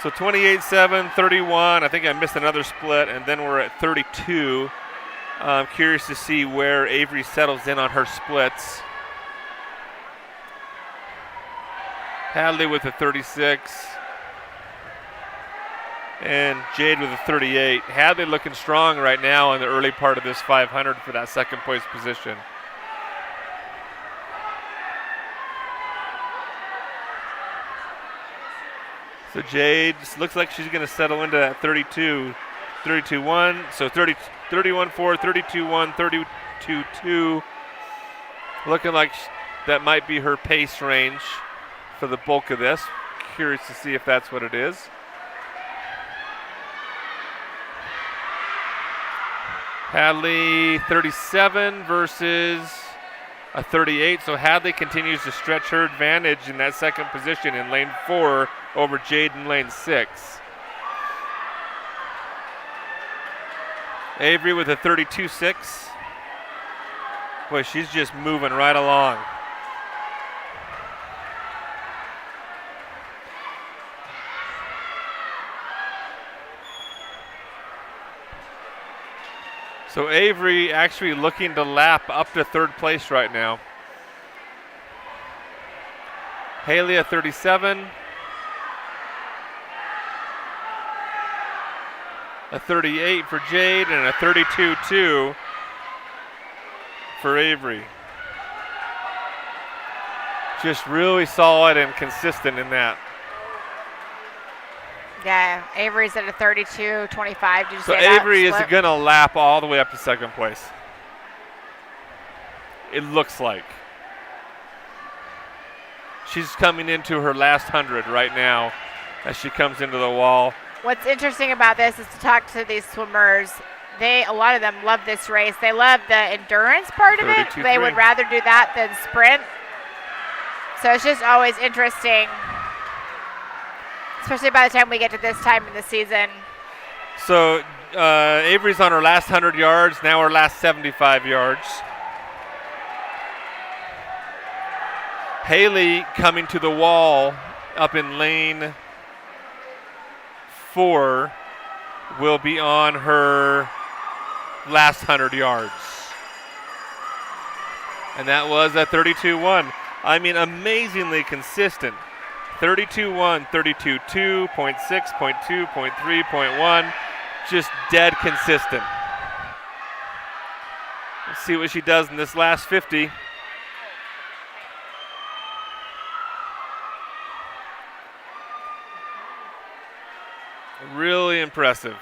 So 28.7, 31. I think I missed another split, and then we're at 32. I'm curious to see where Avery settles in on her splits. Hadley with a 36. And Jade with a 38. Hadley looking strong right now in the early part of this 500 for that second place position. So Jade looks like she's going to settle into that 32-1. So 31-4, 32-1, 32-2. Looking like that might be her pace range for the bulk of this. Curious to see if that's what it is. Hadley 37 versus a 38. So Hadley continues to stretch her advantage in that second position in lane 4 over Jade in lane 6. Avery with a 32.6 Boy, she's just moving right along. So Avery actually looking to lap up to third place right now. Haley a 37. A 38 for Jade and a 32-2 for Avery. Just really solid and consistent in that. Yeah, Avery's at a 32-25. Did you So say that? Avery is Split? going to lap all the way up to second place. It looks like. She's coming into her last 100 right now as she comes into the wall. What's interesting about this is to talk to these swimmers. A lot of them love this race. They love the endurance part of it. They would rather do that than sprint. So it's just always interesting, especially by the time we get to this time in the season. So Avery's on her last 100 yards, now her last 75 yards. Haley coming to the wall up in lane 4 will be on her last 100 yards. And that was a 32-1. I mean, amazingly consistent. 32-1, 32-2, 0.6, 0.2, 0.3, 0.1. Just dead consistent. Let's see what she does in this last 50. Really impressive.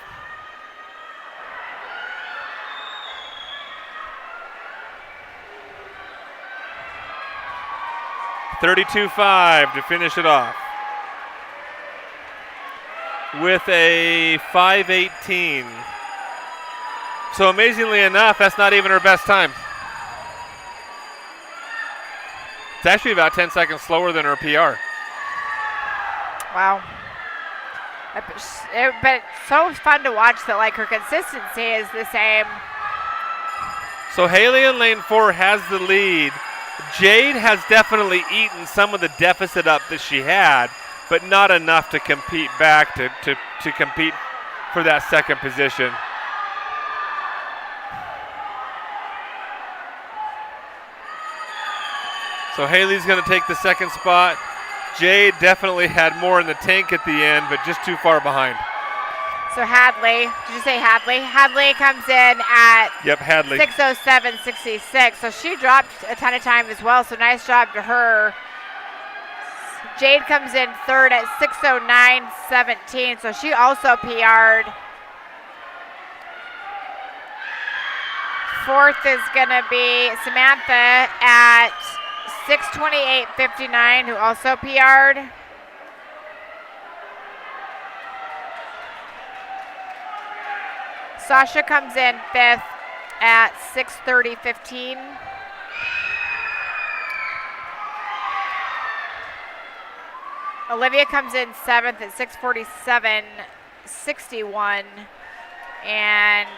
$32.5 to finish it off. With a 5:18. So amazingly enough, that's not even her best time. It's actually about 10 seconds slower than her PR. Wow. But it's so fun to watch that, like, her consistency is the same. So Haley in lane 4 has the lead. Jade has definitely eaten some of the deficit up that she had, but not enough to compete back to compete for that second position. So Haley's going to take the second spot. Jade definitely had more in the tank at the end, but just too far behind. So Hadley, did you say Hadley? Hadley comes in at Hadley. 6:07.66. So she dropped a ton of time as well. So nice job to her. Jade comes in third at 6:09.17. So she also PR'd. Fourth is going to be Samantha at 6:28.59, who also PR'd. Sasha comes in fifth at 6:30.15. Olivia comes in seventh at 6:47.61. And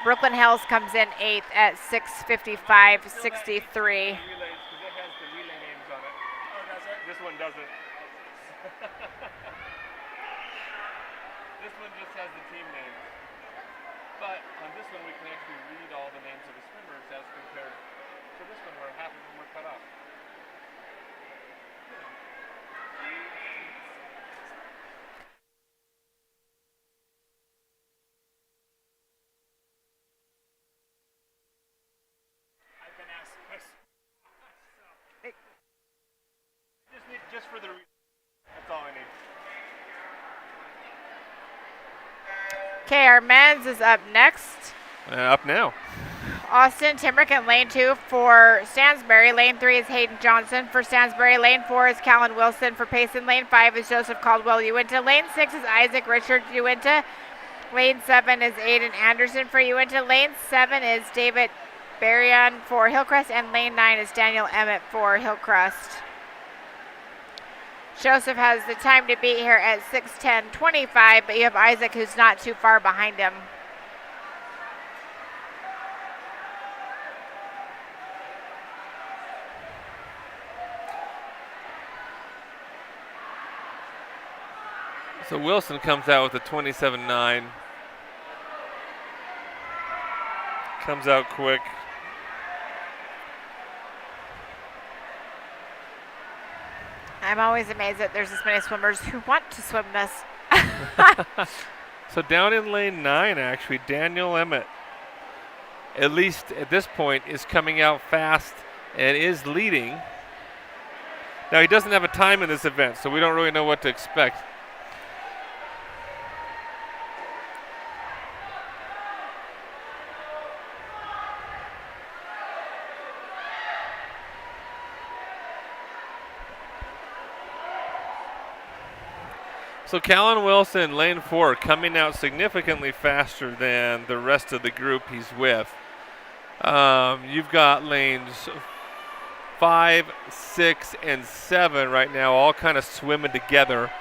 Brooklyn Hills comes in eighth at 6:55.63. This one doesn't. This one just has the team names. But on this one, we can actually read all the names of the swimmers as compared to this one where half of them were cut off. I've been asked this. Just for the that's all I need. Okay, our men's is up next. Up now. Austin Timrick in lane 2 for Stansbury. Lane 3 is Hayden Johnson for Stansbury. Lane 4 is Callan Wilson for Payson. Lane 5 is Joseph Caldwell Uinta. Lane 6 is Isaac Richard Uinta. Lane 7 is Aiden Anderson for Uinta. Lane 7 is David Berrien for Hillcrest. And lane 9 is Daniel Emmett for Hillcrest. Joseph has the time to beat here at 6:10.25, but you have Isaac who's not too far behind him. So Wilson comes out with a 27.9. Comes out quick. I'm always amazed that there's this many swimmers who want to swim this. So down in lane 9, actually, Daniel Emmett, at least at this point, is coming out fast and is leading. Now, he doesn't have a time in this event, so we don't really know what to expect. So Callan Wilson, lane 4, coming out significantly faster than the rest of the group he's with. You've got lanes 5, 6, and 7 right now, all kind of swimming together.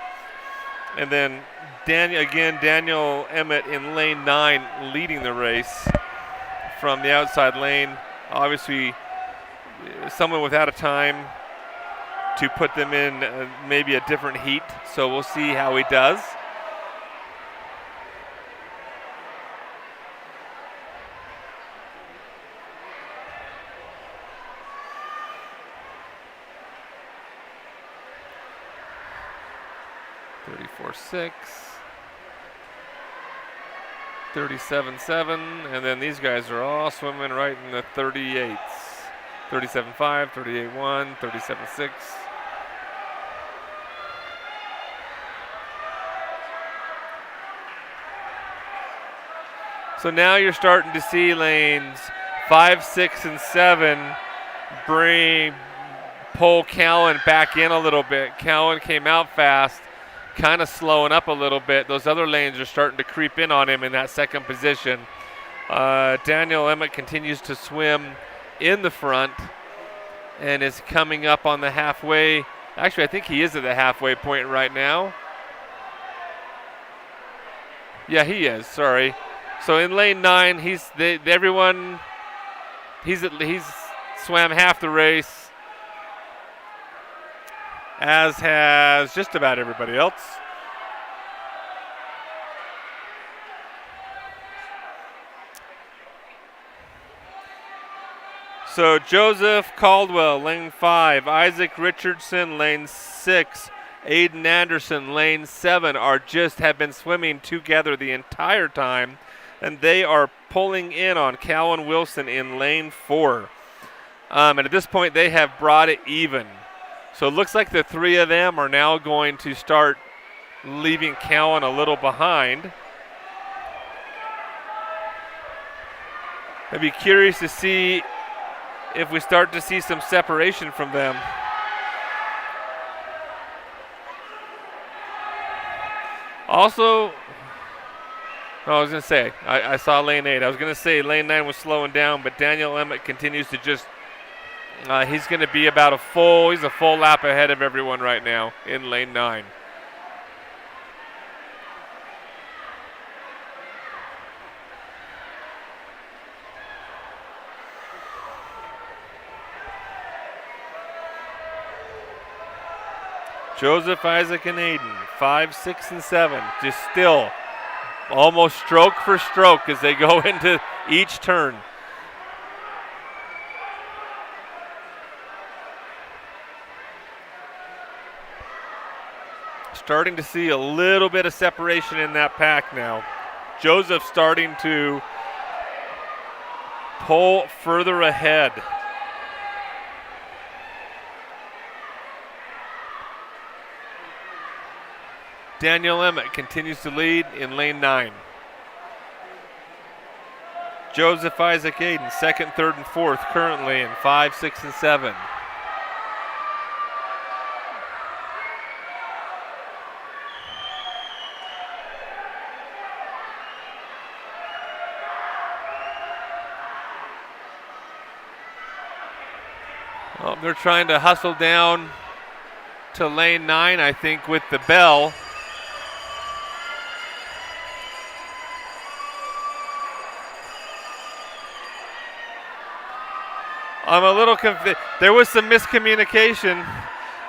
And then Daniel Emmett in lane 9 leading the race from the outside lane. Obviously, someone without a time to put them in maybe a different heat. So we'll see how he does. .34.6, 37.7, and then these guys are all swimming right in the 38s. 37.5, 38.1, 37.6. So now you're starting to see lanes 5, 6, and 7 pull Callan back in a little bit. Callan came out fast, kind of slowing up a little bit. Those other lanes are starting to creep in on him in that second position. Daniel Emmett continues to swim in the front and is coming up on the halfway. Actually, I think he is at the halfway point right now. Yeah, he is. Sorry. So in lane 9, he's swam half the race, as has just about everybody else. So Joseph Caldwell, lane 5, Isaac Richardson, lane 6, Aiden Anderson, lane 7 have been swimming together the entire time, and they are pulling in on Callan Wilson in lane 4. And at this point, they have brought it even. So it looks like the three of them are now going to start leaving Callan a little behind. I'd be curious to see if we start to see some separation from them. Also, I was going to say, I saw lane 8. I was going to say lane 9 was slowing down, but Daniel Emmett continues to just, he's going to be about he's a full lap ahead of everyone right now in lane 9. Joseph, Isaac, and Aiden, 5, 6, and 7, just still almost stroke for stroke as they go into each turn. Starting to see a little bit of separation in that pack now. Joseph starting to pull further ahead. Daniel Emmett continues to lead in lane 9. Joseph, Isaac, Aiden, 2nd, 3rd, and 4th currently in 5, 6, and 7. Well, they're trying to hustle down to lane 9, I think, with the bell. I'm a little confused. There was some miscommunication.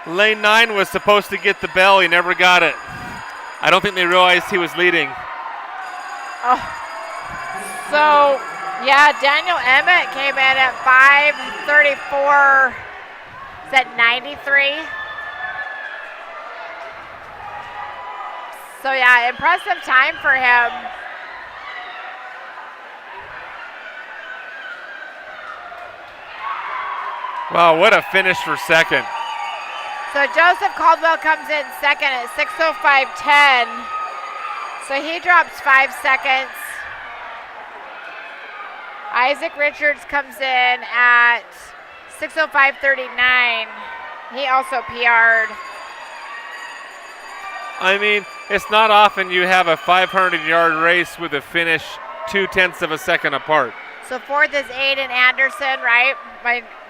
Lane 9 was supposed to get the bell. He never got it. I don't think they realized he was leading. Oh. So, yeah, Daniel Emmett came in at 5:34. Is that 93? So, yeah, impressive time for him. Wow, what a finish for second. So Joseph Caldwell comes in second at 6:05:10. So he drops 5 seconds. Isaac Richards comes in at 6:05:39. He also PR'd. I mean, it's not often you have a 500-yard race with a finish 0.2 of a second apart. So fourth is Aiden Anderson, right?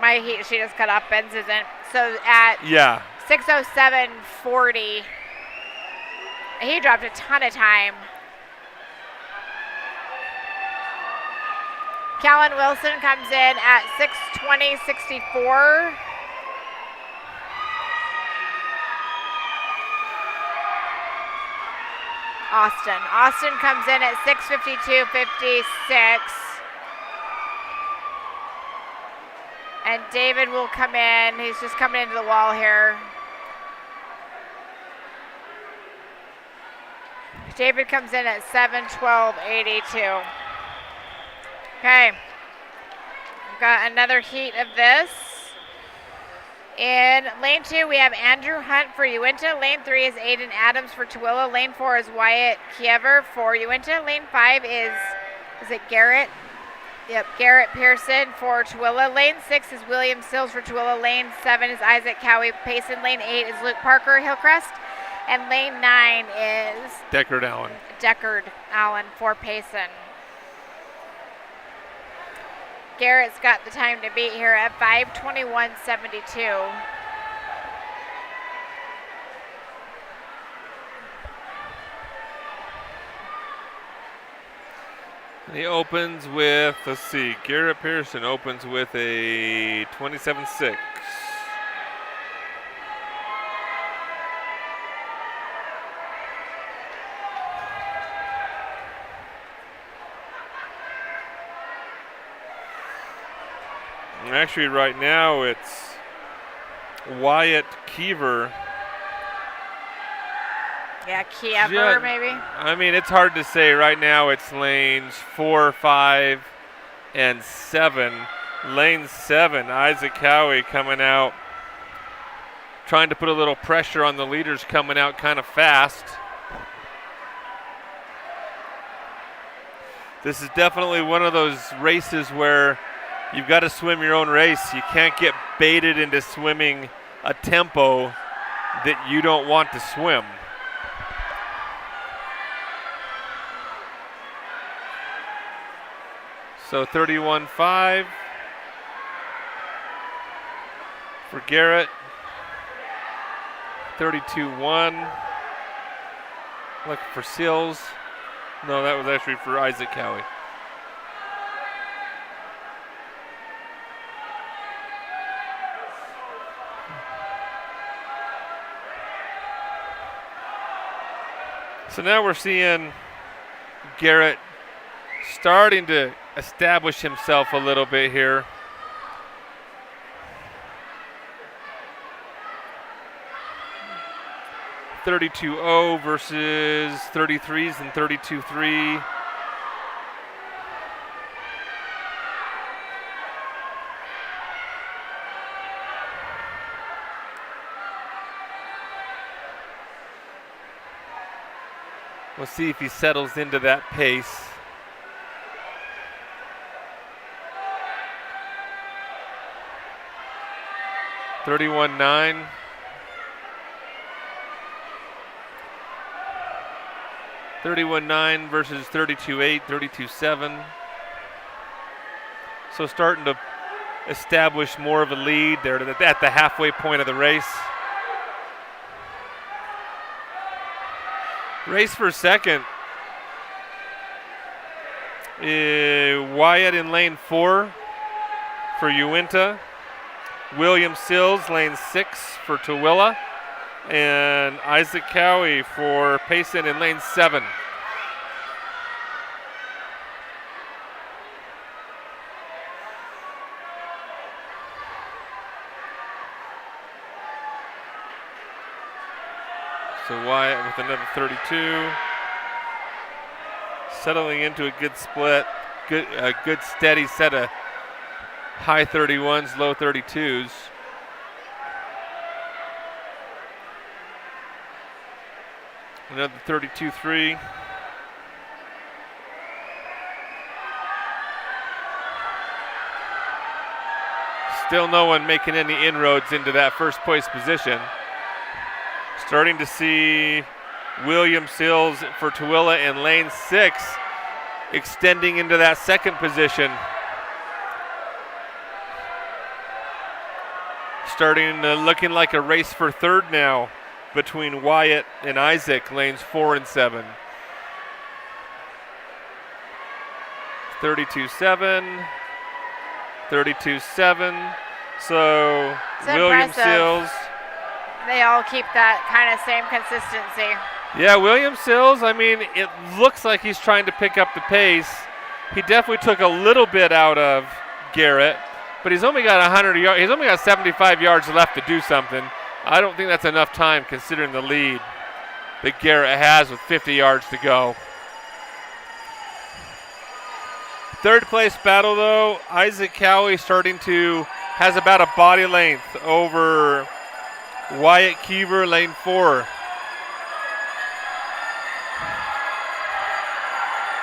My heat sheet just cut off. Ben's isn't. So at 6:07:40, he dropped a ton of time. Callan Wilson comes in at 6:20:64. Austin comes in at 6:52:56. And David will come in. He's just coming into the wall here. David comes in at 7:12:82. Okay. We've got another heat of this. In lane 2, we have Andrew Hunt for Uinta. Lane 3 is Aiden Adams for Tooele. Lane 4 is Wyatt Kiever for Uinta. Lane 5 is it Garrett? Yep, Garrett Pearson for Tooele. Lane 6 is William Sills for Tooele. Lane 7 is Isaac Cowie Payson. Lane 8 is Luke Parker Hillcrest. And lane 9 is Deckard Allen for Payson. Garrett's got the time to beat here at 5:21:72. And he opens with, let's see, Garrett Pearson opens with a 27.6. Actually, right now it's Wyatt Kiever. Yeah, Kiever maybe. I mean, it's hard to say. Right now it's lanes 4, 5, and 7. Lane 7, Isaac Cowie coming out, trying to put a little pressure on the leaders coming out kind of fast. This is definitely one of those races where you've got to swim your own race. You can't get baited into swimming a tempo that you don't want to swim. So 31.5 for Garrett. 32.1. Look for Sills. No, that was actually for Isaac Cowie. So now we're seeing Garrett starting to establish himself a little bit here. .32.0 versus 33s and 32.3. We'll see if he settles into that pace. .31.9. .31.9 versus 32.8, 32.7. So starting to establish more of a lead there at the halfway point of the race. Race for second. Wyatt in lane 4 for Uinta. William Sills, lane 6 for Tooele. and Isaac Cowie for Payson in lane 7. So Wyatt with another 32. Settling into a good split. A good steady set of high 31s, low 32s. Another 32-3. Still no one making any inroads into that first place position. Starting to see William Sills for Tooele in lane 6 extending into that second position. Starting looking like a race for third now between Wyatt and Isaac, lanes 4 and 7. 32-7, 32-7. So William impressive. Sills. They all keep that kind of same consistency. Yeah, William Sills, I mean, it looks like he's trying to pick up the pace. He definitely took a little bit out of Garrett, but he's only got 100 yards. He's only got 75 yards left to do something. I don't think that's enough time considering the lead that Garrett has with 50 yards to go. Third place battle though, Isaac Cowie has about a body length over Wyatt Keever, lane 4.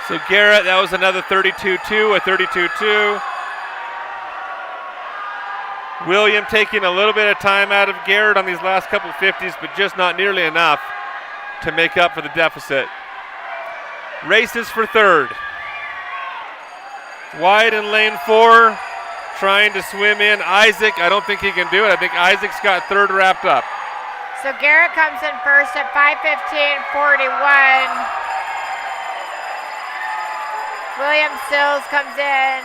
So Garrett, that was another 32-2, a 32-2. William taking a little bit of time out of Garrett on these last couple 50s, but just not nearly enough to make up for the deficit. Races for third. Wyatt in lane 4, trying to swim in. Isaac, I don't think he can do it. I think Isaac's got third wrapped up. So Garrett comes in first at 5:15:41. William Sills comes in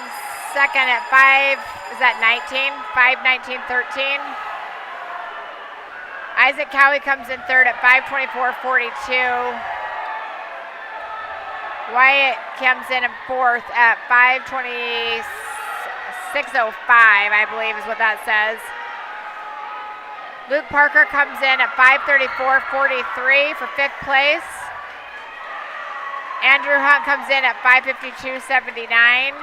second at 5:19:13. Isaac Cowie comes in third at 5:24:42. Wyatt comes in fourth at 5:26:05, I believe is what that says. Luke Parker comes in at 5:34:43 for fifth place. Andrew Hunt comes in at 5:52:79.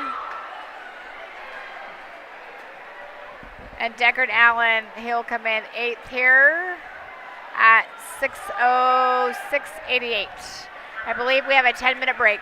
And Deckard Allen, he'll come in eighth here at 6:06:88. I believe we have a 10-minute break.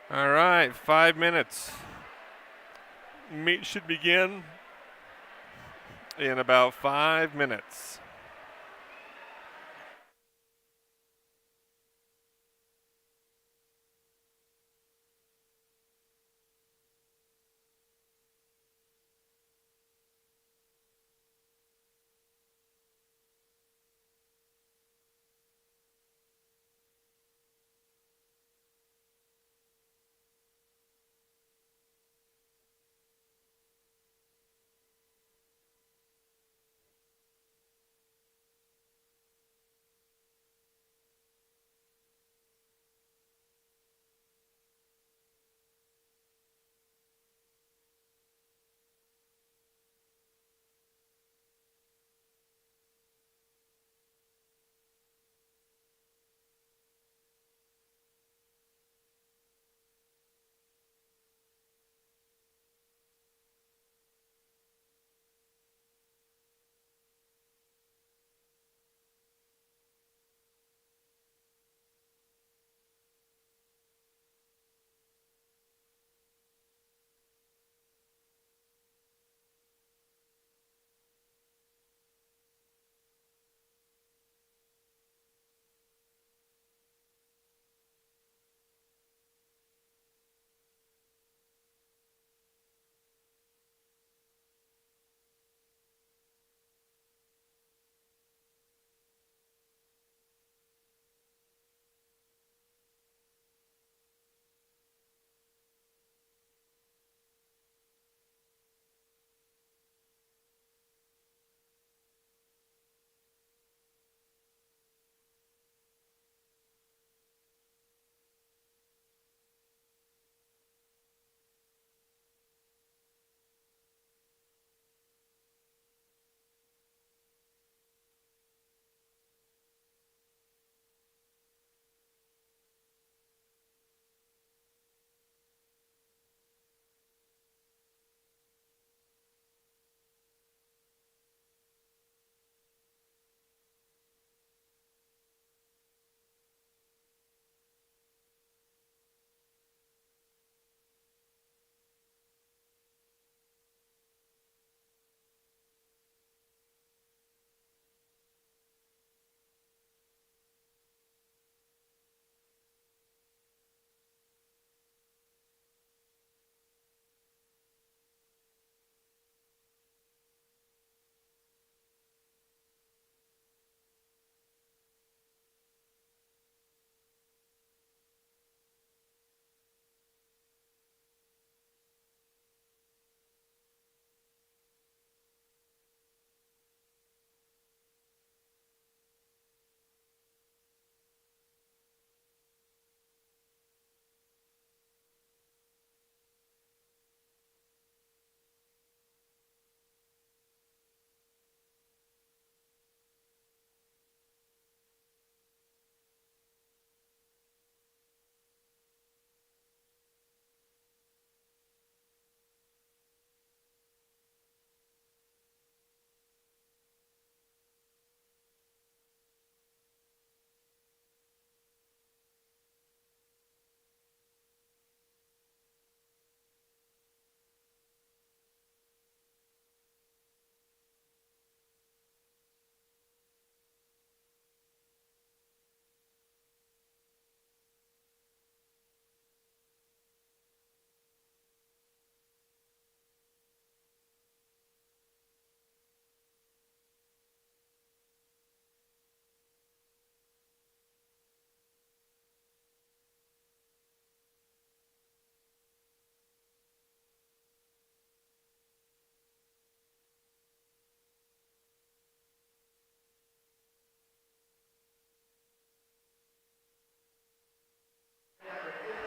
All right, 5 minutes. Meet should begin in about 5 minutes.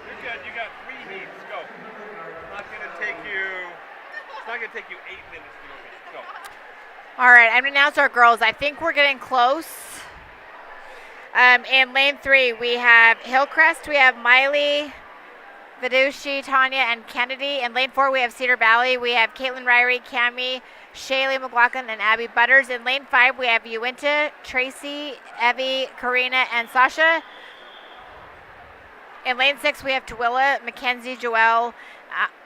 You're good. You got 3 heats. Go. It's not going to take you. It's not going to take you 8 minutes to go. Go. All right, I'm going to announce our girls. I think we're getting close. In lane 3, we have Hillcrest, we have Miley, Vidushi, Tanya, and Kennedy. In lane 4, we have Cedar Valley. We have Caitlin Ryrie, Cami, Shaylee McLaughlin, and Abby Butters. In lane 5, we have Uinta, Tracy, Evie, Karina, and Sasha. In lane 6, we have Tooele, Mackenzie, Joelle,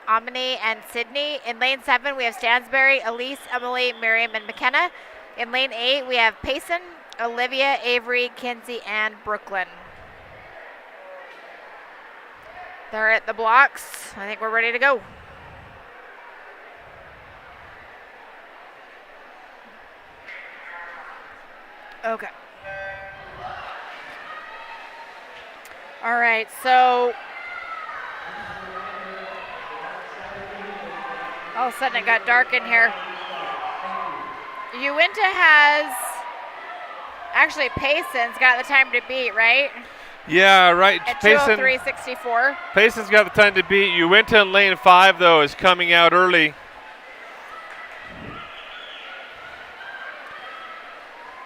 Amini, and Sydney. In lane 7, we have Stansbury, Elise, Emily, Miriam, and McKenna. In lane 8, we have Payson, Olivia, Avery, Kinsey, and Brooklyn. They're at the blocks. I think we're ready to go. Okay. All right, so all of a sudden it got dark in here. Uinta has, actually Payson's got the time to beat, right? Yeah, right. At Payson, 2:03.64. Payson's got the time to beat. Uinta in lane 5, though, is coming out early.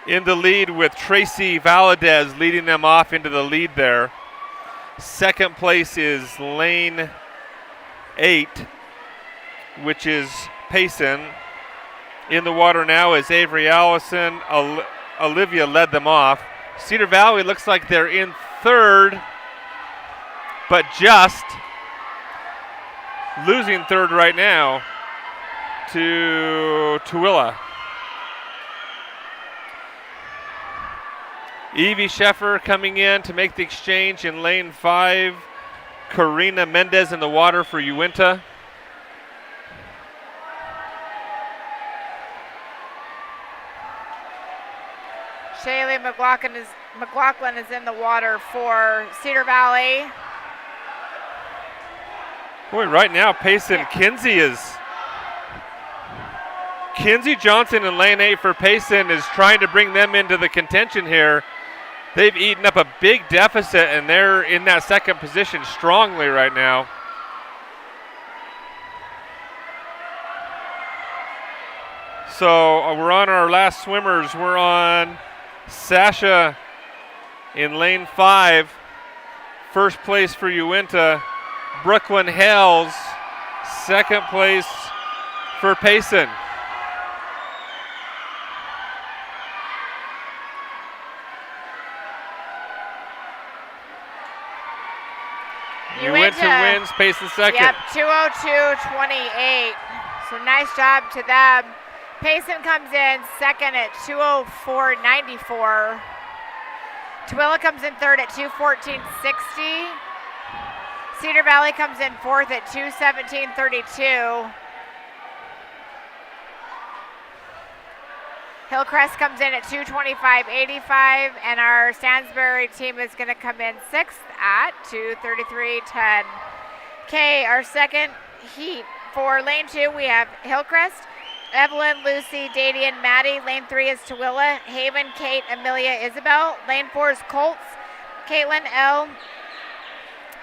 In the lead with Tracy Valadez leading them off into the lead there. Second place is lane 8, which is Payson. In the water now is Avery Allison. Olivia led them off. Cedar Valley looks like they're in third, but just losing third right now to Tooele. Evie Sheffer coming in to make the exchange in lane 5. Karina Mendez in the water for Uinta. Shaylee McLaughlin is in the water for Cedar Valley. Boy, right now, Payson, Kinsey Johnson in lane 8 for Payson is trying to bring them into the contention here. They've eaten up a big deficit, and they're in that second position strongly right now. So we're on our last swimmers. We're on Sasha in lane 5. First place for Uinta. Brooklyn Hales, second place for Payson. Uinta wins, Payson second. Yep, 2:02.28. So nice job to them. Payson comes in second at 2:04.94. Tooele comes in third at 2:14.60. Cedar Valley comes in fourth at 2:17.32. Hillcrest comes in at 2:25.85, and our Stansbury team is going to come in sixth at 2:33.10. Okay, our second heat for lane 2, we have Hillcrest, Evelyn, Lucy, Dadian, Maddie. Lane 3 is Tooele, Haven, Kate, Amelia, Isabel. Lane 4 is Colts, Caitlin, L,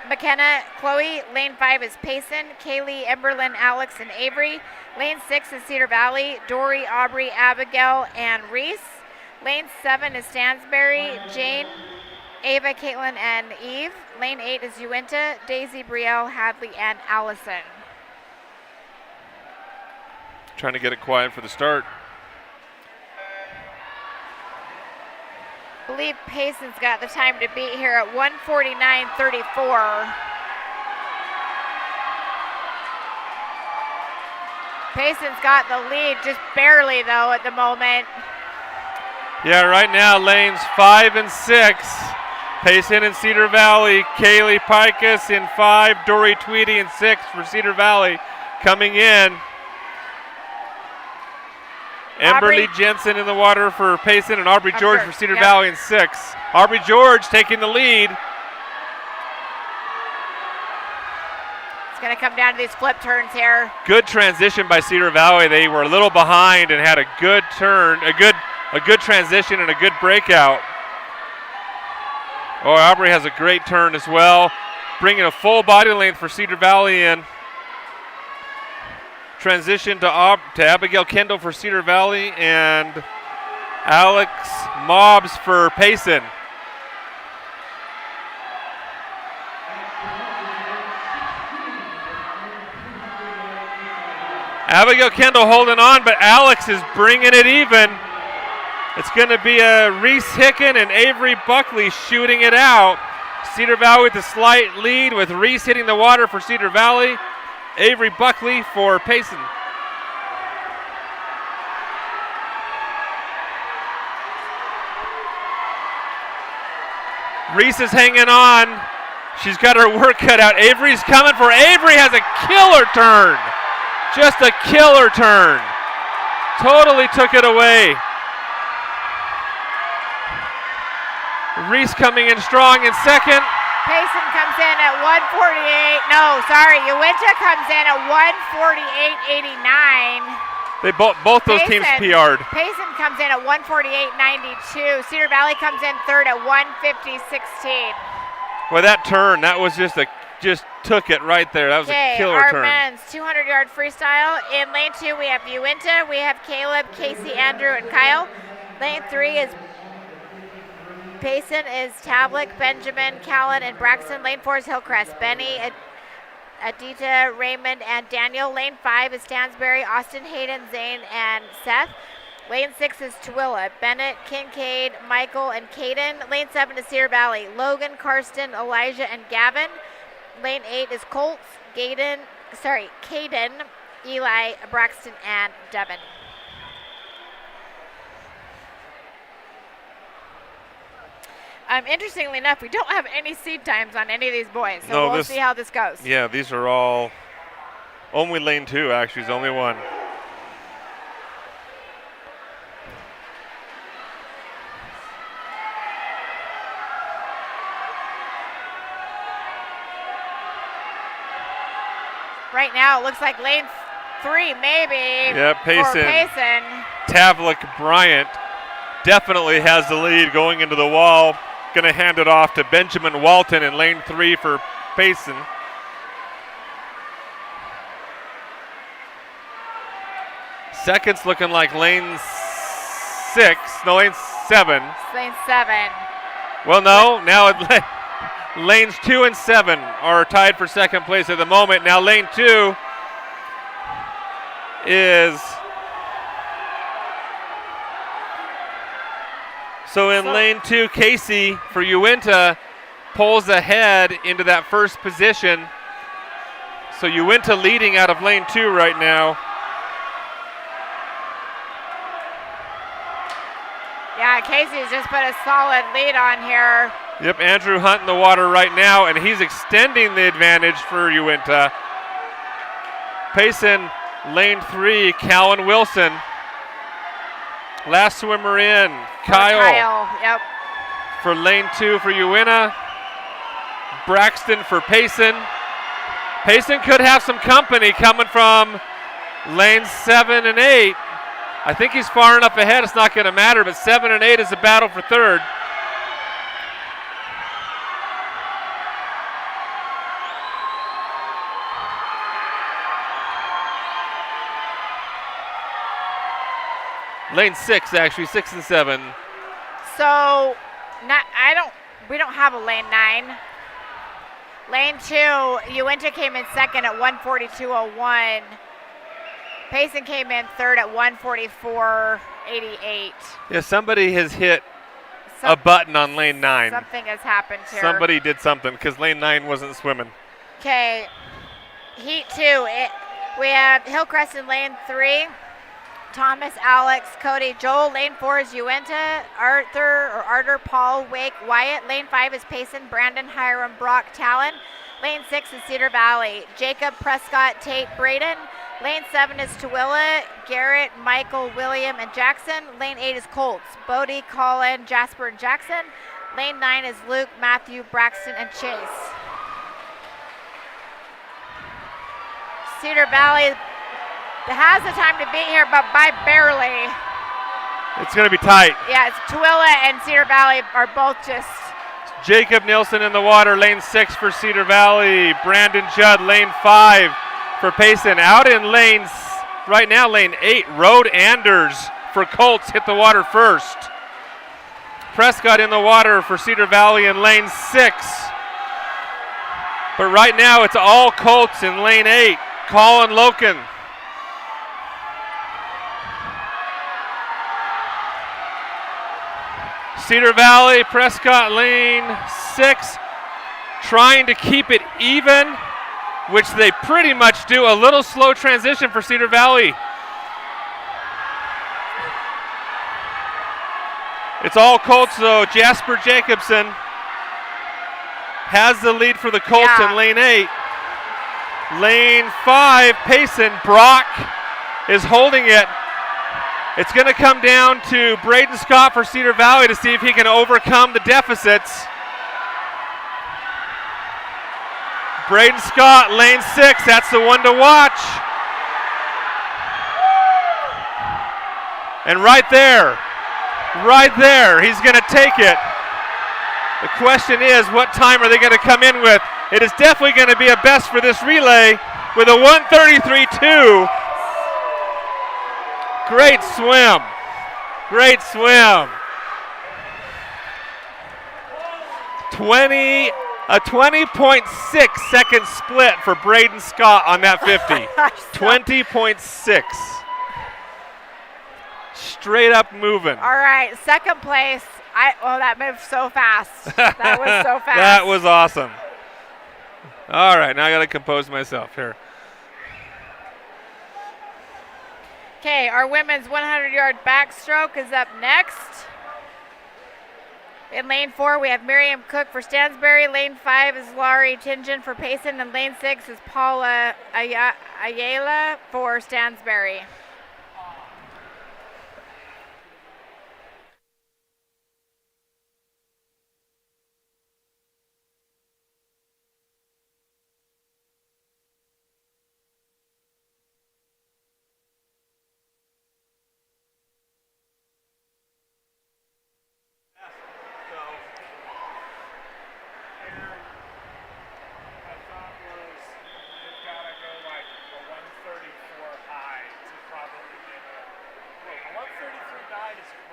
McKenna, Chloe. Lane 5 is Payson, Kaylee, Emberlyn, Alex, and Avery. Lane 6 is Cedar Valley, Dory, Aubrey, Abigail, and Reese. Lane 7 is Stansbury, Jane, Ava, Caitlin, and Eve. Lane 8 is Uinta, Daisy, Brielle, Hadley, and Allison. Trying to get it quiet for the start. I believe Payson's got the time to beat here at 1:49.34. Payson's got the lead, just barely though at the moment. Yeah, right now lanes 5 and 6. Payson and Cedar Valley. Kaylee Pikus in 5, Dory Tweedy in 6 for Cedar Valley. Coming in, Emberly Jensen in the water for Payson, and Aubrey George for Cedar Valley in 6. Aubrey George taking the lead. It's going to come down to these flip turns here. Good transition by Cedar Valley. They were a little behind and had a good turn, a good transition and a good breakout. Oh, Aubrey has a great turn as well, bringing a full body length for Cedar Valley in. Transition to Abigail Kendall for Cedar Valley and Alex Mobbs for Payson. Abigail Kendall holding on, but Alex is bringing it even. It's going to be a Reese Hicken and Avery Buckley shooting it out. Cedar Valley with a slight lead with Reese hitting the water for Cedar Valley. Avery Buckley for Payson. Reese is hanging on. She's got her work cut out. Avery's coming for Avery, has a killer turn. Just a killer turn. Totally took it away. Reese coming in strong in second. Payson comes in at 148. No, sorry. Uinta comes in at 148.89. They both those teams PR'd. Payson comes in at 148.92. Cedar Valley comes in third at 150.16. Well, that turn, that was just took it right there. That was a killer our turn. men's 200-yard freestyle. In lane 2, we have Uinta. We have Caleb, Casey, Andrew, and Kyle. Lane 3 is Payson, is Tavlik, Benjamin, Callan, and Braxton. Lane 4 is Hillcrest, Benny, Adita, Raymond, and Daniel. Lane 5 is Stansbury, Austin, Hayden, Zane, and Seth. Lane 6 is Tooele, Bennett, Kincaid, Michael, and Caden. Lane 7 is Cedar Valley, Logan, Karsten, Elijah, and Gavin. Lane 8 is Colts, Caden, Eli, Braxton, and Devin. Interestingly enough, we don't have any seed times on any of these boys, so we'll see how this goes. Yeah, these are all only lane 2, actually, is only one. Right now, it looks like lane 3, maybe. Yeah, Payson. Tavlik Bryant definitely has the lead going into the wall. Going to hand it off to Benjamin Walton in lane 3 for Payson. Seconds looking like lane 6. No, lane 7. It's lane 7. Well, no. Now lanes 2 and 7 are tied for second place at the moment. Now lane 2 is... So in lane 2, Casey for Uinta pulls ahead into that first position. So Uinta leading out of lane 2 right now. Yeah, Casey's just put a solid lead on here. Yep, Andrew Hunt in the water right now, and he's extending the advantage for Uinta. Payson, lane 3, Callan Wilson. Last swimmer in, Kyle. Yep. For lane 2 for Uinta. Braxton for Payson. Payson could have some company coming from lanes 7 and 8. I think he's far enough ahead, it's not going to matter, but 7 and 8 is a battle for third. Lane 6, actually, 6 and 7. So, we don't have a lane 9. Lane 2, Uinta came in second at 142.01. Payson came in third at 144.88. Yeah, somebody has hit a button on lane 9. Something has happened here. Somebody did something because lane 9 wasn't swimming. Okay, heat 2. We have Hillcrest in lane 3. Thomas, Alex, Cody, Joel. Lane 4 is Uinta, Arthur, Paul, Wake, Wyatt. Lane 5 is Payson, Brandon, Hiram, Brock, Talon. Lane 6 is Cedar Valley, Jacob, Prescott, Tate, Braden. Lane 7 is Tooele, Garrett, Michael, William, and Jackson. Lane 8 is Colts, Bodie, Colin, Jasper, and Jackson. Lane 9 is Luke, Matthew, Braxton, and Chase. Cedar Valley has the time to beat here, but by barely. It's going to be tight. Yeah, it's Tooele and Cedar Valley are both just... Jacob Nielsen in the water, lane 6 for Cedar Valley. Brandon Judd, lane 5 for Payson. Out in lanes, right now, lane 8, Rode Anders for Colts hit the water first. Prescott in the water for Cedar Valley in lane 6. But right now, it's all Colts in lane 8. Colin Loken. Cedar Valley, Prescott lane 6. trying to keep it even, which they pretty much do. A little slow transition for Cedar Valley. It's all Colts though. Jasper Jacobson has the lead for the Colts in lane 8. Lane 5, Payson. Brock is holding it. It's going to come down to Braden Scott for Cedar Valley to see if he can overcome the deficits. Braden Scott, lane 6, that's the one to watch. And right there, he's going to take it. The question is, what time are they going to come in with? It is definitely going to be a best for this relay with a 1:33.2. Great swim. Great swim. A 20.6 second split for Braden Scott on that 50. 20.6. Straight up moving. All right, second place. That moved so fast. That was so fast. That was awesome. All right, now I got to compose myself here. Okay, our women's 100-yard backstroke is up next. In lane 4, we have Miriam Cook for Stansbury. Lane 5 is Laurie Tingen for Payson. And lane 6 is Paula Ayala for Stansbury.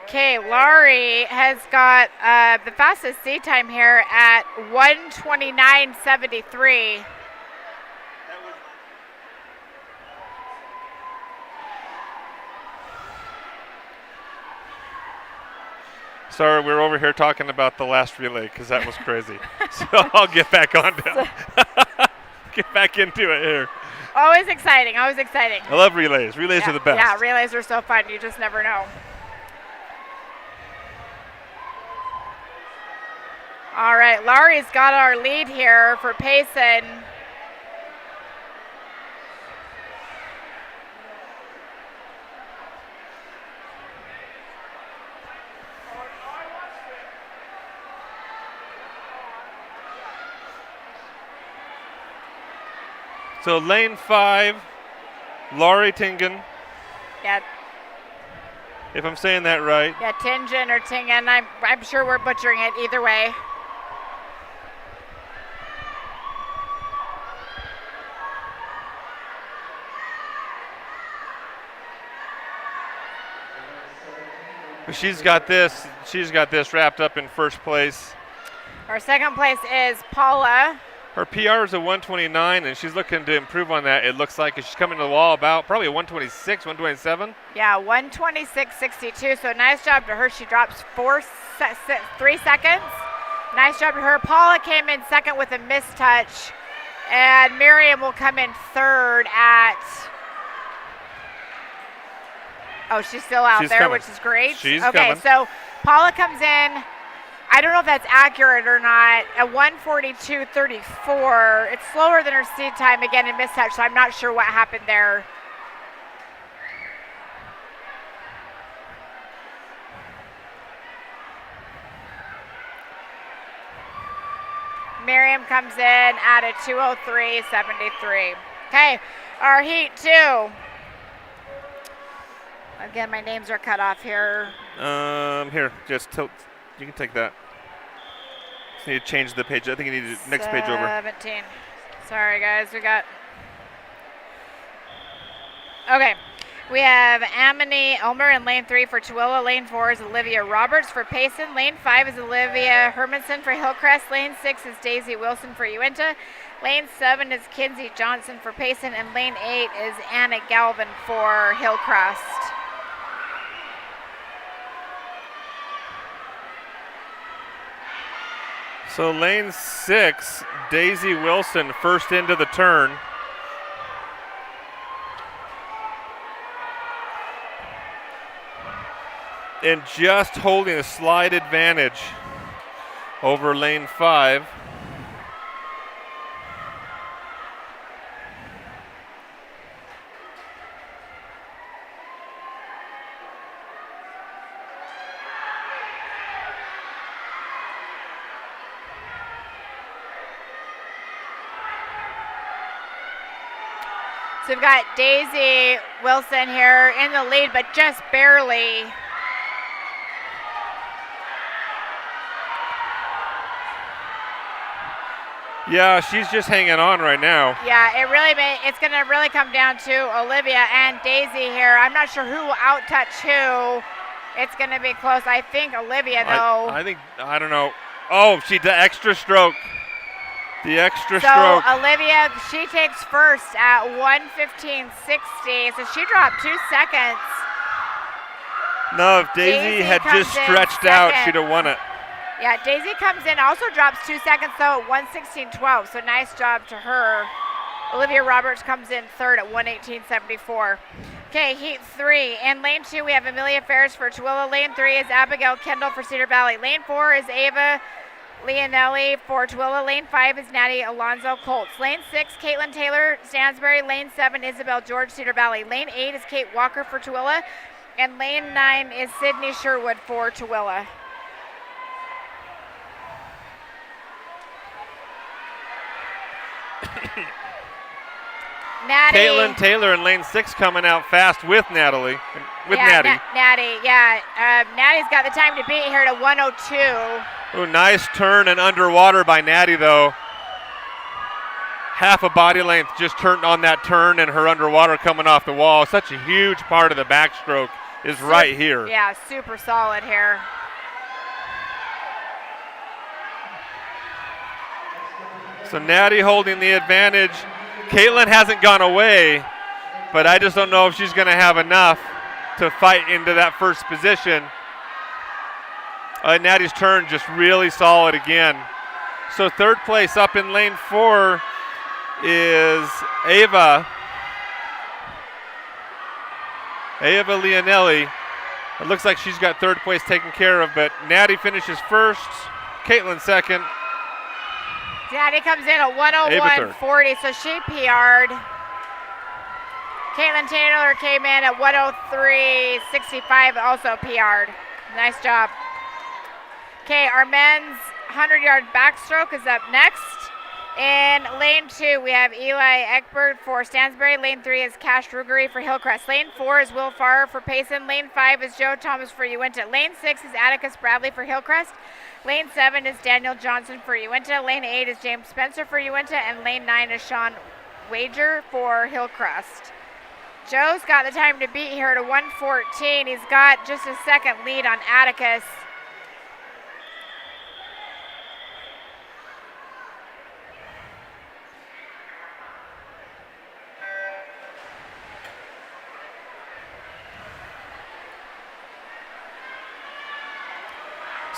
Okay, Laurie has got the fastest seat time here at 1:29.73. Sorry, we were over here talking about the last relay because that was crazy. So I'll get back on to get back into it here. Always exciting, always exciting. I love relays. Relays are the best. Yeah, relays are so fun. You just never know. All right, Laurie's got our lead here for Payson. So lane 5, Laurie Tingen. Yeah. If I'm saying that right. Yeah, Tingen or Tingen. I'm sure we're butchering it either way. She's got this wrapped up in first place. Our second place is Paula. Her PR is a 129, and she's looking to improve on that. It looks like she's coming to the wall about probably a 126, 127. Yeah, 126.62. So nice job to her. She drops 3 seconds. Nice job to her. Paula came in second with a mistouch, and Miriam will come in third at. Oh, she's still out there, coming. which is great. She's okay, coming. So Paula comes in. I don't know if that's accurate or not. At 1:42.34. It's slower than her seat time again in mistouch, so I'm not sure what happened there. Miriam comes in at a 2:03.73. Okay, our heat 2. Again, my names are cut off here. Here, just tilt. You can take that. Just need to change the page. I think you need the next page over. 17. Sorry, guys. Okay. We have Amity Elmer in lane 3 for Tooele. Lane 4 is Olivia Roberts for Payson. Lane 5 is Olivia Hermanson for Hillcrest. Lane 6 is Daisy Wilson for Uinta. Lane 7 is Kinsey Johnson for Payson. And lane 8 is Anna Galvin for Hillcrest. So lane 6, Daisy Wilson first into the turn. And just holding a slight advantage over lane 5. So we've got Daisy Wilson here in the lead, but just barely. Yeah, she's just hanging on right now. Yeah, it's going to really come down to Olivia and Daisy here. I'm not sure who will out-touch who. It's going to be close. I think Olivia, though. I don't know. Oh, she did extra stroke. The extra so stroke. Olivia, she takes first at 1:15.60, so she dropped 2 seconds. No, if Daisy had just stretched out, she'd have won it. Yeah, Daisy comes in, also drops 2 seconds, though, at 1:16.12, so nice job to her. Olivia Roberts comes in third at 1:18.74. Okay, heat 3. In lane 2, we have Amelia Ferris for Tooele. Lane 3 is Abigail Kendall for Cedar Valley. Lane 4 is Ava Leonelli for Tooele. Lane 5 is Natty Alonzo Colts. Lane 6, Caitlin Taylor Stansbury. Lane 7, Isabel George Cedar Valley. Lane 8 is Kate Walker for Tooele. And lane 9 is Sydney Sherwood for Tooele. Natty. Caitlin Taylor in lane 6 coming out fast with Natalie. Natty. Natty, yeah. Natty's got the time to beat here to 1:02. Ooh, nice turn and underwater by Natty, though. Half a body length just turned on that turn and her underwater coming off the wall. Such a huge part of the backstroke is right here. Yeah, super solid here. So Natty holding the advantage. Caitlin hasn't gone away, but I just don't know if she's going to have enough to fight into that first position. Natty's turn just really solid again. So third place up in lane 4 is Ava Leonelli. It looks like she's got third place taken care of, but Natty finishes first, Caitlin second. Natty comes in at 1:01.40, so she PR'd. Caitlin Taylor came in at 1:03.65, also PR'd. Nice job. Okay, our men's 100-yard backstroke is up next. In lane 2, we have Eli Eckberg for Stansbury. Lane 3 is Cash Rugery for Hillcrest. Lane 4 is Will Farrer for Payson. Lane 5 is Joe Thomas for Uinta. Lane 6 is Atticus Bradley for Hillcrest. Lane 7 is Daniel Johnson for Uinta. Lane 8 is James Spencer for Uinta. And lane 9 is Sean Wager for Hillcrest. Joe's got the time to beat here to 1:14. He's got just a second lead on Atticus.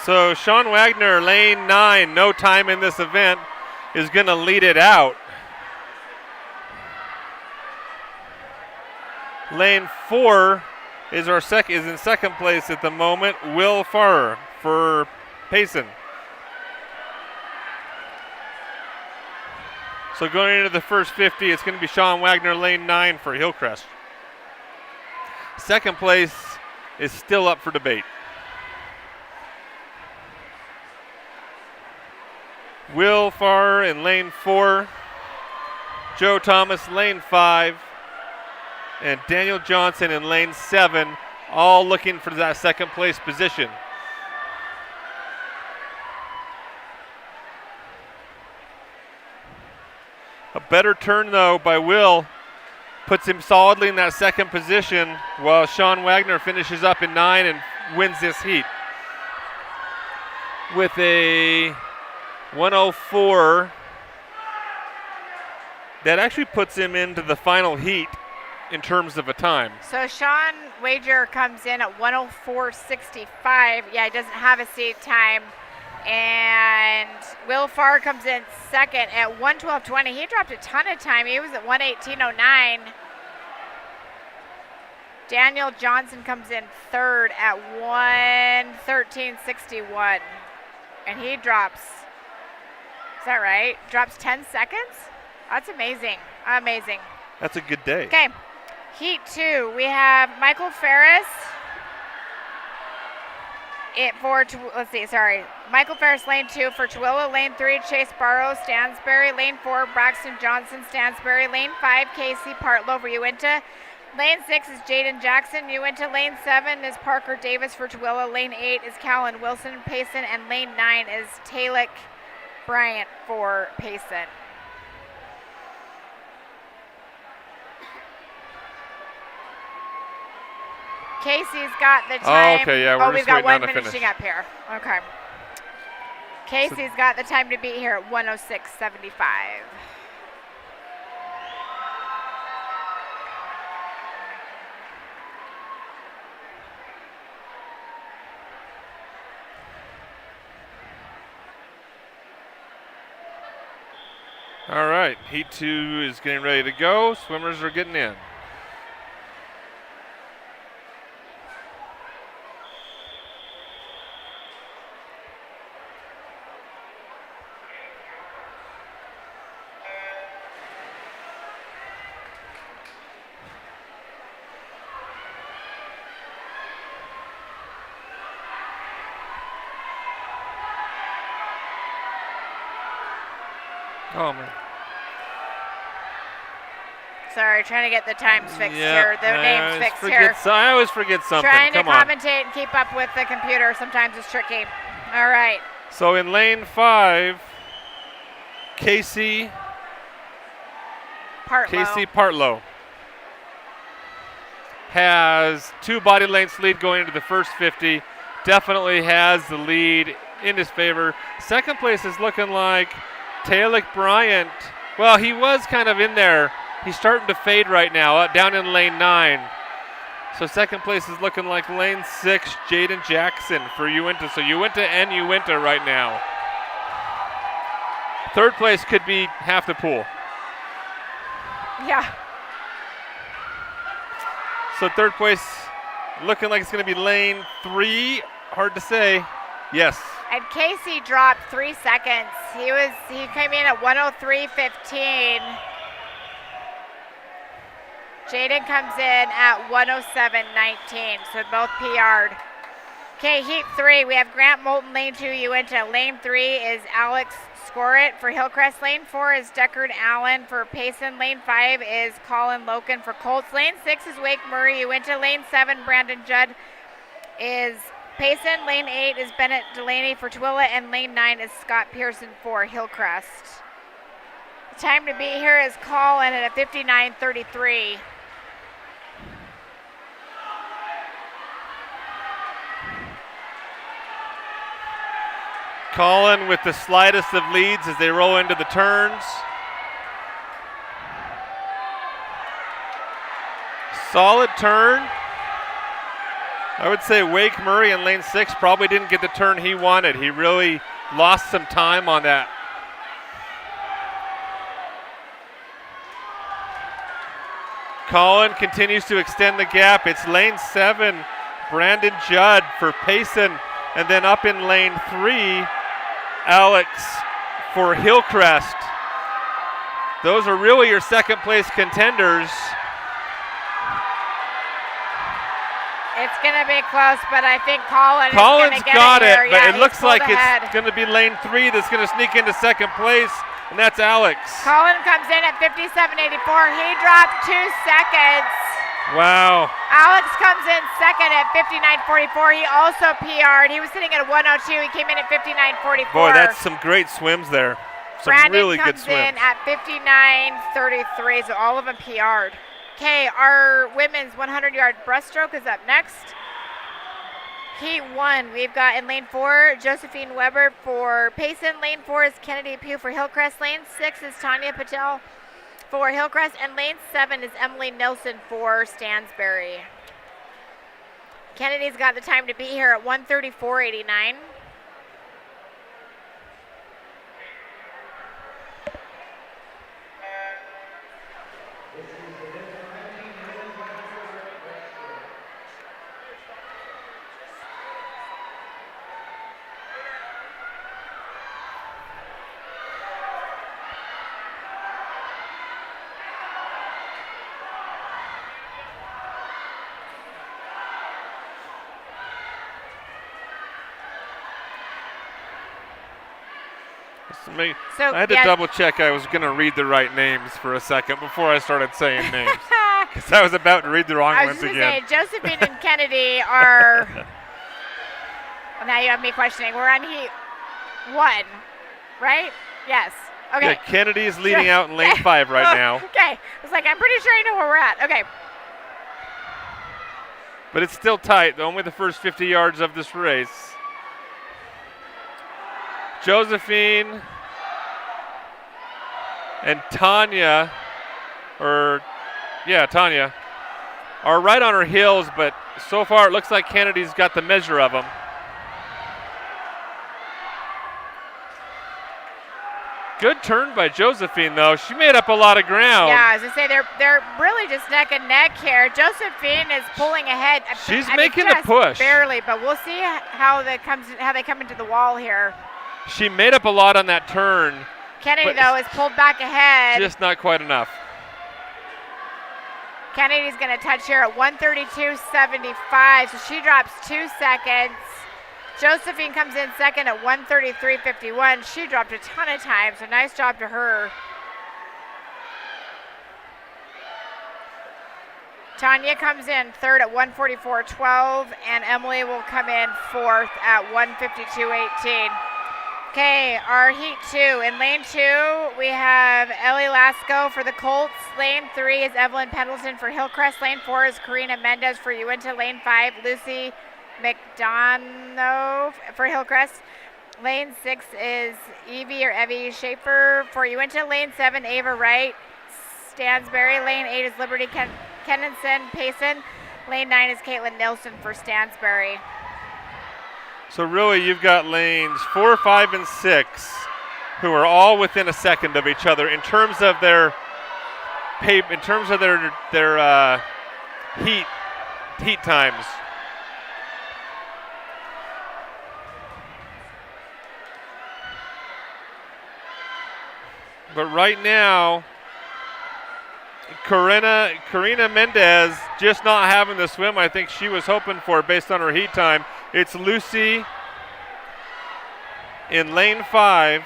So Sean Wagner, lane 9, no time in this event, is going to lead it out. Lane 4 is in second place at the moment, Will Farrer for Payson. So going into the first 50, it's going to be Sean Wagner, lane 9 for Hillcrest. Second place is still up for debate. Will Farrer in lane 4, Joe Thomas lane 5, and Daniel Johnson in lane 7, all looking for that second place position. A better turn though by Will puts him solidly in that second position, while Sean Wagner finishes up in 9 and wins this heat with a 1:04. That actually puts him into the final heat in terms of a time. So Sean Wager comes in at 1:04.65. Yeah, he doesn't have a seat time. And Will Farr comes in second at 1:12:20. He dropped a ton of time. He was at 1:18:09. Daniel Johnson comes in third at 1:13:61. And he drops, is that right? Drops 10 seconds? That's amazing. Amazing. That's a good day. Okay. Heat 2, we have Michael Ferris. Michael Ferris, lane 2 for Tooele. Lane 3, Chase Barrow, Stansbury. Lane 4, Braxton Johnson, Stansbury. Lane 5, Casey Partlow for Uinta. Lane 6 is Jaden Jackson, Uinta. Lane 7 is Parker Davis for Tooele. Lane 8 is Callan Wilson, Payson. And lane 9 is Talik Bryant for Payson. Casey's got the time. Oh, okay, yeah, we're we've just got waiting one on the finishing finish. up here. Okay. Casey's got the time to beat here at 1:06:75. All right, Heat 2 is getting ready to go. Swimmers are getting in. Oh, man. Sorry, trying to get the times fixed Yeah, here. The names fixed here. I always forget something. Trying to Come on. commentate and keep up with the computer. Sometimes it's tricky. All right. So in lane 5, Casey Partlow has 2 body lengths lead going into the first 50. Definitely has the lead in his favor. Second place is looking like Talik Bryant. Well, he was kind of in there. He's starting to fade right now, down in lane 9. So second place is looking like lane 6, Jaden Jackson for Uinta. So Uinta and Uinta right now. Third place could be half the pool. Yeah. So third place looking like it's going to be lane 3. Hard to say. Yes. And Casey dropped 3 seconds. He came in at 1:03:15. Jaden comes in at 1:07:19, so both PR'd. Okay, Heat 3, we have Grant Moulton, lane 2, Uinta. Lane 3 is Alex Scorit for Hillcrest. Lane 4 is Deckard Allen for Payson. Lane 5 is Colin Loken for Colts. Lane 6 is Wake Murray, Uinta. Lane 7, Brandon Judd is Payson. Lane 8 is Bennett Delaney for Tooele. And lane 9 is Scott Pearson for Hillcrest. The time to beat here is Colin at a 59:33. Colin with the slightest of leads as they roll into the turns. Solid turn. I would say Wake Murray in lane 6 probably didn't get the turn he wanted. He really lost some time on that. Colin continues to extend the gap. It's lane 7, Brandon Judd for Payson. And then up in lane 3, Alex for Hillcrest. Those are really your second place contenders. It's going to be close, but I think Colin's got it, here. but Yeah, it looks like ahead. it's going to be lane 3 that's going to sneak into second place, and that's Alex. Colin comes in at 57:84. He dropped 2 seconds. Wow. Alex comes in second at 59:44. He also PR'd. He was sitting at 1:02. He came in at 59:44. Boy, that's some great swims there. Some Brandon really good comes swims. in at 59:33, so all of them PR'd. Okay, our women's 100-yard breaststroke is up next. Heat 1, we've got in lane 4, Josephine Weber for Payson. Lane 4 is Kennedy Pugh for Hillcrest. Lane 6 is Tanya Patel for Hillcrest. And lane 7 is Emily Nilsson for Stansbury. Kennedy's got the time to be here at 1:34:89. So I had to double check I was going to read the right names for a second before I started saying names. Because I was about to read the wrong ones again. I was just going to say, Josephine and Kennedy are. Well, now you have me questioning. We're on heat 1, right? Yes. Okay. Yeah, Kennedy's leading out in lane 5 right now. Okay. I was like, I'm pretty sure I know where we're at. Okay. But it's still tight. Only the first 50 yards of this race. Josephine and Tanya, Tanya, are right on her heels, but so far it looks like Kennedy's got the measure of them. Good turn by Josephine, though. She made up a lot of ground. Yeah, as I say, they're really just neck and neck here. Josephine is pulling ahead. She's making the push. Barely, but we'll see how they come into the wall here. She made up a lot on that turn. Kennedy, though, is pulled back ahead. Just not quite enough. Kennedy's going to touch here at 132.75, so she drops 2 seconds. Josephine comes in second at 133.51. She dropped a ton of time, so nice job to her. Tanya comes in third at 144.12, and Emily will come in fourth at 152.18. Okay, our heat 2. In lane 2, we have Ellie Lasco for the Colts. Lane 3 is Evelyn Pendleton for Hillcrest. Lane 4 is Karina Mendez for Uinta. Lane 5, Lucy McDonough for Hillcrest. Lane 6 is Evie Schaefer for Uinta. Lane 7, Ava Wright, Stansbury. Lane 8 is Liberty Kennison Payson. Lane 9 is Caitlin Nilsson for Stansbury. So really you've got lanes 4, 5, and 6 who are all within a second of each other in terms of their heat times. But right now, Karina Mendez just not having the swim I think she was hoping for based on her heat time. It's Lucy in lane 5,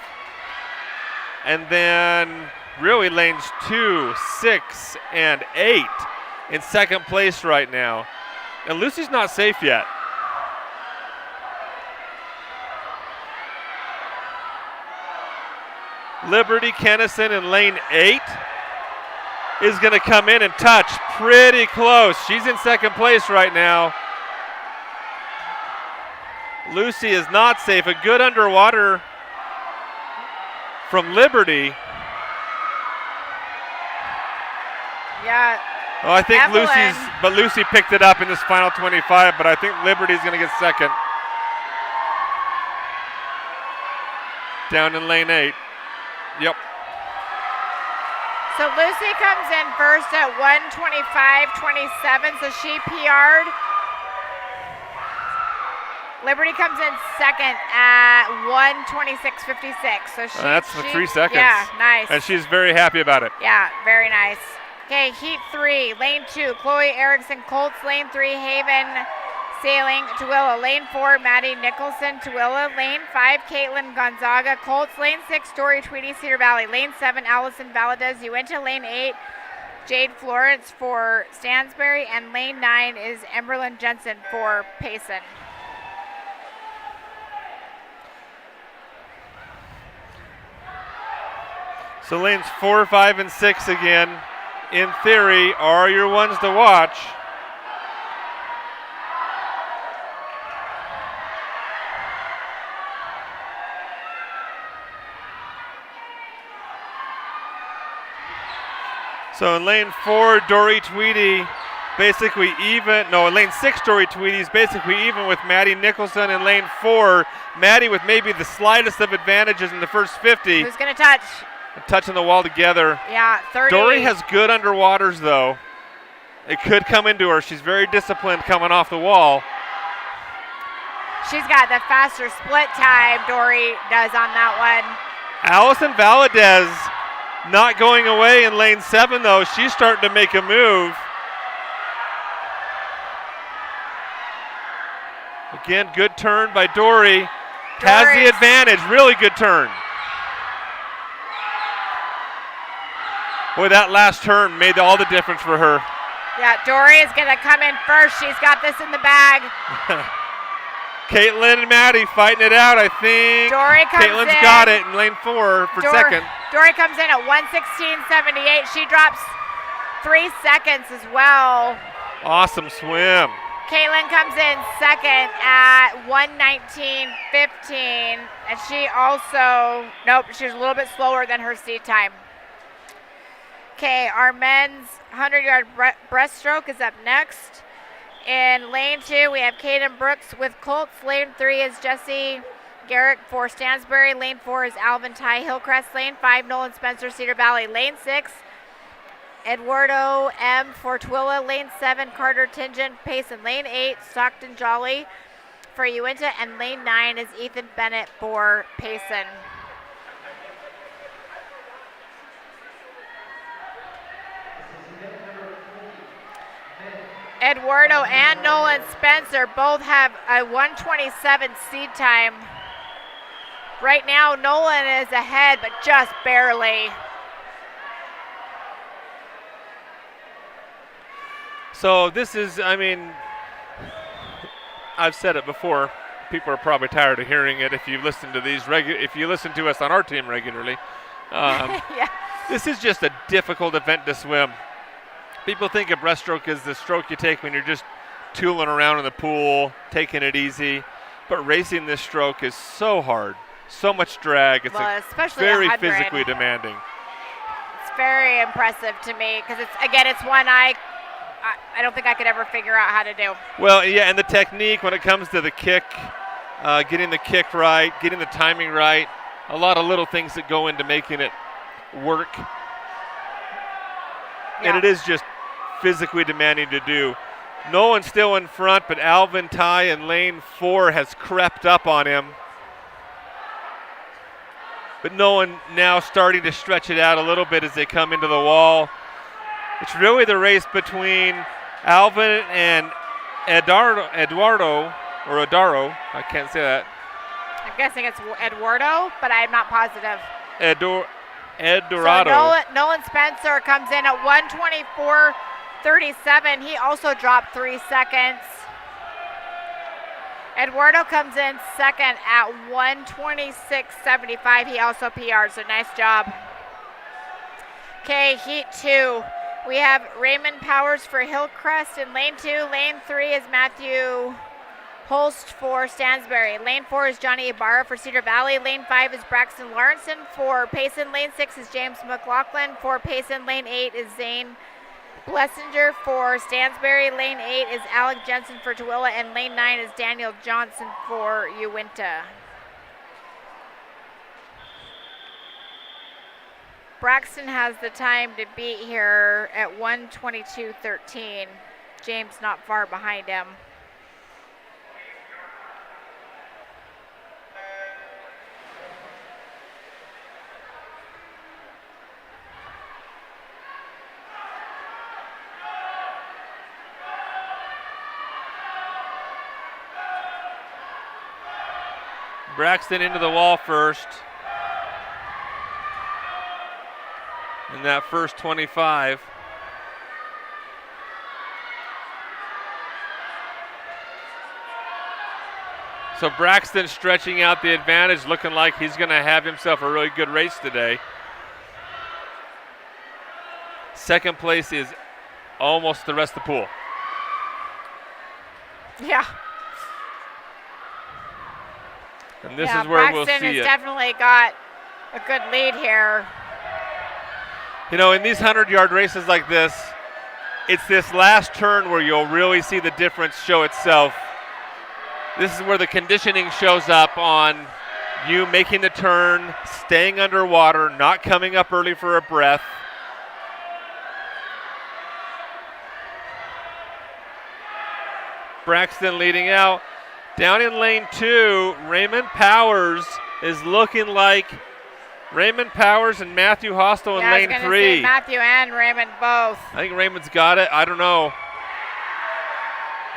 and then really lanes 2, 6, and 8 in second place right now. And Lucy's not safe yet. Liberty Kennison in lane 8 is going to come in and touch pretty close. She's in second place right now. Lucy is not safe. A good underwater from Liberty. Yeah. Oh, I think Evelyn. Lucy picked it up in this final 25, but I think Liberty's going to get second. Down in lane 8. Yep. So Lucy comes in first at 125.27, so she PR'd. Liberty comes in second at 126.56. So that's the 3 seconds. Yeah, nice. And she's very happy about it. Yeah, very nice. Okay, heat 3, lane 2, Chloe Erickson Colts. Lane 3, Haven Sailing Tooele. Lane 4, Maddie Nicholson Tooele. Lane 5, Caitlin Gonzaga Colts. Lane 6, Dory Tweedy Cedar Valley. Lane 7, Allison Valadez Uinta. Lane 8, Jade Florence for Stansbury. And lane 9 is Emberlyn Jensen for Payson. So lanes 4, 5, and 6 again, in theory, are your ones to watch. So in lane 4, Dory Tweedy basically even. No, in lane 6, Dory Tweedy's basically even with Maddie Nicholson. In lane 4, Maddie with maybe the slightest of advantages in the first 50. Who's going to touch? Touching the wall together. Yeah, 30. Dory has good underwaters, though. It could come into her. She's very disciplined coming off the wall. She's got the faster split time, Dory does on that one. Allison Valadez not going away in lane 7, though. She's starting to make a move. Again, good turn by Dory. Has the advantage. Really good turn. Boy, that last turn made all the difference for her. Yeah, Dory is going to come in first. She's got this in the bag. Caitlin and Maddie fighting it out, I think. Dory comes Caitlin's in. got it in lane 4 for second. Dory comes in at 1:16.78. She drops 3 seconds as well. Awesome swim. Caitlin comes in second at 1:19.15. And she also, she's a little bit slower than her seed time. Okay, our men's 100-yard breaststroke is up next. In lane 2, we have Caden Brooks with Colts. Lane 3 is Jesse Garrick for Stansbury. Lane 4 is Alvin Ty Hillcrest. Lane 5, Nolan Spencer, Cedar Valley. Lane 6, Eduardo M. for Twilla. Lane 7, Carter Tingen, Payson. Lane 8, Stockton Jolly for Uinta. And lane 9 is Ethan Bennett for Payson. Eduardo and Nolan Spencer both have a 1:27 seed time. Right now, Nolan is ahead, but just barely. So this is, I've said it before. People are probably tired of hearing it if you listen to if you listen to us on our team regularly. Yeah. This is just a difficult event to swim. People think a breaststroke is the stroke you take when you're just tooling around in the pool, taking it easy. But racing this stroke is so hard, so much drag. It's especially very physically demanding. It's very impressive to me because it's one I don't think I could ever figure out how to do. Well, yeah, and the technique when it comes to the kick, getting the kick right, getting the timing right, a lot of little things that go into making it work. Yeah. And it is just physically demanding to do. Nolan's still in front, but Alvin Ty in lane 4 has crept up on him. But Nolan now starting to stretch it out a little bit as they come into the wall. It's really the race between Alvin and Eduardo, I can't say that. I'm guessing it's Eduardo, but I'm not positive. Eduardo. So Nolan Spencer comes in at 1:24.37. He also dropped 3 seconds. Eduardo comes in second at 1:26.75. He also PR'd, so nice job. Okay, heat 2. We have Raymond Powers for Hillcrest in lane 2. Lane 3 is Matthew Holst for Stansbury. Lane 4 is Johnny Ibarra for Cedar Valley. Lane 5 is Braxton Lawrenson for Payson. Lane 6 is James McLaughlin for Payson. Lane 8 is Zane Blessinger for Stansbury. Lane 8 is Alec Jensen for Tooele. And lane 9 is Daniel Johnson for Uinta. Braxton has the time to beat here at 1:22.13. James not far behind him. Braxton into the wall first. In that first 25. So Braxton stretching out the advantage, looking like he's going to have himself a really good race today. Second place is almost the rest of the pool. Yeah. And this is where we'll see Braxton has it. Definitely got a good lead here. You know, in these 100-yard races like this, it's this last turn where you'll really see the difference show itself. This is where the conditioning shows up on you making the turn, staying underwater, not coming up early for a breath. Braxton leading out. Down in lane 2, Raymond Powers is looking like Raymond Powers and Matthew Hostel in lane 3. I was going to say Matthew and Raymond both. I think Raymond's got it. I don't know.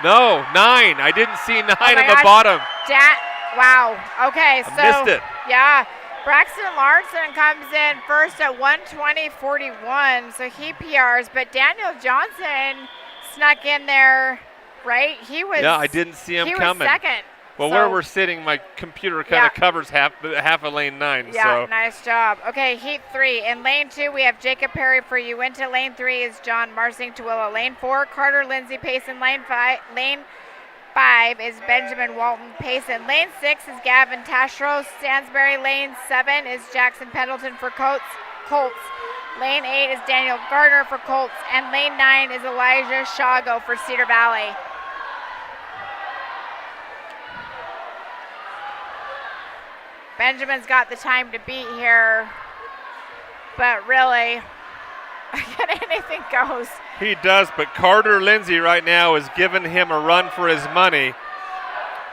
No, 9. I didn't see 9 on the bottom. Wow. Okay, I missed it. Yeah, Braxton Larson comes in first at 1:20.41, so he PRs, but Daniel Johnson snuck in there, right? Yeah, I didn't see him coming. He was second. Well, so, where we're sitting, my computer kind of covers half of lane 9. Yeah, so. nice job. Okay, heat 3. In lane 2, we have Jacob Perry for Uinta. Lane 3 is John Marsing Tooele. Lane 4, Carter Lindsay Payson. Lane 5 is Benjamin Walton Payson. Lane 6 is Gavin Tashro Stansberry. Lane 7 is Jackson Pendleton for Colts. Lane 8 is Daniel Gardner for Colts. And lane 9 is Elijah Shago for Cedar Valley. Benjamin's got the time to beat here, but really, anything goes. He does, but Carter Lindsay right now is giving him a run for his money.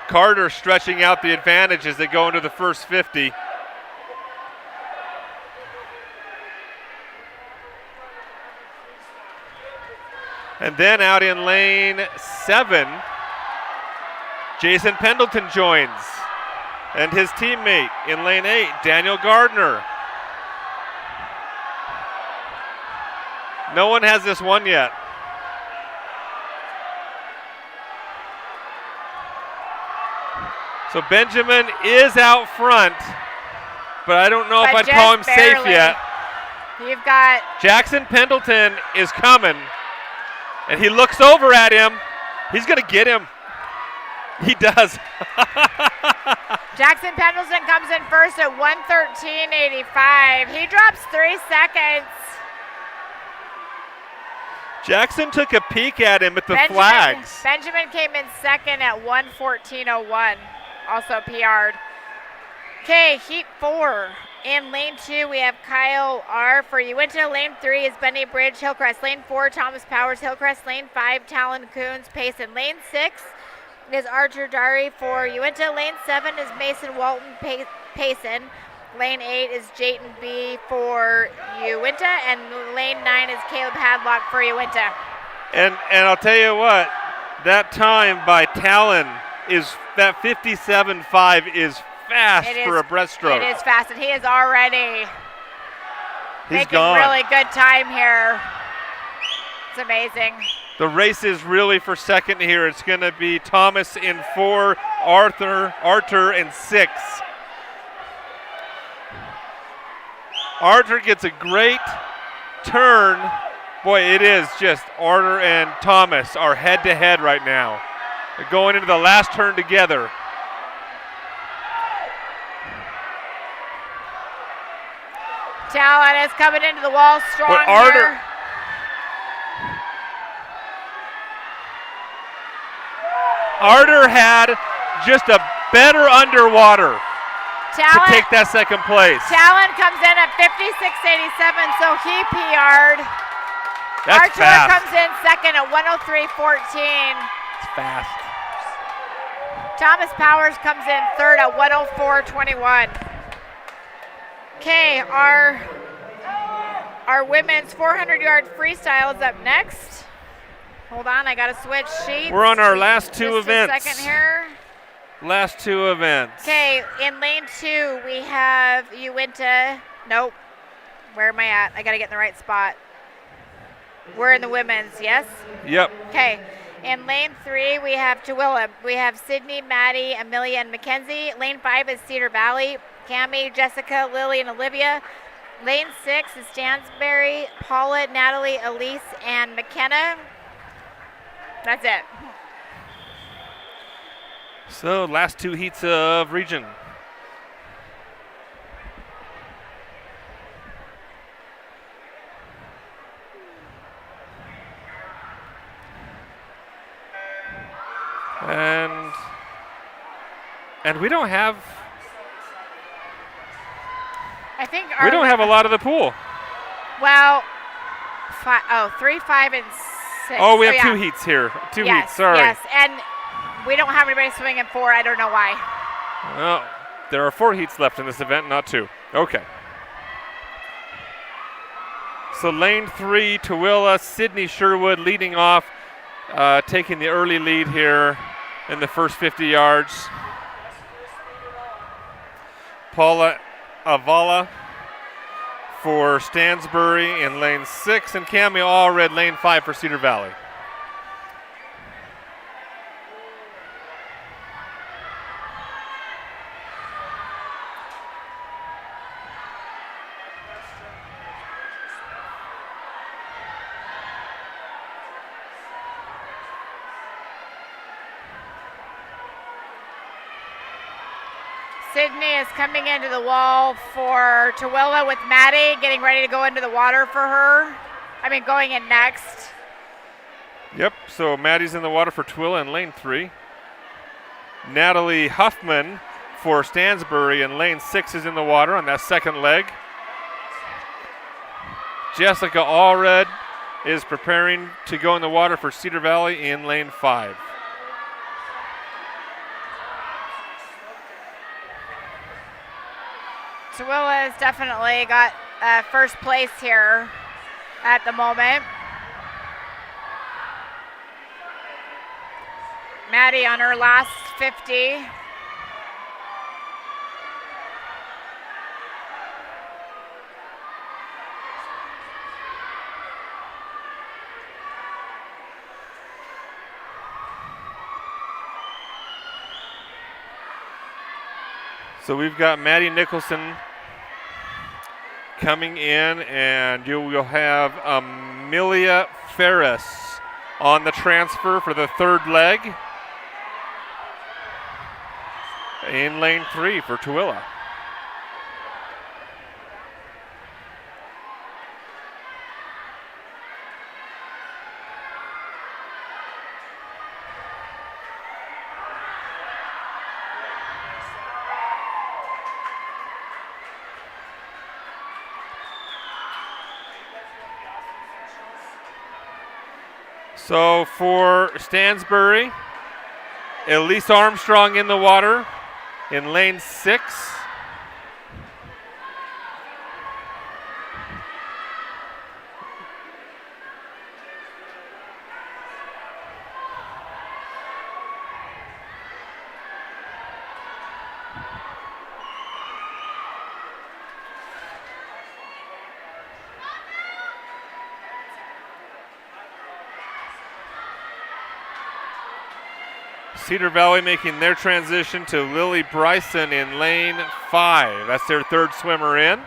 Carter stretching out the advantage as they go into the first 50. And then out in lane 7, Jason Pendleton joins. And his teammate in lane 8, Daniel Gardner. No one has this one yet. So Benjamin is out front, but I don't know if I'd call him safe yet. You've got Jackson Pendleton is coming, and he looks over at him. He's going to get him. He does. Jackson Pendleton comes in first at 1:13.85. He drops 3 seconds. Jackson took a peek at him at the flags. Benjamin came in second at 1:14.01, also PR'd. Okay, heat 4. In lane 2, we have Kyle R. for Uinta. Lane 3 is Benny Bridge, Hillcrest. Lane 4, Thomas Powers, Hillcrest. Lane 5, Talon Coons, Payson. Lane 6 is Archer Dari for Uinta. Lane 7 is Mason Walton Payson. Lane 8 is Jayton B for Uinta, and lane 9 is Caleb Hadlock for Uinta. And I'll tell you what, that time by Talon is that 57.5 is fast for a breaststroke. It is fast, and he is already making gone. Really good time here. It's amazing. The race is really for second here. It's going to be Thomas in 4, Arthur in 6. Arthur gets a great turn. Boy, it is just Arthur and Thomas are head-to-head right now. They're going into the last turn together. Talon is coming into the wall strong but Arthur, here. Arthur had just a better underwater to take that second place. Talon comes in at 56.87, so he PR'd. That's Archer fast. comes in second at 1:03.14. It's fast. Thomas Powers comes in third at 1:04.21. Okay, our women's 400-yard freestyle is up next. Hold on, I got to switch sheets. We're on our last two events. Just a second here. Last two events. Okay, in lane 2, we have Uinta. Nope. Where am I at? I got to get in the right spot. We're in the women's, yes? Yep. Okay. In lane 3, we have Tooele. We have Sydney, Maddie, Amelia, and Mackenzie. Lane 5 is Cedar Valley. Cami, Jessica, Lily, and Olivia. Lane 6 is Stansberry, Paula, Natalie, Elise, and McKenna. That's it. So last two heats of region. And we don't have. I think we don't have a lot of the pool. Well, 3, 5, and 6. Oh, we have 2 heats here. Two heats. Sorry. Yes, and we don't have anybody swimming in 4. I don't know why. Well, there are 4 heats left in this event, not 2. Okay. So lane 3, Tooele, Sydney Sherwood leading off, taking the early lead here in the first 50 yards. Paula Avala for Stansbury in lane 6, and Cammy Allred lane 5 for Cedar Valley. Sydney is coming into the wall for Tooele with Maddie, getting ready to go into the water for her. Going in next. Yep, so Maddie's in the water for Tooele in lane 3. Natalie Huffman for Stansbury in lane 6 is in the water on that second leg. Jessica Allred is preparing to go in the water for Cedar Valley in lane 5. Tooele has definitely got first place here at the moment. Maddie on her last 50. So we've got Maddie Nicholson coming in, and you will have Amelia Ferris on the transfer for the third leg in lane 3 for Tooele. So for Stansbury, Elise Armstrong in the water in lane 6. Cedar Valley making their transition to Lily Bryson in lane 5. That's their third swimmer in.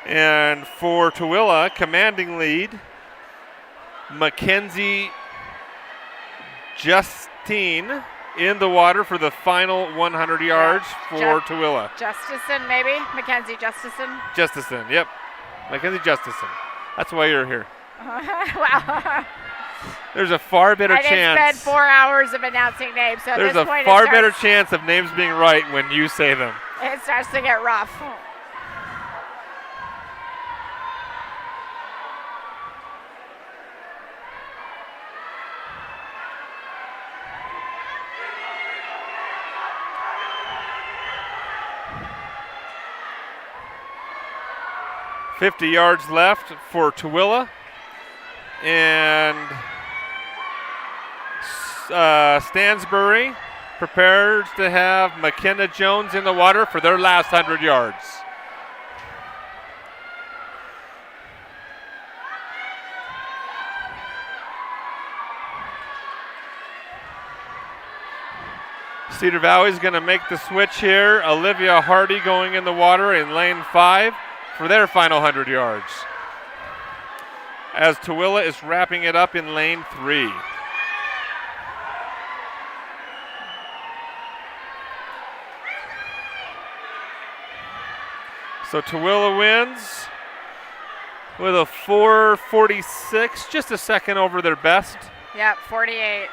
And for Tooele, commanding lead, Mackenzie Justine in the water for the final 100 yards for Tooele. Justison, maybe? Mackenzie Justison? Justison, yep. Mackenzie Justison. That's why you're here. Wow. There's a far better chance. I spent 4 hours of announcing names, so there's at this a point far better chance of names being right when you say them. It starts to get rough. .50 yards left for Tooele. And Stansbury prepares to have McKenna Jones in the water for their last 100 yards. Cedar Valley is going to make the switch here. Olivia Hardy going in the water in lane 5 for their final 100 yards, as Tooele is wrapping it up in lane 3. So Tooele wins with a 4:46, just a second over their best. Yep, 48.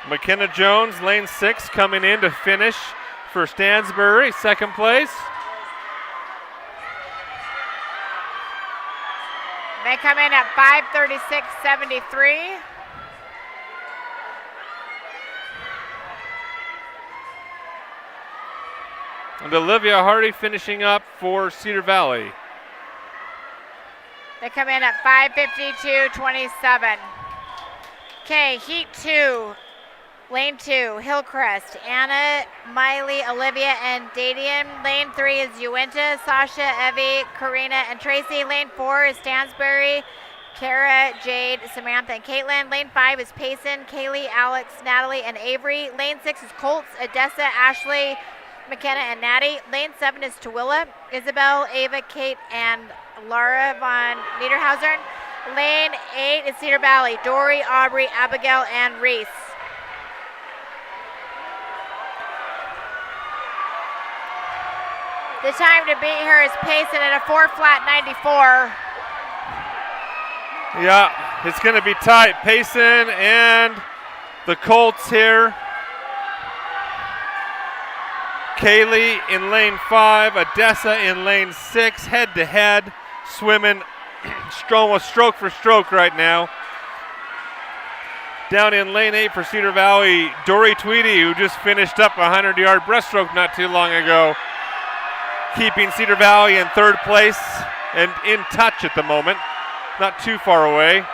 McKenna Jones, lane 6, coming in to finish for Stansbury, second place. They come in at 5:36.73. And Olivia Hardy finishing up for Cedar Valley. They come in at 5:52.27. Okay, heat 2, lane 2, Hillcrest, Anna, Miley, Olivia, and Dadian. Lane 3 is Uinta, Sasha, Evie, Karina, and Tracy. Lane 4 is Stansbury, Kara, Jade, Samantha, and Caitlin. Lane 5 is Payson, Kaylee, Alex, Natalie, and Avery. Lane 6 is Colts, Odessa, Ashley, McKenna, and Natty. Lane 7 is Tooele, Isabel, Ava, Kate, and Laura von Niederhausen. Lane 8 is Cedar Valley, Dory, Aubrey, Abigail, and Reese. The time to beat her is Payson at a 4:94. Yeah, it's going to be tight. Payson and the Colts here. Kaylee in lane 5, Odessa in lane 6, head-to-head, swimming stroke for stroke right now. Down in lane 8 for Cedar Valley, Dory Tweedy, who just finished up a 100-yard breaststroke not too long ago, keeping Cedar Valley in third place and in touch at the moment, not too far away.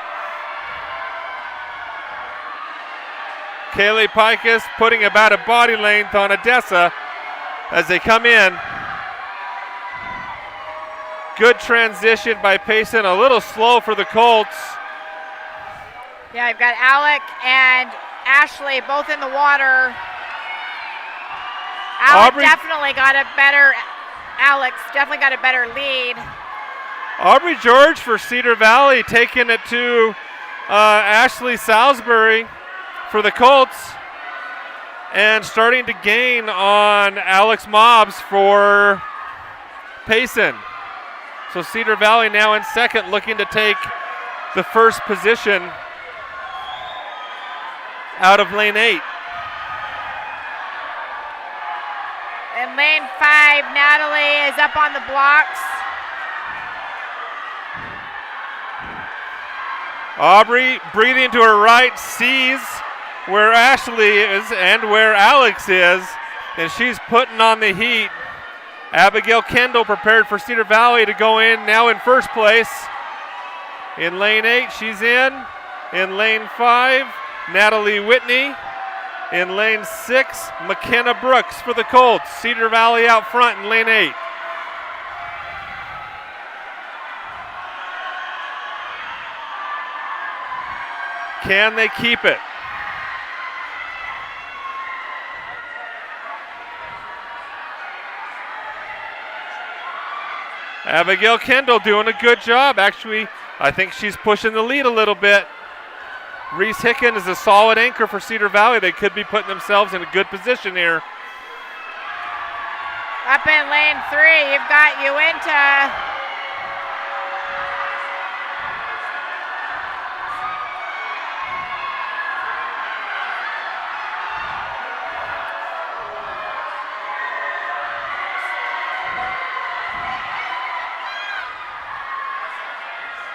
Kaylee Pikus putting about a body length on Odessa as they come in. Good transition by Payson, a little slow for the Colts. Yeah, I've got Alec and Ashley both in the water. Alex definitely got a better lead. Aubrey George for Cedar Valley taking it to Ashley Salisbury for the Colts and starting to gain on Alex Mobbs for Payson. So Cedar Valley now in second, looking to take the first position out of lane 8. In lane 5, Natalie is up on the blocks. Aubrey breathing to her right, sees where Ashley is and where Alex is, and she's putting on the heat. Abigail Kendall prepared for Cedar Valley to go in now in first place. In lane 8, she's in. In lane 5, Natalie Whitney. In lane 6, McKenna Brooks for the Colts. Cedar Valley out front in lane 8. Can they keep it? Abigail Kendall doing a good job. Actually, I think she's pushing the lead a little bit. Reese Hicken is a solid anchor for Cedar Valley. They could be putting themselves in a good position here. Up in lane 3, you've got Uinta.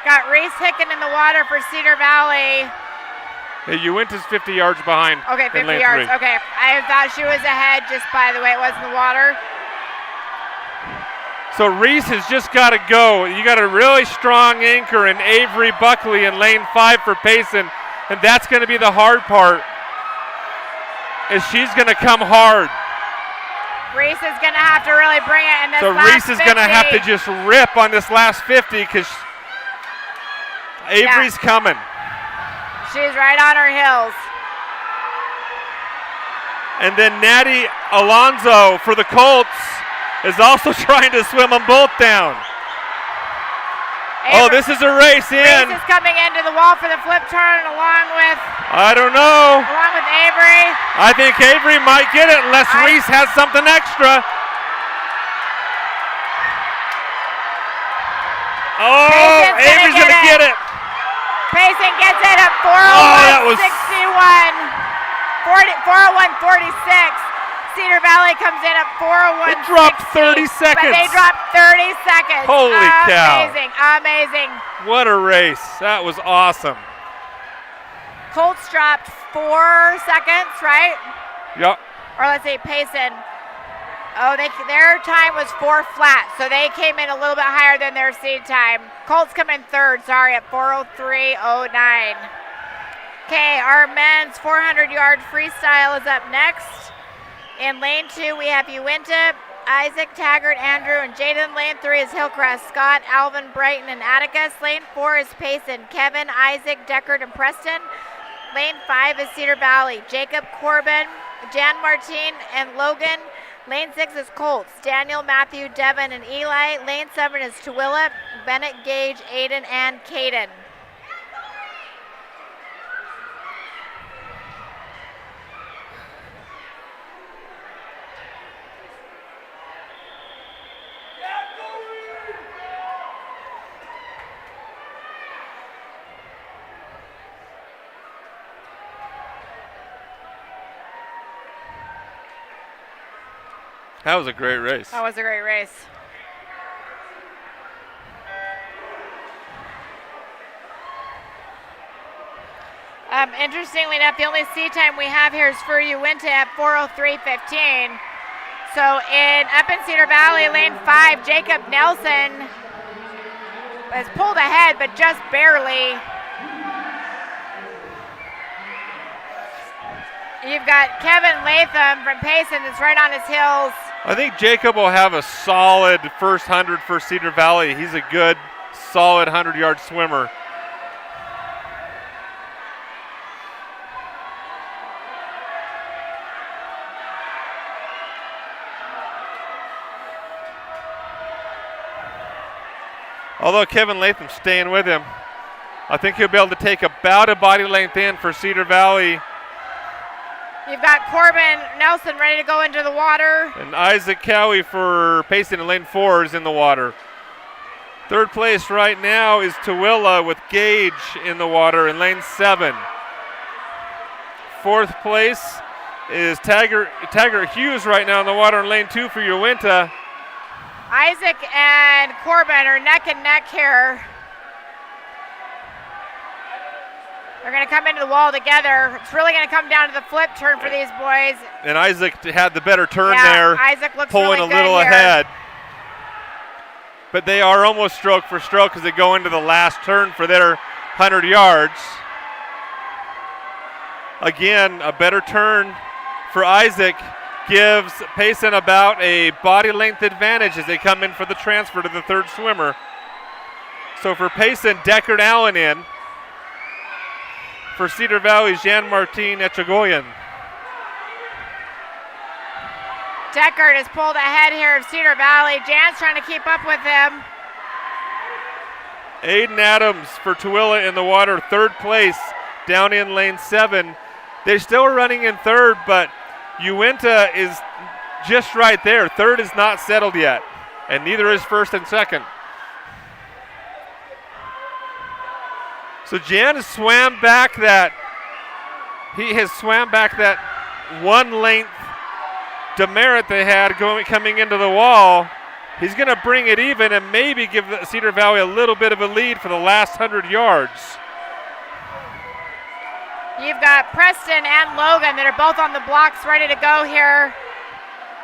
Got Reese Hicken in the water for Cedar Valley. Hey, Uinta's 50 yards behind. Okay, 50 in lane yards. 3. Okay, I thought she was ahead just by the way it was in the water. So Reese has just got to go. You got a really strong anchor in Avery Buckley in lane 5 for Payson, and that's going to be the hard part, is she's going to come hard. Reese is going to have to really bring it in this So last Reese is going to 50. have to just rip on this last 50 because Avery's coming. She's right on her heels. And then Natty Alonso for the Colts is also trying to swim them both down. Oh, this is a race in. Reese is coming into the wall for the flip turn along with I don't know. Avery. I think Avery might get it unless Reese has something extra. Oh, Avery's going to get it. Payson gets it at 401.61. 401.46. Cedar Valley comes in at 4:01. It dropped 30 seconds. But they dropped 30 seconds. Holy cow. Amazing, amazing. What a race. That was awesome. Colts dropped 4 seconds, right? Yep. Or let's say Payson. Oh, their time was 4 flat, so they came in a little bit higher than their seed time. Colts come in third, sorry, at 4:03.09. Okay, our men's 400-yard freestyle is up next. In lane 2, we have Uinta, Isaac, Taggart, Andrew, and Jaden. Lane 3 is Hillcrest, Scott, Alvin, Brighton, and Atticus. Lane 4 is Payson, Kevin, Isaac, Deckard, and Preston. Lane 5 is Cedar Valley, Jacob, Corbin, Jan Martin, and Logan. Lane 6 is Colts, Daniel, Matthew, Devin, and Eli. Lane 7 is Tooele, Bennett, Gage, Aiden, and Caden. That was a great race. That was a great race. Interestingly enough, the only seat time we have here is for Uinta at 4:03.15. So up in Cedar Valley, lane 5, Jacob Nelson has pulled ahead, but just barely. You've got Kevin Latham from Payson that's right on his heels. I think Jacob will have a solid first 100 for Cedar Valley. He's a good, solid 100-yard swimmer. Although Kevin Latham's staying with him, I think he'll be able to take about a body length in for Cedar Valley. You've got Corbin Nelson ready to go into the water. And Isaac Cowie for Payson in lane 4 is in the water. Third place right now is Tooele with Gage in the water in lane 7. Fourth place is Taggart Hughes right now in the water in lane 2 for Uinta. Isaac and Corbin are neck and neck here. They're going to come into the wall together. It's really going to come down to the flip turn for these boys. And Isaac had the better turn yeah, there. Isaac looks pulling really a little good here. ahead. But they are almost stroke for stroke as they go into the last turn for their 100 yards. Again, a better turn for Isaac gives Payson about a body length advantage as they come in for the transfer to the third swimmer. So for Payson, Deckard Allen in. For Cedar Valley, Jean-Martin Echegoyen. Deckard has pulled ahead here of Cedar Valley. Jan's trying to keep up with him. Aiden Adams for Tooele in the water, third place down in lane 7. They still are running in third, but Uinta is just right there. Third is not settled yet, and neither is first and second. So Jan has swam back that, one length demerit they had coming into the wall. He's going to bring it even and maybe give Cedar Valley a little bit of a lead for the last 100 yards. You've got Preston and Logan that are both on the blocks ready to go here.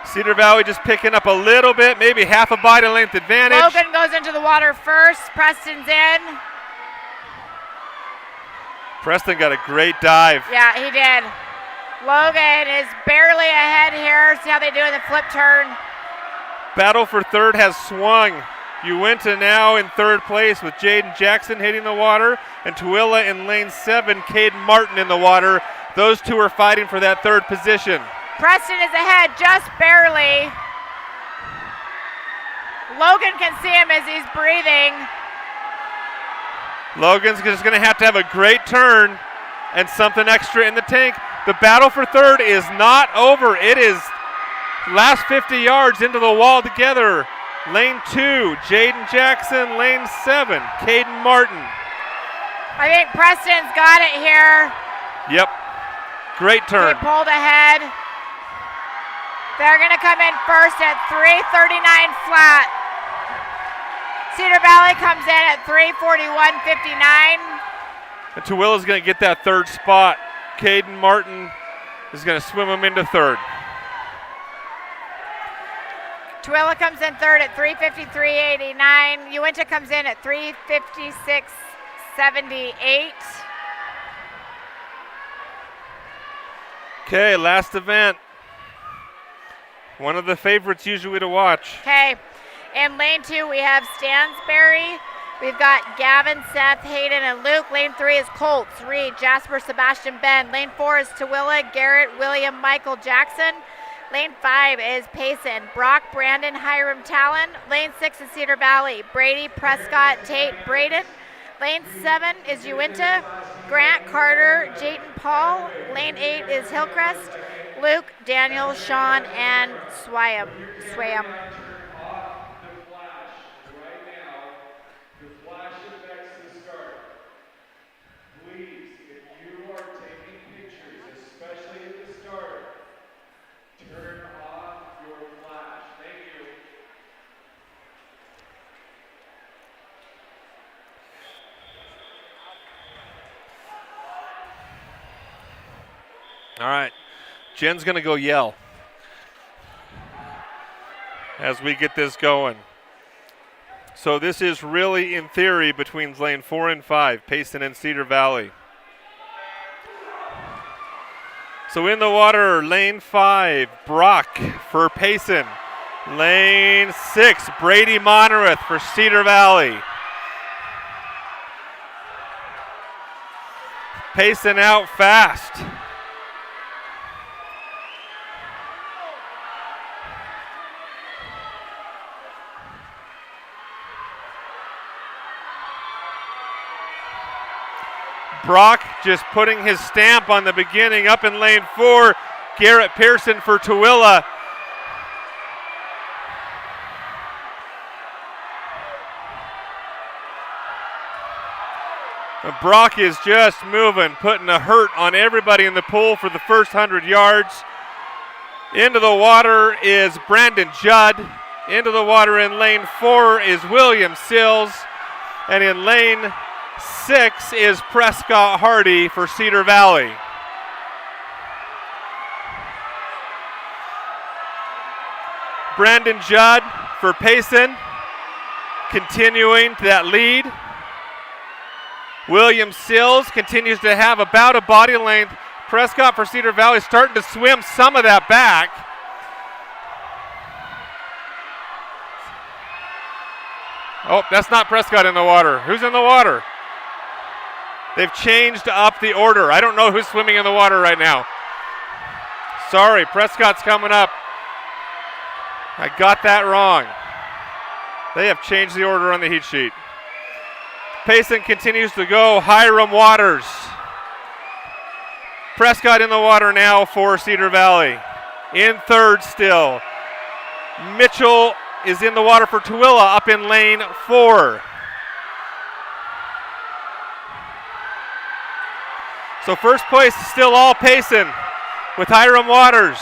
Cedar Valley just picking up a little bit, maybe half a body length advantage. Logan goes into the water first. Preston's in. Preston got a great dive. Yeah, he did. Logan is barely ahead here. See how they do in the flip turn. Battle for third has swung. Uinta now in third place with Jaden Jackson hitting the water, and Tooele in lane 7, Caden Martin in the water. Those two are fighting for that third position. Preston is ahead just barely. Logan can see him as he's breathing. Logan's just going to have a great turn and something extra in the tank. The battle for third is not over. It is last 50 yards into the wall together. Lane 2, Jaden Jackson. Lane 7, Caden Martin. I think Preston's got it here. Yep, great turn. He pulled ahead. They're going to come in first at 3:39 flat. Cedar Valley comes in at 3:41.59. And Tooele's going to get that third spot. Caden Martin is going to swim them into third. Tooele comes in third at 3:53.89. Uinta comes in at 3:56.78. Okay, last event. One of the favorites usually to watch. Okay, in lane 2 we have Stansberry. We've got Gavin, Seth, Hayden, and Luke. Lane 3 is Colts, Reed, Jasper, Sebastian, Ben. Lane 4 is Tooele, Garrett, William, Michael, Jackson. Lane 5 is Payson, Brock, Brandon, Hiram, Talon. Lane 6 is Cedar Valley, Brady, Prescott, Tate, Braden. Lane 7 is Uinta, Grant, Carter, Jayton, Paul. Lane 8 is Hillcrest, Luke, Daniel, Sean, and Swayam. All right, Jen's going to go yell as we get this going. So this is really, in theory, between lane 4 and 5, Payson and Cedar Valley. So in the water, lane 5, Brock for Payson. Lane 6, Brady Monerath for Cedar Valley. Payson out fast. Brock just putting his stamp on the beginning up in lane 4. Garrett Pearson for Tooele. Brock is just moving, putting a hurt on everybody in the pool for the first 100 yards. Into the water is Brandon Judd. Into the water in lane 4 is William Sills. And in lane 6 is Prescott Hardy for Cedar Valley. Brandon Judd for Payson, continuing that lead. William Sills continues to have about a body length. Prescott for Cedar Valley starting to swim some of that back. Oh, that's not Prescott in the water. Who's in the water? They've changed up the order. I don't know who's swimming in the water right now. Sorry, Prescott's coming up. I got that wrong. They have changed the order on the heat sheet. Payson continues to go. Hiram Waters. Prescott in the water now for Cedar Valley. In third still. Mitchell is in the water for Tooele up in lane 4. So first place is still all Payson with Hiram Waters.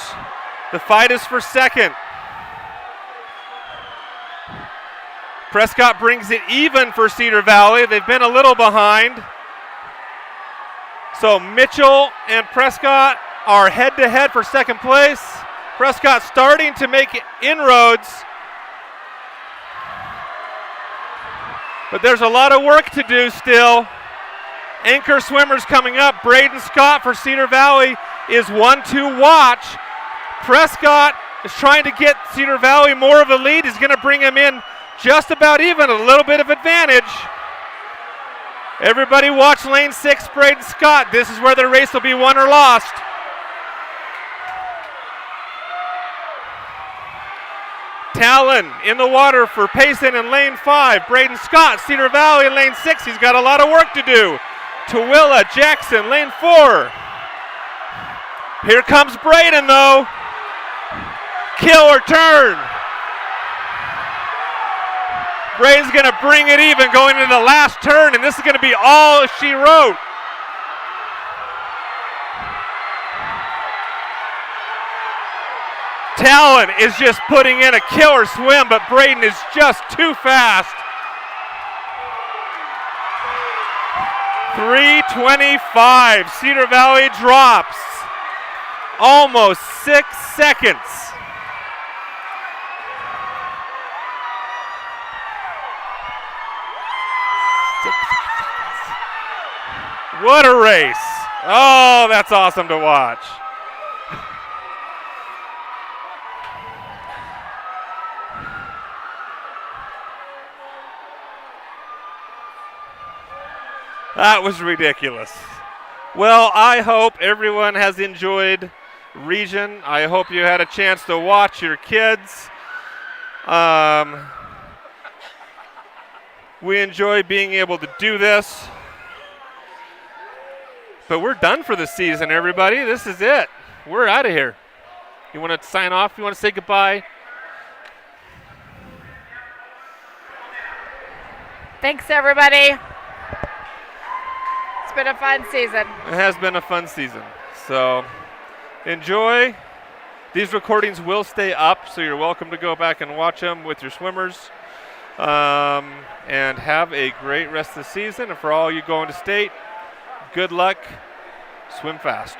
The fight is for second. Prescott brings it even for Cedar Valley. They've been a little behind. So Mitchell and Prescott are head-to-head for second place. Prescott starting to make inroads. But there's a lot of work to do still. Anchor swimmers coming up. Braden Scott for Cedar Valley is one to watch. Prescott is trying to get Cedar Valley more of a lead. He's going to bring him in just about even, a little bit of advantage. Everybody watch lane 6, Braden Scott. This is where the race will be won or lost. Talon in the water for Payson in lane 5. Braden Scott, Cedar Valley in lane 6. He's got a lot of work to do. Tooele Jackson, lane 4. Here comes Braden though. Kill or turn. Braden's going to bring it even going into the last turn, and this is going to be all she wrote. Talon is just putting in a killer swim, but Braden is just too fast. 3:25. Cedar Valley drops almost 6 seconds. What a race. Oh, that's awesome to watch. That was ridiculous. Well, I hope everyone has enjoyed Region. I hope you had a chance to watch your kids. We enjoy being able to do this. But we're done for the season, everybody. This is it. We're out of here. You want to sign off? You want to say goodbye? Thanks, everybody. It's been a fun season. It has been a fun season. So enjoy. These recordings will stay up, so you're welcome to go back and watch them with your swimmers. And have a great rest of the season. And for all you going to state, good luck. Swim fast.